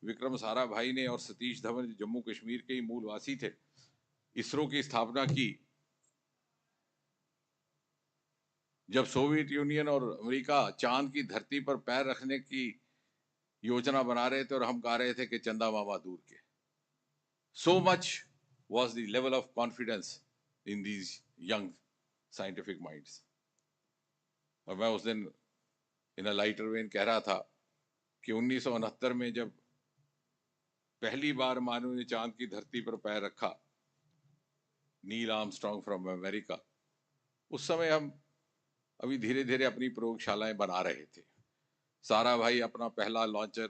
विक्रम साराभाई ने और सतीश धवन जो जम्मू कश्मीर के ही मूलवासी थे, इसरो की स्थापना की। जब सोवियत यूनियन और अमेरिका चांद की धरती पर पैर रखने की योजना बना रहे थे और हम गा रहे थे कि चंदा मामा दूर के। So much was the level of confidence in these young scientific minds. और मैं उस दिन इन अ लाइटर वेन कह रहा था कि 1969 में जब पहली बार मानव ने चांद की धरती पर पैर रखा, नील आर्मस्ट्रॉन्ग फ्रॉम अमेरिका, उस समय हम अभी धीरे धीरे अपनी प्रयोगशालाएं बना रहे थे। सारा भाई अपना पहला लॉन्चर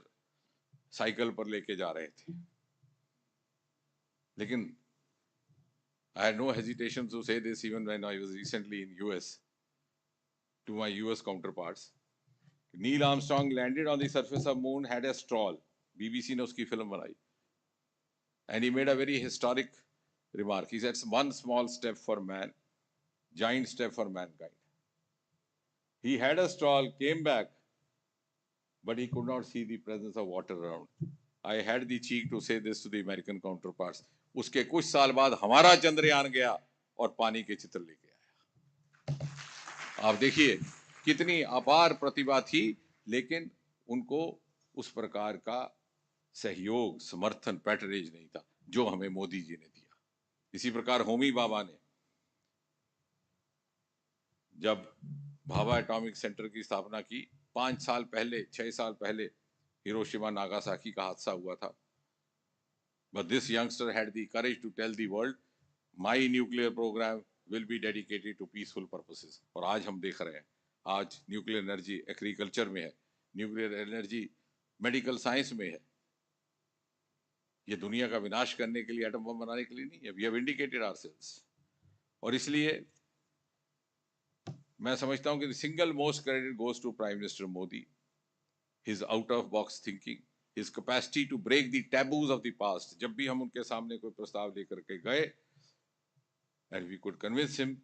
साइकिल पर लेके जा रहे थे। लेकिन I had no hesitation to say this even when I was recently in US to my US counterparts. Neil Armstrong landed on the surface of moon, had a stroll. BBC ने उसकी film बनाई. And he made a very historic remark. He said, one small step for man, giant step for mankind. He had a stroll, came back, but he could not see the presence of water around. I had the cheek to say this to the American counterparts. उसके कुछ साल बाद हमारा चंद्रयान गया और पानी के चित्र लेके आया। आप देखिए कितनी अपार प्रतिभा थी, लेकिन उनको उस प्रकार का सहयोग, समर्थन, पैटरेज नहीं था जो हमें मोदी जी ने दिया। इसी प्रकार होमी बाबा ने जब भाभा एटॉमिक सेंटर की स्थापना की, 5 साल पहले, 6 साल पहले हिरोशिमा नागासाकी का हादसा हुआ था। But this youngster had the courage to tell the world, my nuclear program will be dedicated to peaceful purposes. और आज हम देख रहे हैं, आज न्यूक्लियर एनर्जी एग्रीकल्चर में है, न्यूक्लियर एनर्जी मेडिकल साइंस में है। ये दुनिया का विनाश करने के लिए, एटम बम बनाने के लिए नहीं है। We have indicated ourselves. और इसलिए मैं समझता हूं कि the single most credit goes to Prime Minister Modi, his out of box thinking, his capacity to break the taboos of the past. जब भी हम उनके सामने कोई प्रस्ताव लेकर के गए, and we could convince him,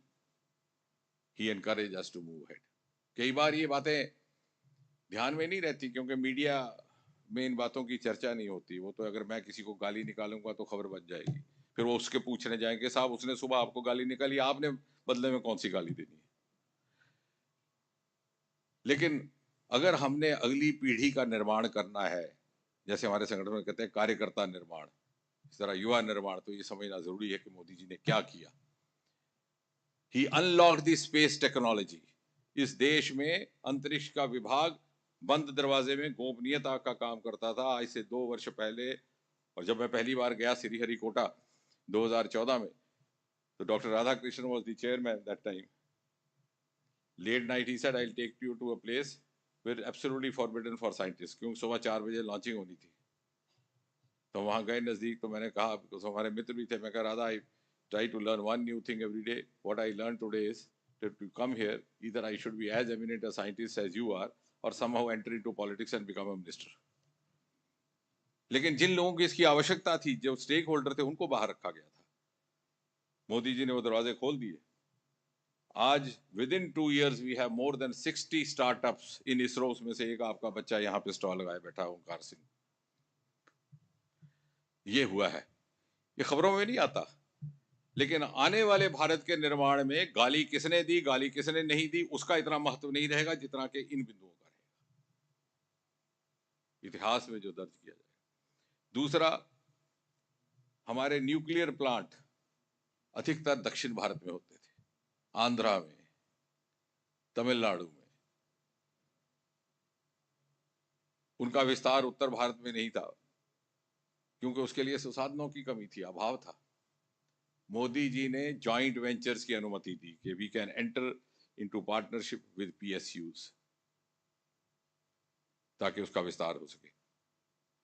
he encouraged us to move ahead. कई बार ये बातें ध्यान में नहीं रहती क्योंकि मीडिया में इन बातों की चर्चा नहीं होती। वो तो अगर मैं किसी को गाली निकालूंगा तो खबर बन जाएगी, फिर वो उसके पूछने जाएंगे, साहब उसने सुबह आपको गाली निकाली, आपने बदले में कौन सी गाली देनी है। लेकिन अगर हमने अगली पीढ़ी का निर्माण करना है, जैसे हमारे संगठन में कहते हैं कार्यकर्ता निर्माण, इस तरह युवा निर्माण, तो ये समझना जरूरी है कि मोदी जी ने क्या किया। He unlocked the space technology. इस देश में अंतरिक्ष का विभाग बंद दरवाजे में गोपनीयता का काम करता था आज से 2 वर्ष पहले। और जब मैं पहली बार गया श्रीहरिकोटा 2014 में, तो doctor Radhakrishnan was the chairman that time. Late night he said, I'll take you to a place where absolutely forbidden for scientists, क्योंकि सुबह 4 बजे लॉन्चिंग होनी थी। तो वहां गए नजदीक, तो मैंने कहा, because हमारे मित्र भी थे, मैं कह Radha, I try to learn one new thing every day. What I learned today is that to come here, either I should be as eminent a scientist as you are, or somehow enter into politics and become a minister. लेकिन जिन लोगों की इसकी आवश्यकता थी, जो stake holder थे, उनको बाहर रखा गया था। मोदी जी ने वो दरवाजे खोल दिए। आज within 2 years we have more than 60 startups in ISRO। उसमें से एक आपका बच्चा यहाँ पे स्टॉल लगाए बैठा, ओंकार सिंह। ये हुआ है, ये खबरों में नहीं आता, लेकिन आने वाले भारत के निर्माण में गाली किसने दी, गाली किसने नहीं दी, उसका इतना महत्व नहीं रहेगा जितना कि इन बिंदुओं का रहेगा, इतिहास में जो दर्ज किया जाए। दूसरा, हमारे न्यूक्लियर प्लांट अधिकतर दक्षिण भारत में होते थे, आंध्रा में, तमिलनाडु में। उनका विस्तार उत्तर भारत में नहीं था क्योंकि उसके लिए संसाधनों की कमी थी, अभाव था। मोदी जी ने जॉइंट वेंचर्स की अनुमति दी कि we can enter into partnership with PSUs, ताकि उसका विस्तार हो सके।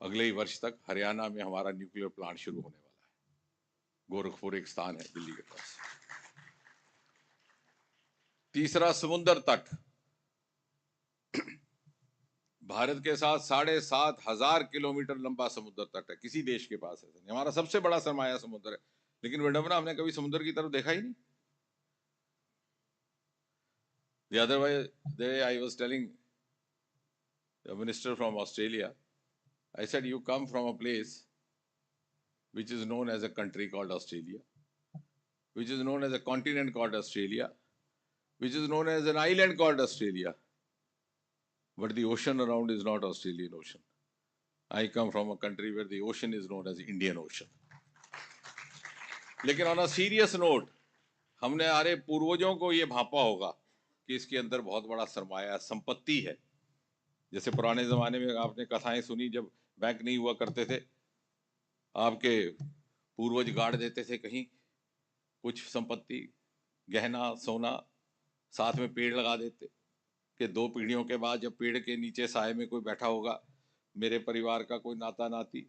अगले ही वर्ष तक हरियाणा में हमारा न्यूक्लियर प्लांट शुरू होने वाला है। गोरखपुर एक स्थान है दिल्ली के पास। तीसरा, समुद्र तट। भारत के साथ 7,500 किलोमीटर लंबा समुद्र तट है, किसी देश के पास ऐसा नहीं। हमारा सबसे बड़ा सरमाया समुद्र है, लेकिन विडंबना, हमने कभी समुद्र की तरफ देखा ही नहीं। The other day I was telling a minister from Australia, I said, you come from a place which is known as a country called Australia, which is known as a continent called Australia, which is known as an island called Australia. But the ocean around is not Australian Ocean. I come from a country where the ocean is known as Indian Ocean. लेकिन on a serious note, हमने हमारे पूर्वजों को ये भांपा होगा कि इसके अंदर बहुत बड़ा सरमाया संपत्ति है। जैसे पुराने ज़माने में आपने कथाएं सुनी, जब बैंक नहीं हुआ करते थे, आपके पूर्वज गाड़ देते थे कहीं कुछ संपत्ति, गहना, सोना, साथ में पेड़ लगा देते कि 2 पीढ़ियों के बाद जब पेड़ के नीचे साए में कोई बैठा होगा, मेरे परिवार का कोई नाता नाती,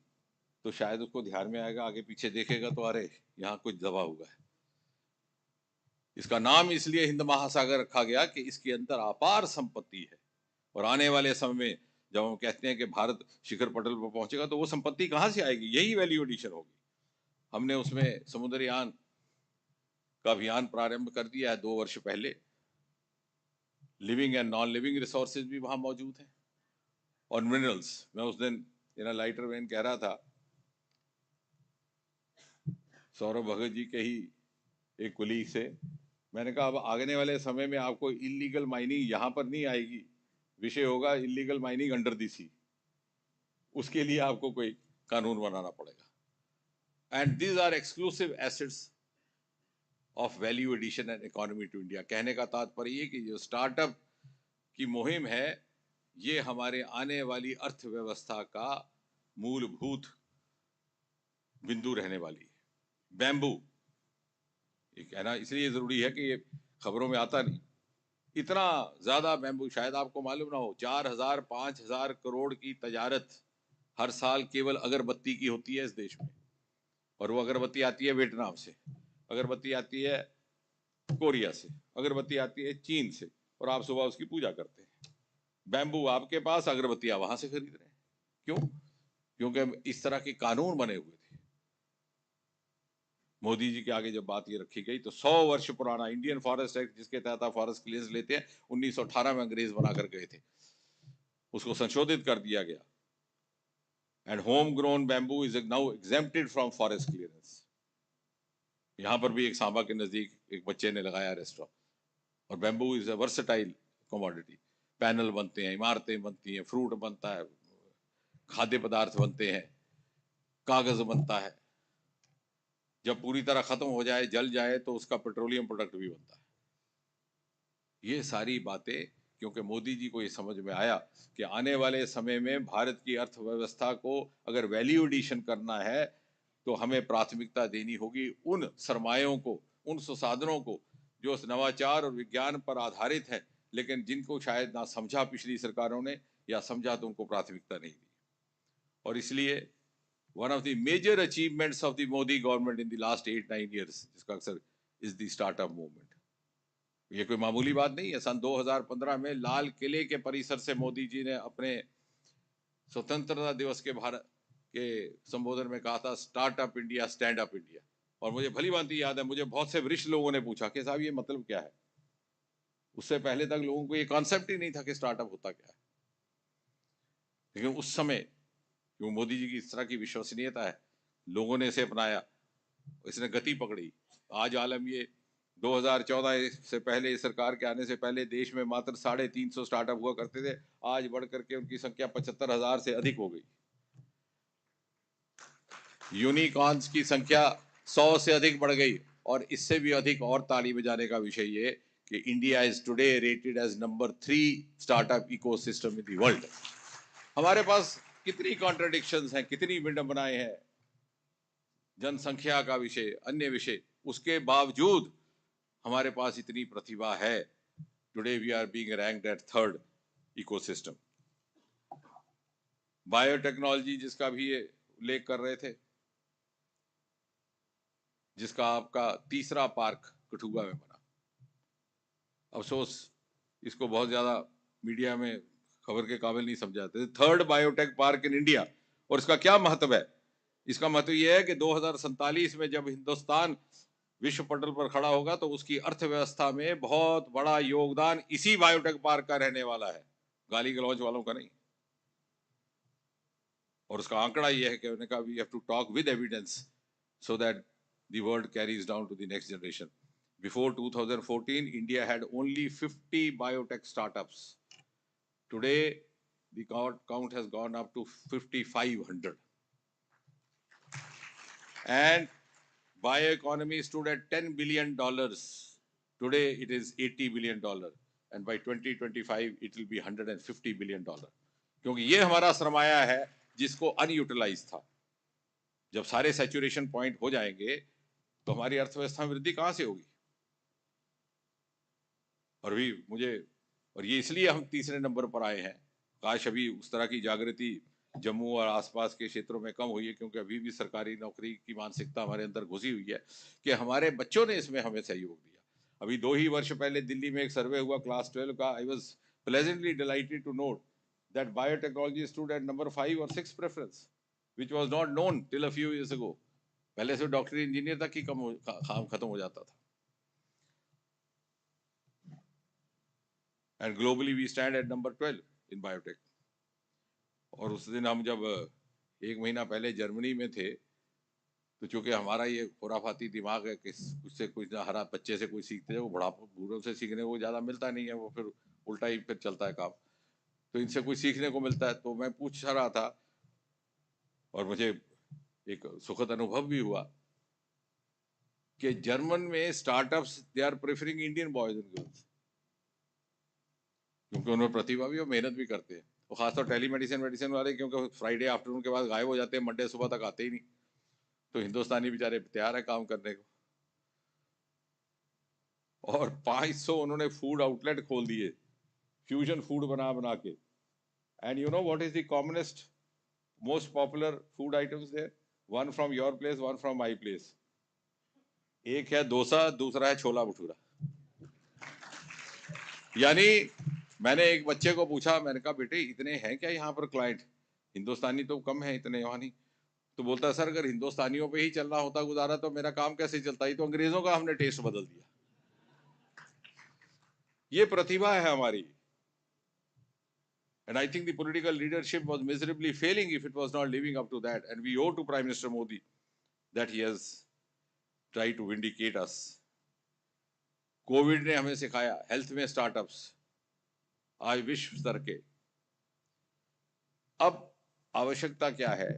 तो शायद उसको ध्यान में आएगा, आगे पीछे देखेगा तो अरे यहाँ कुछ दबा हुआ है। इसका नाम इसलिए हिंद महासागर रखा गया कि इसके अंदर अपार संपत्ति है, और आने वाले समय में जब हम कहते हैं कि भारत शिखर पटल पर पहुंचेगा तो वो संपत्ति कहाँ से आएगी? यही वैल्यू एडिशन होगी। हमने उसमें समुद्रयान का अभियान प्रारंभ कर दिया है 2 वर्ष पहले। Living and non living resources भी वहां मौजूद हैं, और मिनरल्स। मैं उस दिन इन लाइटर वेन कह रहा था, सौरभ भगत जी के ही एक कुलीग से, मैंने कहा अब आने वाले समय में आपको इलीगल माइनिंग यहाँ पर नहीं आएगी, विषय होगा illegal mining under the sea. उसके लिए आपको कोई कानून बनाना पड़ेगा। And these are exclusive assets of value addition and economy to India. कहने का तात्पर्य ये कि जो स्टार्टअप की मुहिम है, ये हमारे आने वाली अर्थव्यवस्था का मूलभूत बिंदु रहने वाली है। बैम्बू, ये कहना इसलिए जरूरी है कि ये खबरों में आता नहीं, इतना ज्यादा बैम्बू शायद आपको मालूम ना हो। 4000-5000 करोड़ की तजारत हर साल केवल अगरबत्ती की होती है इस देश में, और वो अगरबत्ती आती है वियतनाम से, अगरबत्ती आती है कोरिया से, अगरबत्ती आती है चीन से, और आप सुबह उसकी पूजा करते हैं। बैम्बू आपके पास, अगरबत्तियां वहां से खरीद रहे हैं। क्यों? क्योंकि इस तरह के कानून बने हुए थे। मोदी जी के आगे जब बात ये रखी गई तो 100 वर्ष पुराना इंडियन फॉरेस्ट एक्ट, जिसके तहत आप फॉरेस्ट क्लियरेंस लेते हैं, 1918 में अंग्रेज बनाकर गए थे, उसको संशोधित कर दिया गया। And home grown bamboo is now exempted from forest clearance. यहाँ पर भी एक सांबा के नजदीक एक बच्चे ने लगाया रेस्टोरेंट। और bamboo is a versatile commodity. Panel बनते हैं, इमारतें बनती हैं, फ्रूट बनता है, खाद्य पदार्थ बनते हैं, कागज बनता है। जब पूरी तरह खत्म हो जाए, जल जाए, तो उसका पेट्रोलियम प्रोडक्ट भी बनता है। ये सारी बातें, क्योंकि मोदी जी को ये समझ में आया कि आने वाले समय में भारत की अर्थव्यवस्था को अगर वैल्यू एडिशन करना है तो हमें प्राथमिकता देनी होगी उन सरमायों को, उन संसाधनों को जो नवाचार और विज्ञान पर आधारित है, लेकिन जिनको शायद ना समझा पिछली सरकारों ने, या समझा तो उनको प्राथमिकता नहीं दी। और इसलिए one of the major achievements of the Modi government in the last 8-9 years, जिसका अक्सर is the startup movement। ये कोई मामूली बात नहीं है। सन 2015 में लाल किले के परिसर से मोदी जी ने अपने स्वतंत्रता दिवस के भारत के संबोधन में कहा था, startup India, stand up India. और मुझे भली भांति याद है, मुझे बहुत से वरिष्ठ लोगों ने पूछा कि साहब ये मतलब क्या है। उससे पहले तक लोगों को ये कॉन्सेप्ट ही नहीं था कि स्टार्टअप होता क्या है। लेकिन उस समय क्यों मोदी जी की इस तरह की विश्वसनीयता है, लोगों ने इसे अपनाया, इसने गति पकड़ी। आज आलम ये 2014 से पहले, इस सरकार के आने से पहले देश में मात्र 350 स्टार्टअप हुआ करते थे, आज बढ़ करके उनकी संख्या 75,000 से अधिक हो गई। यूनिकॉर्न्स की संख्या 100 से अधिक बढ़ गई। और इससे भी अधिक और ताली बजाने का विषय ये कि India is today rated as number 3 startup ecosystem in the world. हमारे पास कितनी कॉन्ट्रडिक्शंस हैं, कितनी विडंबनाएं हैं, जनसंख्या का विषय, अन्य विषय, उसके बावजूद हमारे पास इतनी प्रतिभा है। Today we are being ranked at 3rd ecosystem. Biotechnology, जिसका भी ये उल्लेख कर रहे थे, जिसका आपका 3रा पार्क कठुआ में बना। अफसोस इसको बहुत ज्यादा मीडिया में खबर के काबिल नहीं समझाते। 3rd biotech park in India. और इसका क्या महत्व है? इसका महत्व यह है कि 2047 में जब हिंदुस्तान विश्व पटल पर खड़ा होगा तो उसकी अर्थव्यवस्था में बहुत बड़ा योगदान इसी बायोटेक पार्क का रहने वाला है, गाली गलौज वालों का नहीं। और उसका आंकड़ा ये है कि उन्होंने कहा we have to talk with evidence so that the word carries down to the next generation. Before 2014, India had only 50 biotech startups. Today, the count has gone up to 5,500. And bioeconomy stood at $10 billion. Today, it is $80 billion. And by 2025, it will be $150 billion. क्योंकि ये हमारा सरमाया है जिसको unutilise था. जब सारे saturation point हो जाएंगे तो हमारी अर्थव्यवस्था में वृद्धि कहां से होगी. और भी ये इसलिए हम तीसरे नंबर पर आए हैं. काश अभी उस तरह की जागृति जम्मू और आसपास के क्षेत्रों में कम हुई है, क्योंकि अभी भी सरकारी नौकरी की मानसिकता हमारे अंदर घुसी हुई है कि हमारे बच्चों ने इसमें हमें सहयोग दिया. अभी 2 ही वर्ष पहले दिल्ली में एक सर्वे हुआ क्लास 12 का. I was pleasantly delighted to note that biotechnology stood at number 5 और 6 preference, which was not known till a few years ago. पहले से डॉक्टरी इंजीनियर तक ही काम खत्म हो जाता था. And globally we stand at number 12 in biotech. और उस दिन हम जब 1 महीना पहले जर्मनी में थे, तो चूंकि हमारा ये खुराफाती दिमाग है कि उससे कुछ ना हरा बच्चे से कोई सीखते हैं, वो बूढ़ों से सीखने को ज़्यादा मिलता नहीं है, वो फिर उल्टा ही फिर चलता है काम. तो इनसे कुछ सीखने को मिलता है. तो मैं पूछ रहा था और मुझे एक सुखद अनुभव भी हुआ कि जर्मन में startups they are preferring Indian boys and girls, क्योंकि उनमें प्रतिभा भी और मेहनत भी करते हैं. और खासतौर मेडिसिन वाले, क्योंकि फ्राइडे आफ्टरनून के बाद गायब हो जाते हैं, मंडे सुबह तक आते ही नहीं. तो हिंदुस्तानी बेचारे तैयार है काम करने को. और 500 उन्होंने फूड आउटलेट खोल दिए, फ्यूजन फूड बना के. And you know what is the commonest most popular food items there? One from your place, one from my place. एक है डोसा, दूसरा है छोला भटूरा. यानी मैंने एक बच्चे को पूछा, मैंने कहा बेटे इतने हैं क्या यहाँ पर क्लाइंट? हिंदुस्तानी तो कम है, इतने यहाँ नहीं. तो बोलता सर अगर हिंदुस्तानियों पे ही चलना होता गुजारा तो मेरा काम कैसे चलता. ही तो अंग्रेजों का हमने टेस्ट बदल दिया. ये प्रतिभा है हमारी. And I think the political leadership was miserably failing if it was not living up to that. And we owe to Prime Minister Modi that he has tried to vindicate us. Covid ने हमें सिखाया health में startups आज विश्व स्तर के. अब आवश्यकता क्या है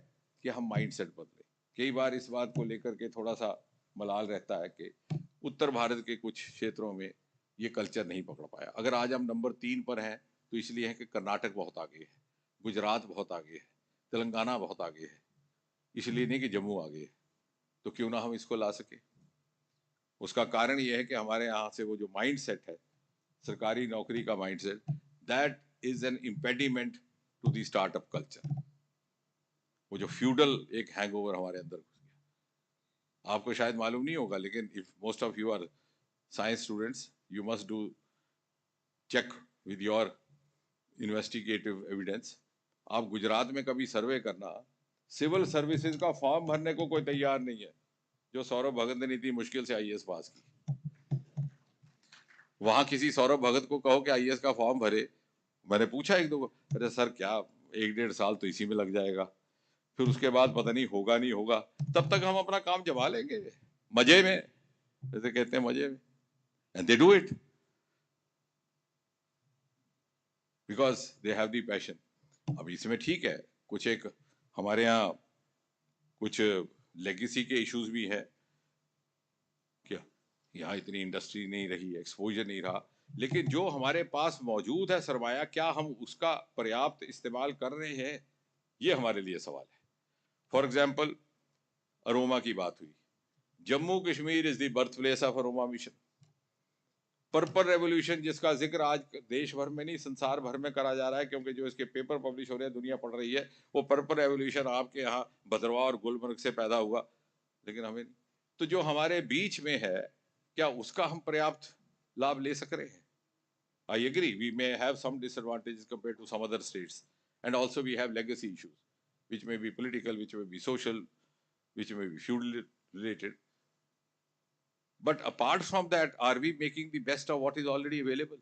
कि हम माइंडसेट बदलें. कई बार इस बात को लेकर के थोड़ा सा मलाल रहता है कि उत्तर भारत के कुछ क्षेत्रों में ये कल्चर नहीं पकड़ पाया. अगर आज हम नंबर 3 पर हैं तो इसलिए है कि कर्नाटक बहुत आगे है, गुजरात बहुत आगे है, तेलंगाना बहुत आगे है. इसलिए नहीं कि जम्मू आगे है. तो क्यों ना हम इसको ला सके. उसका कारण ये है कि हमारे यहाँ से वो जो माइंड सेट है, सरकारी नौकरी का mind set, that is an impediment to the startup culture. वो जो फ्यूडल एक हैंगओवर हमारे अंदर घुस गया. आपको शायद मालूम नहीं होगा, लेकिन if most of you are science students, you must do check with your investigative evidence. आप गुजरात में कभी सर्वे करना, सिविल सर्विसेज का फॉर्म भरने को कोई तैयार नहीं है. जो सौरभ भगत ने इतनी मुश्किल से आईएएस पास की, वहां किसी सौरभ भगत को कहो कि आईएएस का फॉर्म भरे. मैंने पूछा 1-2 को, अरे सर क्या 1-1.5 साल तो इसी में लग जाएगा, फिर उसके बाद पता नहीं होगा नहीं होगा, तब तक हम अपना काम जमा लेंगे मजे में, जैसे कहते हैं मजे में. And they do it because they have the passion. अब इसमें ठीक है, कुछ एक हमारे यहाँ कुछ लेगेसी के इश्यूज भी है. क्या यहाँ इतनी इंडस्ट्री नहीं रही, एक्सपोजर नहीं रहा, लेकिन जो हमारे पास मौजूद है सरमाया, क्या हम उसका पर्याप्त इस्तेमाल कर रहे हैं, ये हमारे लिए सवाल है. फॉर एग्जाम्पल अरोमा की बात हुई. Jammu Kashmir is the birth place of aroma mission. Purple revolution जिसका जिक्र आज देश भर में नहीं संसार भर में करा जा रहा है, क्योंकि जो इसके पेपर पब्लिश हो रहे हैं दुनिया पढ़ रही है, वो पर्पल रेवोल्यूशन आपके यहाँ भद्रवाह और गुलमर्ग से पैदा हुआ, लेकिन हमें नहीं. तो जो हमारे बीच में है, क्या उसका हम पर्याप्त लाभ ले सक रहे हैं? I agree we may have some disadvantages compare to some other states, and also we have legacy issues which may be political, which may be social, which may be feudal related. But apart from that, are we making the best of what is already available?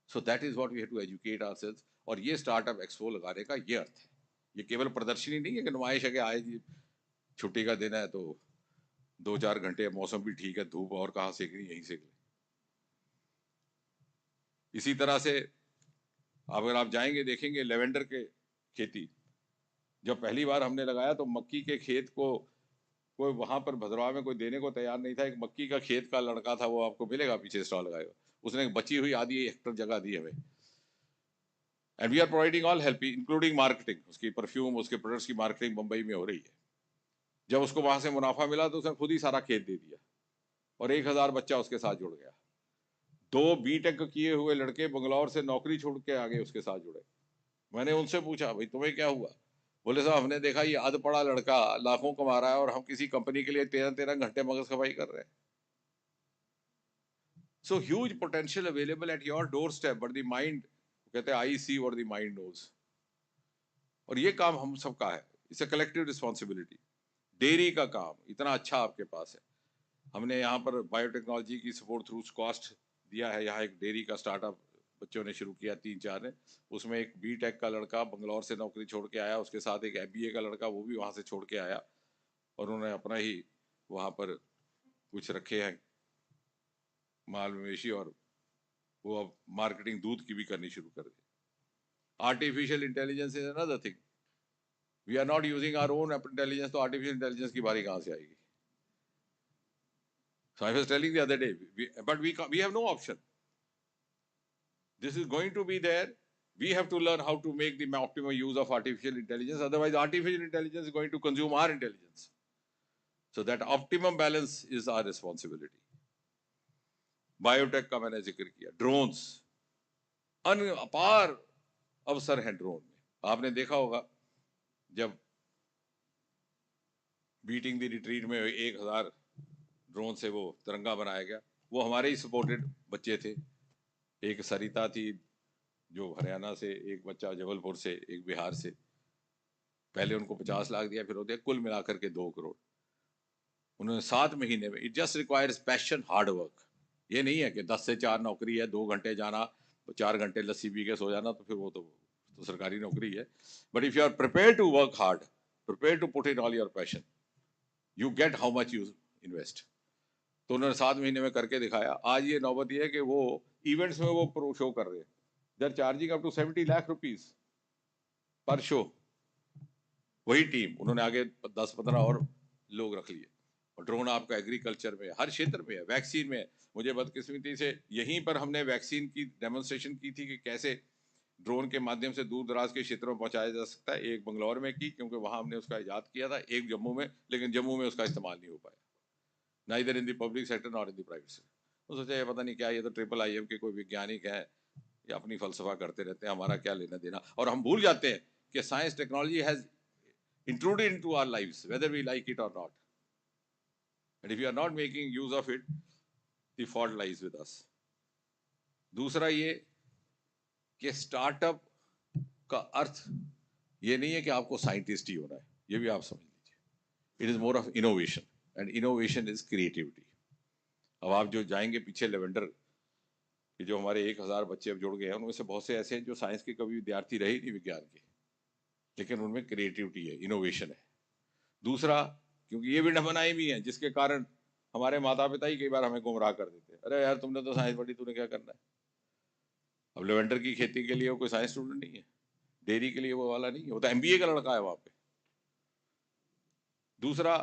So that is what we have to educate ourselves. और ये startup expo लगाने का ये अर्थ है. ये केवल प्रदर्शनी नहीं है कि नुमाइश है कि आए जी छुट्टी का दिन है तो 2-4 घंटे, मौसम भी ठीक है, धूप और कहाँ सेकनी, यहीं सेक लें। इसी तरह से अगर आप जाएंगे देखेंगे लेवेंडर के खेती, जब पहली बार हमने लगाया तो मक्की के खेत को कोई वहां पर भद्रवा में कोई देने को तैयार नहीं था। एक मक्की का खेत का लड़का था, वो आपको मिलेगा पीछे स्टॉल लगाएगा, उसने एक बची हुई आधी हेक्टर जगह दी हमें, and we are providing all help including marketing. उसकी परफ्यूम, उसके प्रोडक्ट्स की मार्केटिंग मुंबई में हो रही है। जब उसको वहां से मुनाफा मिला तो उसने खुद ही सारा खेत दे दिया और 1000 बच्चा उसके साथ जुड़ गया। 2 बीटेक किए हुए लड़के बंगलौर से नौकरी छोड़ के आगे उसके साथ जुड़े। मैंने उनसे पूछा, भाई तुम्हें क्या हुआ? बोले साहब हमने देखा ये अध पढ़ा लड़का लाखों कमा रहा है और हम किसी कंपनी के लिए 13-13 घंटे मगज खपाई कर रहे हैं। So huge potential available at your door step, but the mind, कहते हैं आई सी और द माइंड नोज। और ये काम हम सबका है, it's a collective responsibility. Dairy का काम इतना अच्छा आपके पास है, हमने यहाँ पर बायोटेक्नोलॉजी की सपोर्ट थ्रू कॉस्ट दिया है। यहाँ एक डेयरी का स्टार्टअप बच्चों ने शुरू किया, 3-4 ने। उसमें एक बीटेक का लड़का बंगलौर से नौकरी छोड़ के आया, उसके साथ एक MBA का लड़का, वो भी वहाँ से छोड़ के आया, और उन्होंने अपना ही वहाँ पर कुछ रखे हैं माल मवेशी, और वो अब मार्केटिंग दूध की भी करनी शुरू कर दी। Artificial intelligence is another thing. We are not using our own intelligence, तो आर्टिफिशियल इंटेलिजेंस की बारी कहाँ से आएगी? So I was telling the other day, but we have no option. This is going to be there. We have to learn how to make the optimum use of artificial intelligence. Otherwise, artificial intelligence is going to consume our intelligence. So that optimum balance is our responsibility. Biotech का मैंने जिक्र किया, drones, अपार अवसर हैं drone में। आपने देखा होगा जब बीटिंग द रिट्रीट में 1000 ड्रोन से वो तिरंगा बनाया गया, वो हमारे ही सपोर्टेड बच्चे थे। एक सरिता थी जो हरियाणा से, एक बच्चा जबलपुर से, एक बिहार से। पहले उनको 50 लाख दिया, फिर होते कुल मिलाकर के 2 करोड़ उन्होंने 7 महीने में। It just requires passion, hard work. ये नहीं है कि 10 से 4 नौकरी है, 2 घंटे जाना, 4 घंटे लस्सी पी के सो जाना, तो फिर वो तो सरकारी नौकरी है। But if you are prepare to work hard, prepare to put in all your passion, you get how much you invest. तो उन्होंने 7 महीने में करके दिखाया। आज ये नौबत ये है कि वो इवेंट्स में वो प्रो शो कर रहे हैं, they are charging up to 70 lakh rupees per show. वही टीम उन्होंने आगे 10-15 और लोग रख लिए। और ड्रोन आपका एग्रीकल्चर में, हर क्षेत्र में है, वैक्सीन में। मुझे बदकिस्मती से यहीं पर हमने वैक्सीन की डेमोन्स्ट्रेशन की थी कि कैसे ड्रोन के माध्यम से दूर दराज के क्षेत्रों में पहुंचाया जा सकता है। एक बंगलौर में की, क्योंकि वहां हमने उसका इजाद किया था, एक जम्मू में, लेकिन जम्मू में उसका इस्तेमाल नहीं हो पाया, neither in the public sector not in the private sector. तो सोचा ये पता नहीं क्या, ये तो IIM के कोई वैज्ञानिक है, या अपनी फलसफा करते रहते हैं, हमारा क्या लेना देना। और हम भूल जाते हैं कि science technology has intruded into our lives whether we like it और not, and if you are not making use of it, the fault lies with us. दूसरा ये कि स्टार्टअप का अर्थ ये नहीं है कि आपको साइंटिस्ट ही होना है, ये भी आप समझ लीजिए। It is more of innovation, and innovation is creativity. अब आप जो जाएंगे पीछे लेवेंडर कि जो हमारे 1000 बच्चे अब जुड़ गए हैं, उनमें से बहुत से ऐसे हैं जो साइंस के कभी विद्यार्थी रहे ही नहीं, विज्ञान के, लेकिन उनमें क्रिएटिविटी है, इनोवेशन है। दूसरा, क्योंकि ये भी बनाई भी है जिसके कारण हमारे माता पिता ही कई बार हमें गुमराह कर देते हैं, अरे यार तुमने तो साइंस पढ़ी, तूने क्या करना है। अब लेवेंडर की खेती के लिए वो कोई साइंस स्टूडेंट नहीं है, डेयरी के लिए वो वाला नहीं है, वो तो MBA का लड़का है वहां पे। दूसरा,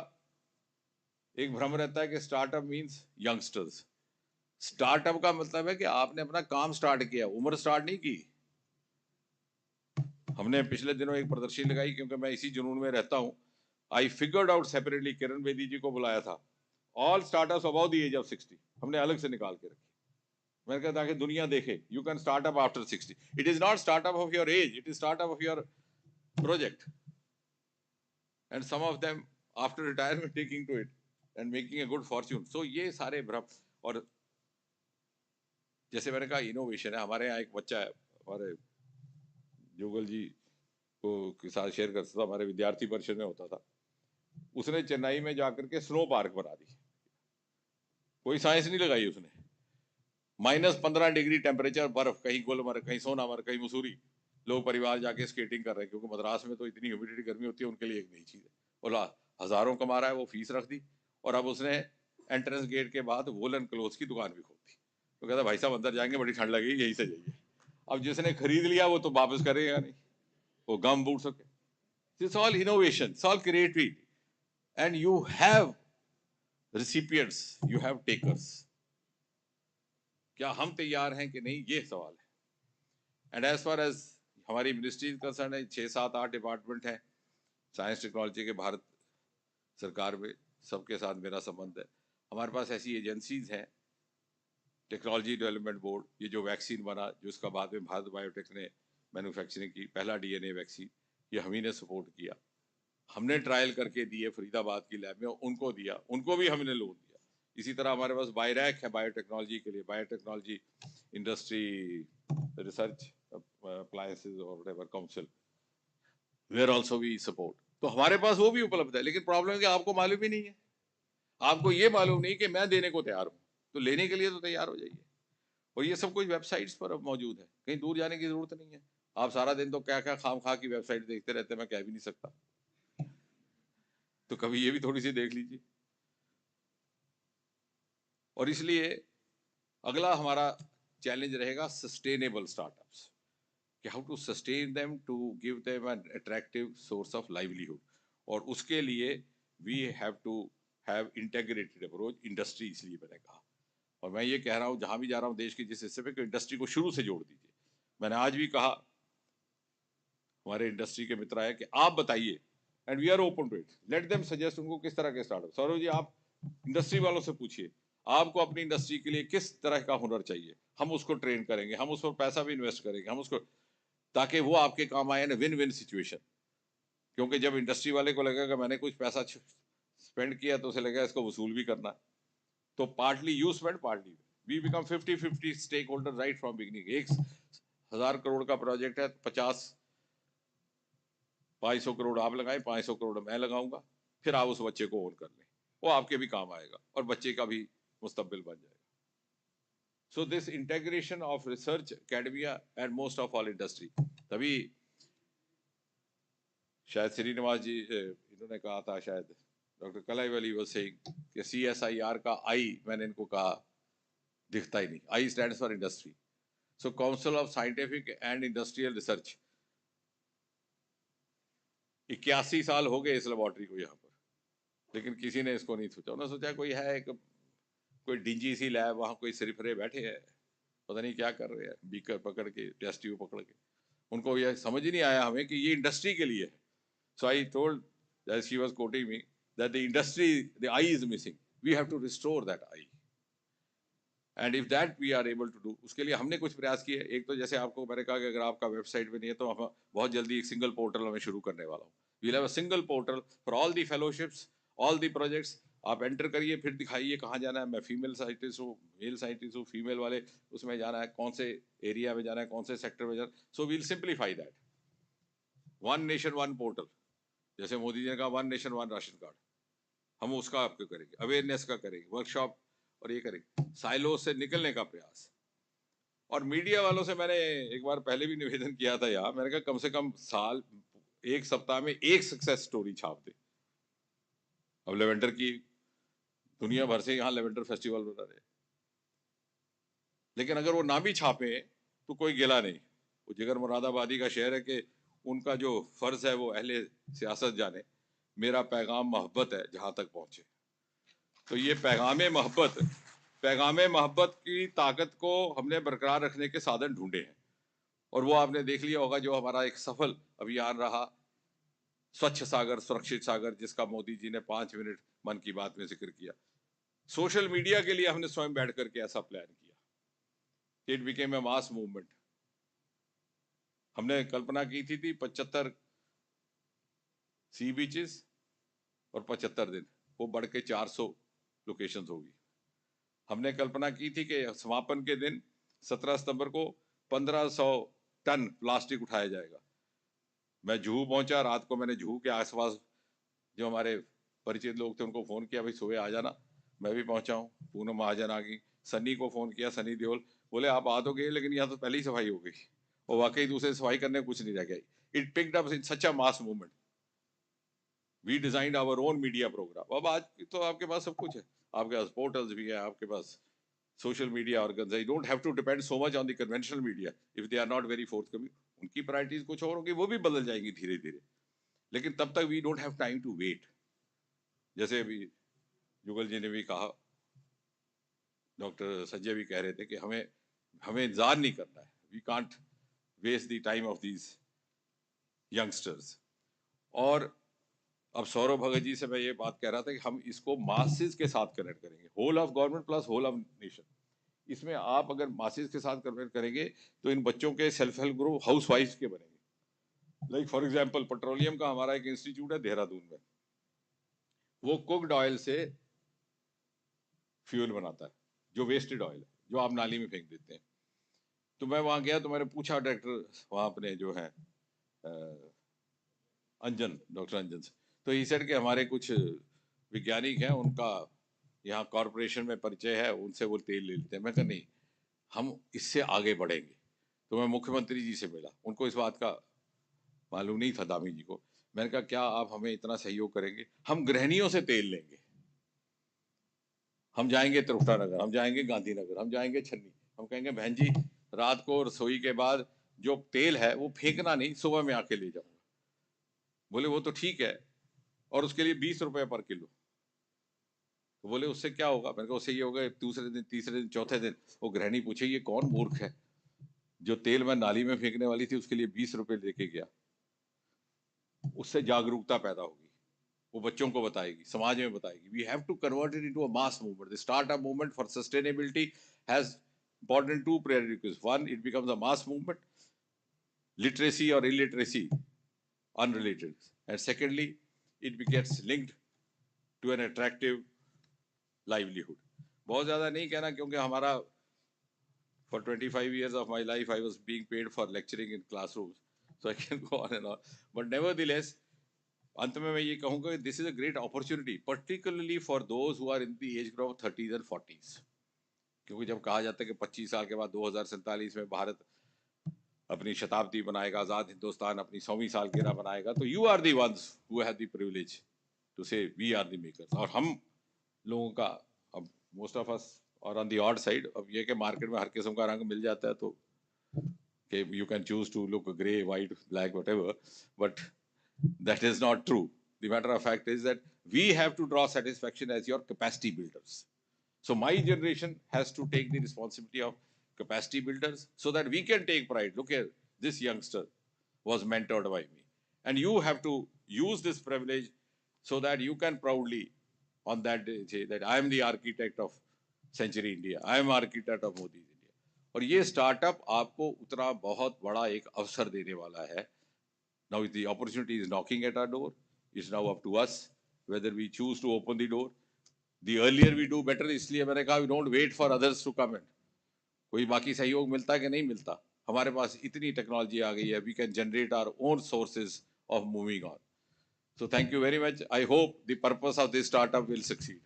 एक भ्रम रहता है कि स्टार्टअप मींस यंगस्टर्स। स्टार्टअप का मतलब है कि आपने अपना काम स्टार्ट किया, उम्र स्टार्ट नहीं की। हमने पिछले दिनों एक प्रदर्शनी लगाई, क्योंकि मैं इसी जुनून में रहता हूं। I figured out separately, Kiran Bedi ji को बुलाया था, all startups about the age of 60 हमने अलग से निकाल के रखी। मैंने कहा ताकि दुनिया देखे, you can start up after 60। It is not startup of your age, it is startup of your project, and some of them after retirement taking to it and making a good fortune. So ये सारे भ्रम। और जैसे मैंने कहा innovation है। हमारे यहाँ एक बच्चा है, हमारे जुगल जी को के साथ शेयर करता था, हमारे विद्यार्थी परिषद में होता था। उसने चेन्नई में जाकर के स्नो पार्क बना दी, कोई साइंस नहीं लगाई उसने। -15 डिग्री टेम्परेचर, बर्फ, कहीं गुलमर्ग, कहीं सोनामर्ग, कहीं मसूरी, लोग परिवार जाके स्केटिंग कर रहे हैं, क्योंकि मद्रास में तो इतनी ह्यूमिडिटी गर्मी होती है, उनके लिए एक नई चीज़ है। बोला हज़ारों कमा रहा है, वो फीस रख दी, और अब उसने एंट्रेंस गेट के बाद वोलन क्लोथ्स की दुकान भी खोल दी। तो कहता भाई साहब अंदर जाएंगे, बड़ी ठंड लगेगी, यहीं से जाइए। अब जिसने खरीद लिया वो तो वापस करेगा नहीं, वो गम बूट सके। It's all innovation, it's all creativity, and you have recipients, you have takers. क्या हम तैयार हैं कि नहीं, ये सवाल है। एंड एज फार एज हमारी मिनिस्ट्री कंसर्न है, 6, 7, 8 डिपार्टमेंट हैं साइंस टेक्नोलॉजी के भारत सरकार में, सबके साथ मेरा संबंध है। हमारे पास ऐसी एजेंसीज हैं, टेक्नोलॉजी डेवलपमेंट बोर्ड, ये जो वैक्सीन बना, जो इसका बाद में भारत बायोटेक ने मैन्युफैक्चरिंग की, पहला DNA वैक्सीन, ये हम ही ने सपोर्ट किया। हमने ट्रायल करके दिए फरीदाबाद की लैब में, उनको दिया, उनको भी हमने लोन दिया। इसी तरह हमारे पास बायरैक है बायोटेक्नोलॉजी के लिए, बायोटेक्नोलॉजी इंडस्ट्री रिसर्च अप्लायंसेज और whatever council, where also we support. तो हमारे पास वो भी उपलब्ध है, लेकिन प्रॉब्लम है कि आपको मालूम ही नहीं है। आपको ये मालूम नहीं कि मैं देने को तैयार हूँ, तो लेने के लिए तो तैयार हो जाइए। और ये सब कुछ वेबसाइट्स पर अब मौजूद है, कहीं दूर जाने की जरूरत नहीं है। आप सारा दिन तो क्या क्या खाम खा की वेबसाइट देखते रहते हैं, मैं कह भी नहीं सकता, तो कभी ये भी थोड़ी सी देख लीजिए। और इसलिए अगला हमारा चैलेंज रहेगा सस्टेनेबल स्टार्टअप्स, कि how to sustain them, to give them an attractive source of livelihood. और उसके लिए we have to have integrated approach industry, इसलिए मैंने कहा। और मैं ये कह रहा हूँ, जहां भी जा रहा हूँ देश के जिस हिस्से पे, इंडस्ट्री को शुरू से जोड़ दीजिए। मैंने आज भी कहा, हमारे इंडस्ट्री के मित्र आए कि आप बताइए, and we are open to it, let them suggest उनको किस तरह के स्टार्टअप। सौरभ जी, आप इंडस्ट्री वालों से पूछिए, आपको अपनी इंडस्ट्री के लिए किस तरह का हुनर चाहिए, हम उसको ट्रेन करेंगे, हम उस पर पैसा भी इन्वेस्ट करेंगे, हम उसको, ताकि वो आपके काम आए ना, विन विन सिचुएशन। क्योंकि जब इंडस्ट्री वाले को लगेगा मैंने कुछ पैसा स्पेंड किया, तो उसे लगेगा इसको वसूल भी करना, तो partly you spend, partly we become 50-50 stakeholder right from beginning. 1,000 crore का प्रोजेक्ट है, 500 करोड़ आप लगाएं, 500 करोड़ मैं लगाऊंगा, फिर आप उस बच्चे को ओन कर लें, वो आपके भी काम आएगा और बच्चे का भी मुस्तकबिल बन जाएगा। So this integration of research, academia and most of all industry, तभी शायद श्रीनिवास जी इन्होंने कहा था, शायद डॉक्टर कलाईवाली वो सेइंग कि CSIR का आई, मैंने इनको कहा दिखता ही नहीं, आई stands for industry. So council of scientific and industrial research, 81 साल हो गए इस लेबोरेटरी को यहाँ पर, लेकिन किसी ने इसको नहीं सोचा। उन्होंने सोचा कोई है, कोई डिंजी सी लैब, वहाँ कोई सिरफरे बैठे हैं, पता नहीं क्या कर रहे हैं, बीकर पकड़ के, टेस्ट ट्यूब पकड़ के। उनको यह समझ ही नहीं आया हमें कि ये इंडस्ट्री के लिए है। So I told, as she was quoting me, that the industry, the eye is missing, we have to restore that eye, and if that we are able to do, उसके लिए हमने कुछ प्रयास किए। एक तो जैसे आपको मैंने कहा कि अगर आपका वेबसाइट पे नहीं है, तो हम बहुत जल्दी एक सिंगल पोर्टल मैं शुरू करने वाला हूँ। we'll have a single portal for all the fellowships, all the projects। आप एंटर करिए, फिर दिखाइए कहाँ जाना है, मैं फीमेल साइंटिस्ट हूँ, मेल साइंटिस्ट हूँ, फीमेल वाले उसमें जाना है, कौन से एरिया में जाना है, कौन से सेक्टर में जाना है। So we'll simplify that, one nation one portal, जैसे मोदी जी ने कहा 1 नेशन 1 राशन कार्ड, हम उसका आपको करेंगे, अवेयरनेस का करेंगे, वर्कशॉप और ये करेंगे, साइलो से निकलने का प्रयास। और मीडिया वालों से मैंने एक बार पहले भी निवेदन किया था यहाँ, मैंने कहा कम से कम साल, एक सप्ताह में एक सक्सेस स्टोरी छाप दे। अब लेवेंडर की दुनिया भर से यहाँ लेवेंडर फेस्टिवल बना रहे, लेकिन अगर वो ना भी छापे तो कोई गिला नहीं। वो जिगर मुरादाबादी का शेर है कि उनका जो फर्ज है वो अहले सियासत जाने, मेरा पैगाम मोहब्बत है जहां तक पहुंचे। तो ये पैगाम मोहब्बत की ताकत को हमने बरकरार रखने के साधन ढूंढे हैं, और वो आपने देख लिया होगा जो हमारा एक सफल अभियान रहा, स्वच्छ सागर सुरक्षित सागर, जिसका मोदी जी ने 5 मिनट मन की बात में जिक्र किया। सोशल मीडिया के लिए हमने स्वयं बैठ करके ऐसा प्लान किया, it became a mass movement. हमने कल्पना की थी 75 सी बीचेस और 75 दिन, वो बढ़ के 400 लोकेशंस होगी। हमने कल्पना की थी कि समापन के दिन 17 सितंबर को 1500 टन प्लास्टिक उठाया जाएगा। मैं जुहू पहुंचा, रात को मैंने जुहू के आसपास जो हमारे परिचित लोग थे उनको फोन किया, भाई सुबह आ जाना। मैं भी पहुंचा हूँ, पूनम महाजन आ गई, सनी को फोन किया, सनी देओल, बोले आप आ तो गए लेकिन यहाँ तो पहले ही सफाई हो गई, और वाकई दूसरे सफाई करने कुछ नहीं रह गया. It picked up in such a mass movement. We designed our own media program. अब आज तो आपके पास सब कुछ है, आपके पास पोर्टल्स भी है, आपके पास social media organs. You don't have to depend so much on the conventional media if they are not very forthcoming. उनकी प्रायोरिटीज कुछ और होगी, वो भी बदल जाएंगी धीरे धीरे, लेकिन तब तक we don't have time to wait. जैसे अभी जुगल जी ने भी कहा, डॉक्टर संजय भी कह रहे थे कि हमें इंतजार नहीं करना है. We can't waste the time of these youngsters. और अब सौरभ भगत जी से मैं ये बात कह रहा था कि हम इसको मासेस के साथ कनेक्ट करेंगे, whole of government plus whole of nation. इसमें आप अगर मासेस के साथ कनेक्ट करेंगे तो इन बच्चों के self help group house wife के बनेंगे. लाइक फॉर एग्जांपल पेट्रोलियम का हमारा एक इंस्टीट्यूट है देहरादून में, वो कुक्ड ऑयल से फ्यूल बनाता है, जो वेस्टेड ऑयल है, जो आप नाली में फेंक देते हैं. तो मैं वहाँ गया तो मैंने पूछा डायरेक्टर वहाँ अपने जो है डॉक्टर अंजन से, तो ही सेड कि हमारे कुछ वैज्ञानिक हैं, उनका यहाँ कॉरपोरेशन में परिचय है, उनसे वो तेल ले लेते हैं. मैं कहा नहीं, हम इससे आगे बढ़ेंगे. तो मैं मुख्यमंत्री जी से मिला, उनको इस बात का मालूम नहीं था, दामी जी को. मैंने कहा क्या आप हमें इतना सहयोग करेंगे, हम गृहिणियों से तेल लेंगे, हम जाएंगे त्रिकुटा नगर, हम जाएंगे गांधीनगर, हम जाएंगे छन्नी, हम कहेंगे बहन जी रात को रसोई के बाद जो तेल है वो फेंकना नहीं, सुबह में आके ले जाऊंगा. बोले वो तो ठीक है, और उसके लिए 20 रुपए पर किलो. तो बोले उससे क्या होगा, मैंने कहा उससे ये होगा दूसरे दिन, तीसरे दिन, चौथे दिन वो गृहिणी पूछे ये कौन मूर्ख है, जो तेल मैं नाली में फेंकने वाली थी उसके लिए 20 रुपए लेके गया. उससे जागरूकता पैदा होगी, वो बच्चों को बताएगी, समाज में बताएगी. We have to convert it into a mass movement. The startup movement for sustainability has important two prerequisites. One, it becomes a mass movement, literacy or illiteracy unrelated, and secondly it gets linked to an attractive livelihood. बहुत ज़्यादा नहीं कहना, क्योंकि हमारा for 25 years of my life I was being paid for lecturing in classrooms, so I can go on and on, but nevertheless अंत में मैं ये कहूँगा this is a great opportunity, particularly for those who are in the age group of 30s and 40s. क्योंकि जब कहा जाता है कि 25 साल के बाद 2047 में भारत अपनी शताब्दी बनाएगा, आज़ाद हिंदुस्तान अपनी 100वीं सालगिरह बनाएगा, तो you are the ones who have the privilege to say we are the makers. और हम लोगों का अब मोस्ट ऑफ अस और ऑन द ऑड साइड, अब ये कि मार्केट में हर किस्म का रंग मिल जाता है, तो कि you can choose to look grey, white, black, whatever, but that is not true. The matter of fact is that we have to draw satisfaction as your capacity builders. So my generation has to take the responsibility of capacity builders so that we can take pride. Look here, this youngster was mentored by me. And you have to use this privilege so that you can proudly on that day say that I am the architect of Century India. I am architect of Modi's India. और ये startup आपको उतना बहुत बड़ा एक अवसर देने वाला है. Now the opportunity is knocking at our door. It's now up to us whether we choose to open the door. The earlier we do better. इसलिए मैंने कहा we don't wait for others to come in. कोई बाकी सहयोग मिलता है कि नहीं मिलता, हमारे पास इतनी टेक्नोलॉजी आ गई है, we can generate our own sources of moving on. So thank you very much. I hope the purpose of this startup will succeed.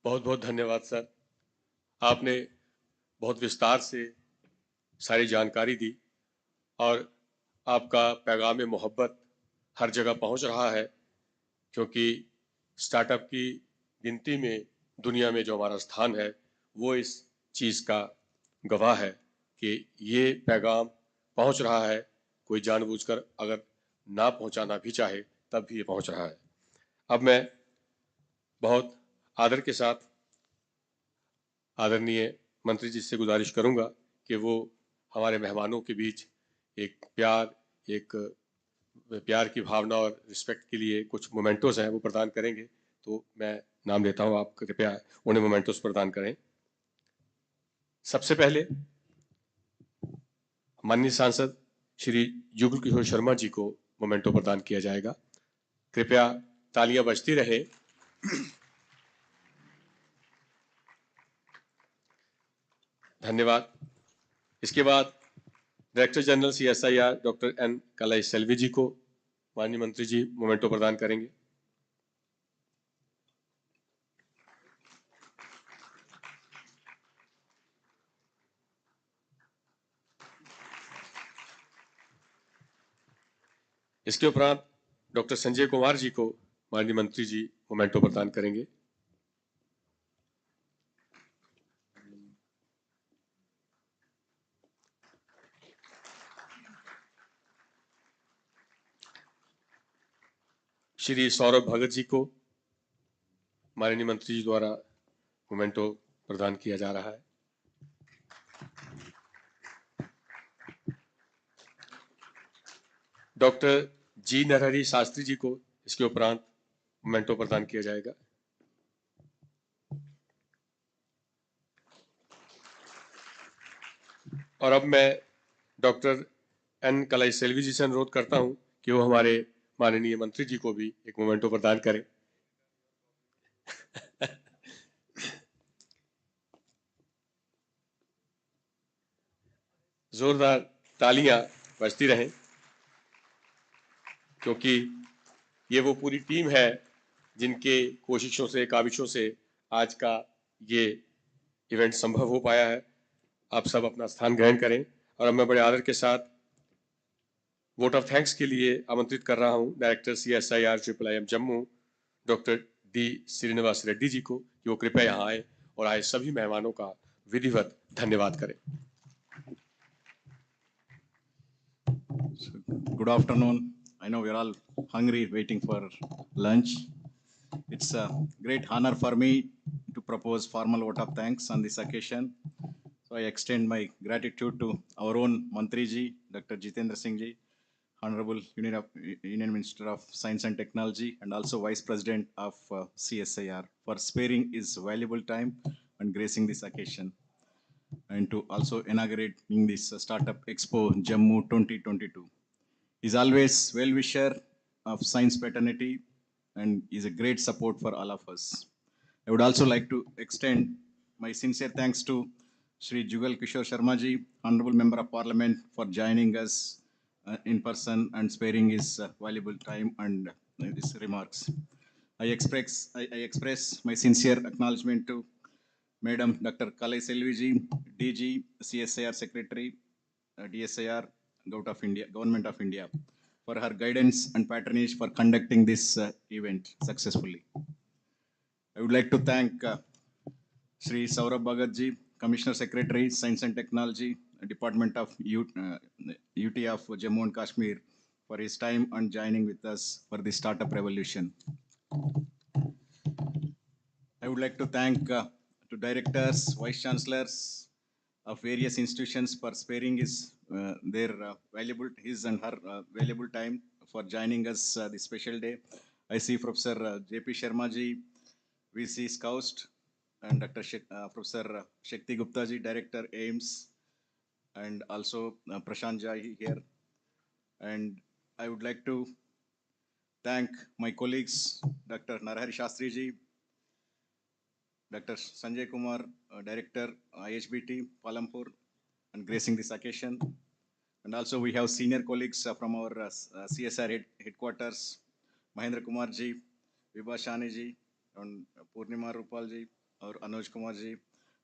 बहुत बहुत धन्यवाद सर, आपने बहुत विस्तार से सारी जानकारी दी और आपका पैगाम मोहब्बत हर जगह पहुंच रहा है, क्योंकि स्टार्टअप की गिनती में दुनिया में जो हमारा स्थान है वो इस चीज़ का गवाह है कि ये पैगाम पहुंच रहा है. कोई जानबूझकर अगर ना पहुंचाना भी चाहे तब भी ये पहुंच रहा है. अब मैं बहुत आदर के साथ आदरणीय मंत्री जी से गुजारिश करूंगा कि वो हमारे मेहमानों के बीच एक प्यार की भावना और रिस्पेक्ट के लिए कुछ मोमेंटोस हैं वो प्रदान करेंगे. तो मैं नाम लेता हूं, आप कृपया उन्हें मोमेंटोस प्रदान करें. सबसे पहले माननीय सांसद श्री युगल किशोर शर्मा जी को मोमेंटो प्रदान किया जाएगा. कृपया तालियां बजती रहे. धन्यवाद. इसके बाद director general CSIR doctor N कलाई सेल्वी जी को माननीय मंत्री जी मोमेंटो प्रदान करेंगे. इसके उपरांत डॉक्टर संजय कुमार जी को माननीय मंत्री जी मोमेंटो प्रदान करेंगे। श्री सौरभ भगत जी को माननीय मंत्री जी द्वारा मोमेंटो प्रदान किया जा रहा है। डॉक्टर जी नरहरि शास्त्री जी को इसके उपरांत मोमेंटो प्रदान किया जाएगा। और अब मैं डॉक्टर एन कलाई सेल्वी जी से अनुरोध करता हूं कि वो हमारे माननीय मंत्री जी को भी एक मोमेंटो प्रदान करें। जोरदार तालियां बजती रहें, क्योंकि ये वो पूरी टीम है जिनके कोशिशों से, काविशों से आज का ये इवेंट संभव हो पाया है। आप सब अपना स्थान ग्रहण करें। और अब मैं बड़े आदर के साथ वोट ऑफ थैंक्स के लिए आमंत्रित कर रहा हूं director CSIR IIIM Jammu doctor D Srinivas Reddy ji को कि वो कृपया यहाँ आए और आए सभी मेहमानों का विधिवत धन्यवाद करें। Good afternoon. I know we're all hungry waiting for lunch. It's a great honor for me to propose formal vote of thanks on this occasion. So I extend my gratitude to our own Mantri ji, Dr. Jitendra Singh ji, Honorable Union Minister of Science and Technology, and also Vice President of CSIR for sparing his valuable time and gracing this occasion, and to also inaugurating this Startup Expo Jammu 2022. He's always well-wisher of science fraternity and is a great support for all of us. I would also like to extend my sincere thanks to Shri Jugal Kishore Sharma ji, Honorable Member of Parliament, for joining us in person and sparing his valuable time and his remarks. I express my sincere acknowledgement to Madam Dr. Kalai Selvi ji, DG, CSIR Secretary, DSIR, Government of India, for her guidance and patronage for conducting this event successfully. I would like to thank Shri Saurabh Bhagat ji, Commissioner Secretary, Science and Technology, Department of UT of Jammu and Kashmir, for his time and joining with us for the startup revolution. I would like to thank to directors, vice chancellors of various institutions for sparing his his and her valuable time for joining us this special day. I see Professor JP Sharma ji, VC Scoust, and Dr. Professor Shakti Gupta ji, Director AIMS, and also Prashant Jai here. And I would like to thank my colleagues, Dr. Narahari Shastri ji, Dr. Sanjay Kumar, Director IHBT, Palampur, and gracing this occasion. And also we have senior colleagues from our CSR headquarters, Mahendra Kumar ji, Vibha Shani ji, and Purnima Rupal ji, or Anuj Kumar ji,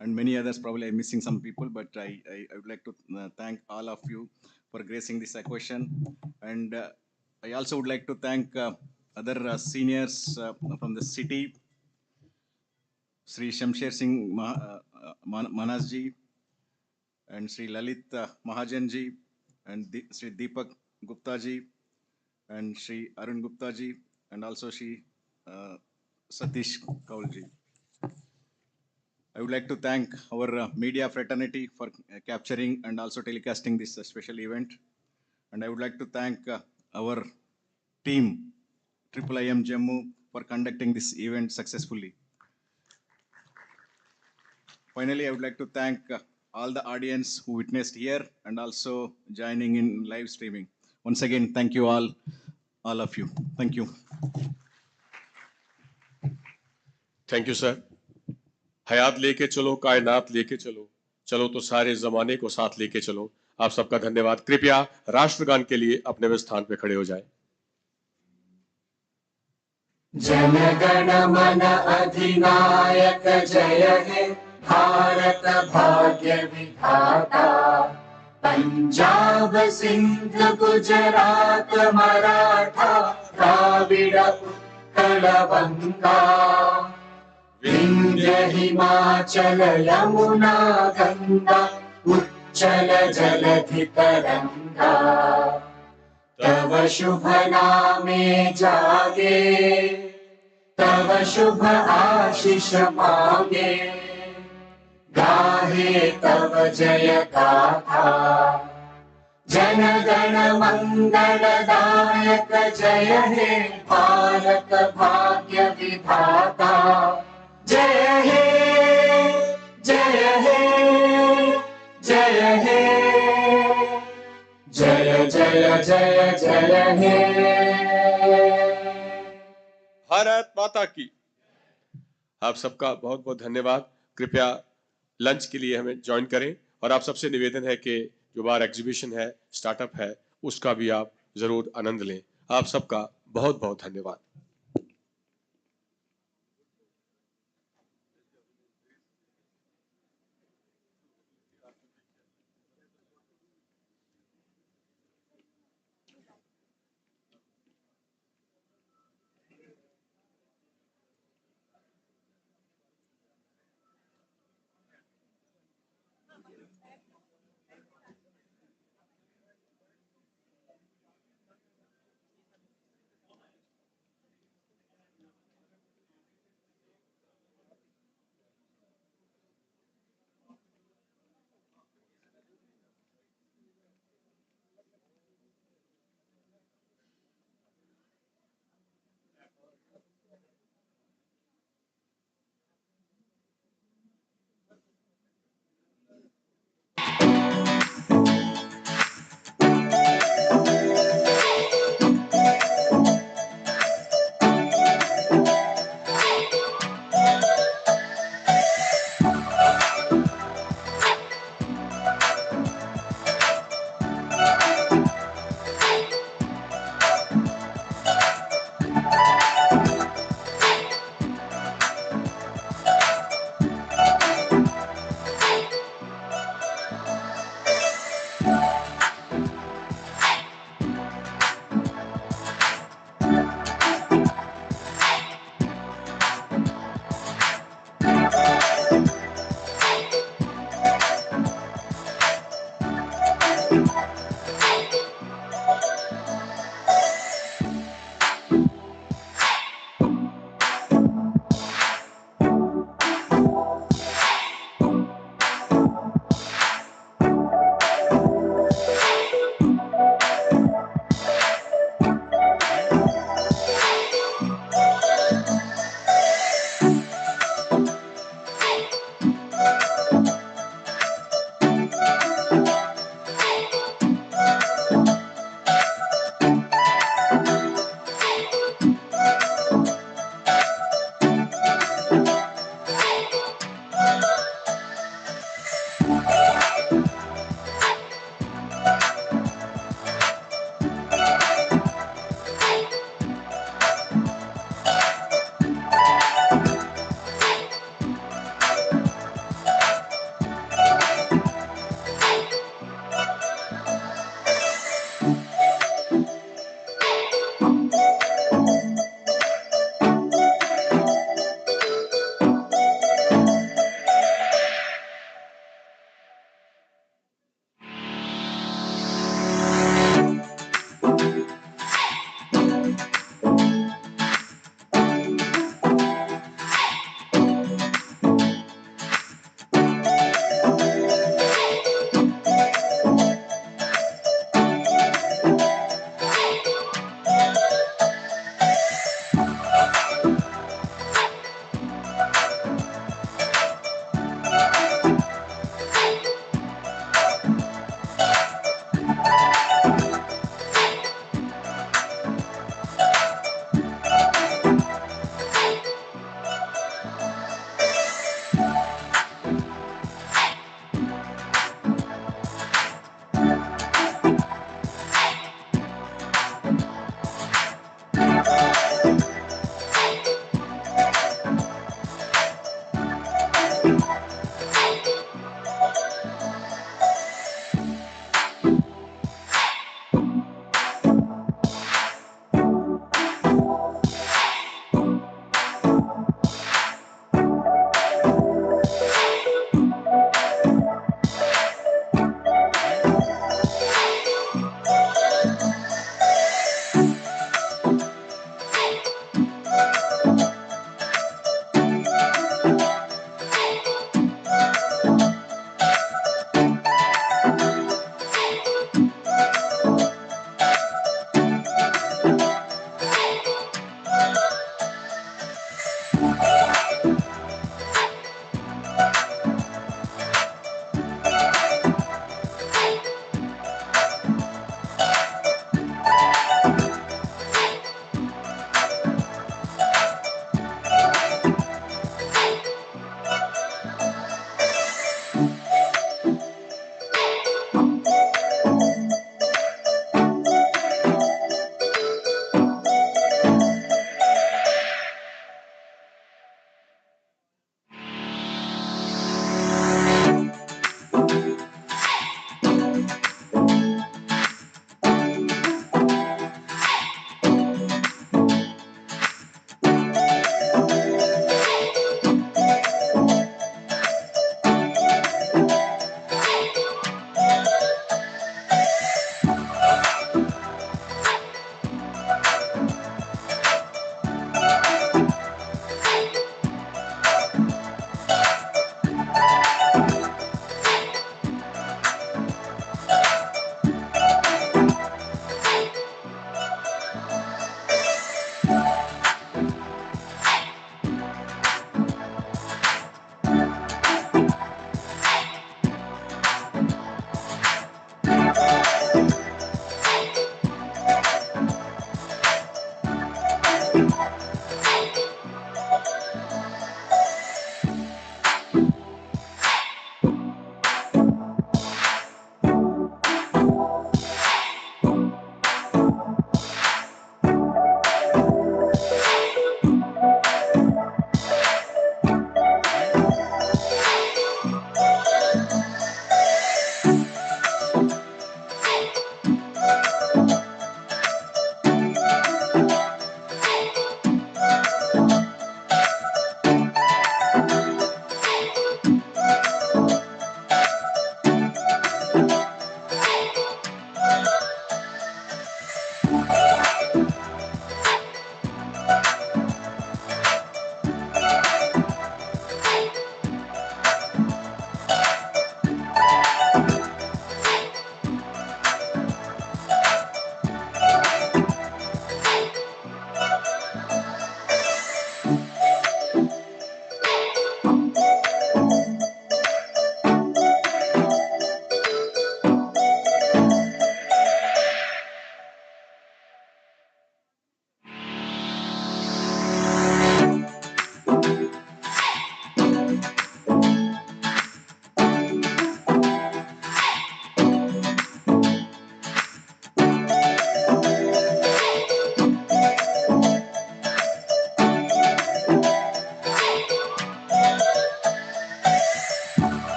and many others. Probably I'm missing some people, but I would like to thank all of you for gracing this occasion. And I also would like to thank other seniors from the city, Sri Shamsher Singh Manas ji, and Sri Lalit Mahajan ji, and Sri Deepak Gupta ji, and Sri Arun Gupta ji, and also Sri Satish Kaul ji. I would like to thank our media fraternity for capturing and also telecasting this special event. And I would like to thank our team, IIIM Jammu, for conducting this event successfully. Finally, I would like to thank all the audience who witnessed here and also joining in live streaming. Once again, thank you all of you. Thank you. Thank you, sir. हयात लेके चलो, कायनात लेके चलो, चलो तो सारे जमाने को साथ लेके चलो। आप सबका धन्यवाद। कृपया राष्ट्रगान के लिए अपने स्थान पे खड़े हो जाएं। जन गण मन अधिनायक जय हे भारत भाग्य विधाता, पंजाब सिंध गुजरात मराठा द्राविड उत्कल बंगा विंध्य हिमाचल यमुना गंगा उच्चल जलधि तरंगा तव शुभ नामे जागे तव शुभ आशीष मांगे गाहे तव जय गाथा जन गण मंगल दायक जय हे भारत भाग्य विधाता जय हे जय हे जय हे जय जय जय जय हे भारत माता की। आप सबका बहुत बहुत धन्यवाद। कृपया लंच के लिए हमें ज्वाइन करें और आप सबसे निवेदन है कि जो बाहर एग्जीबिशन है, स्टार्टअप है, उसका भी आप जरूर आनंद लें। आप सबका बहुत बहुत धन्यवाद।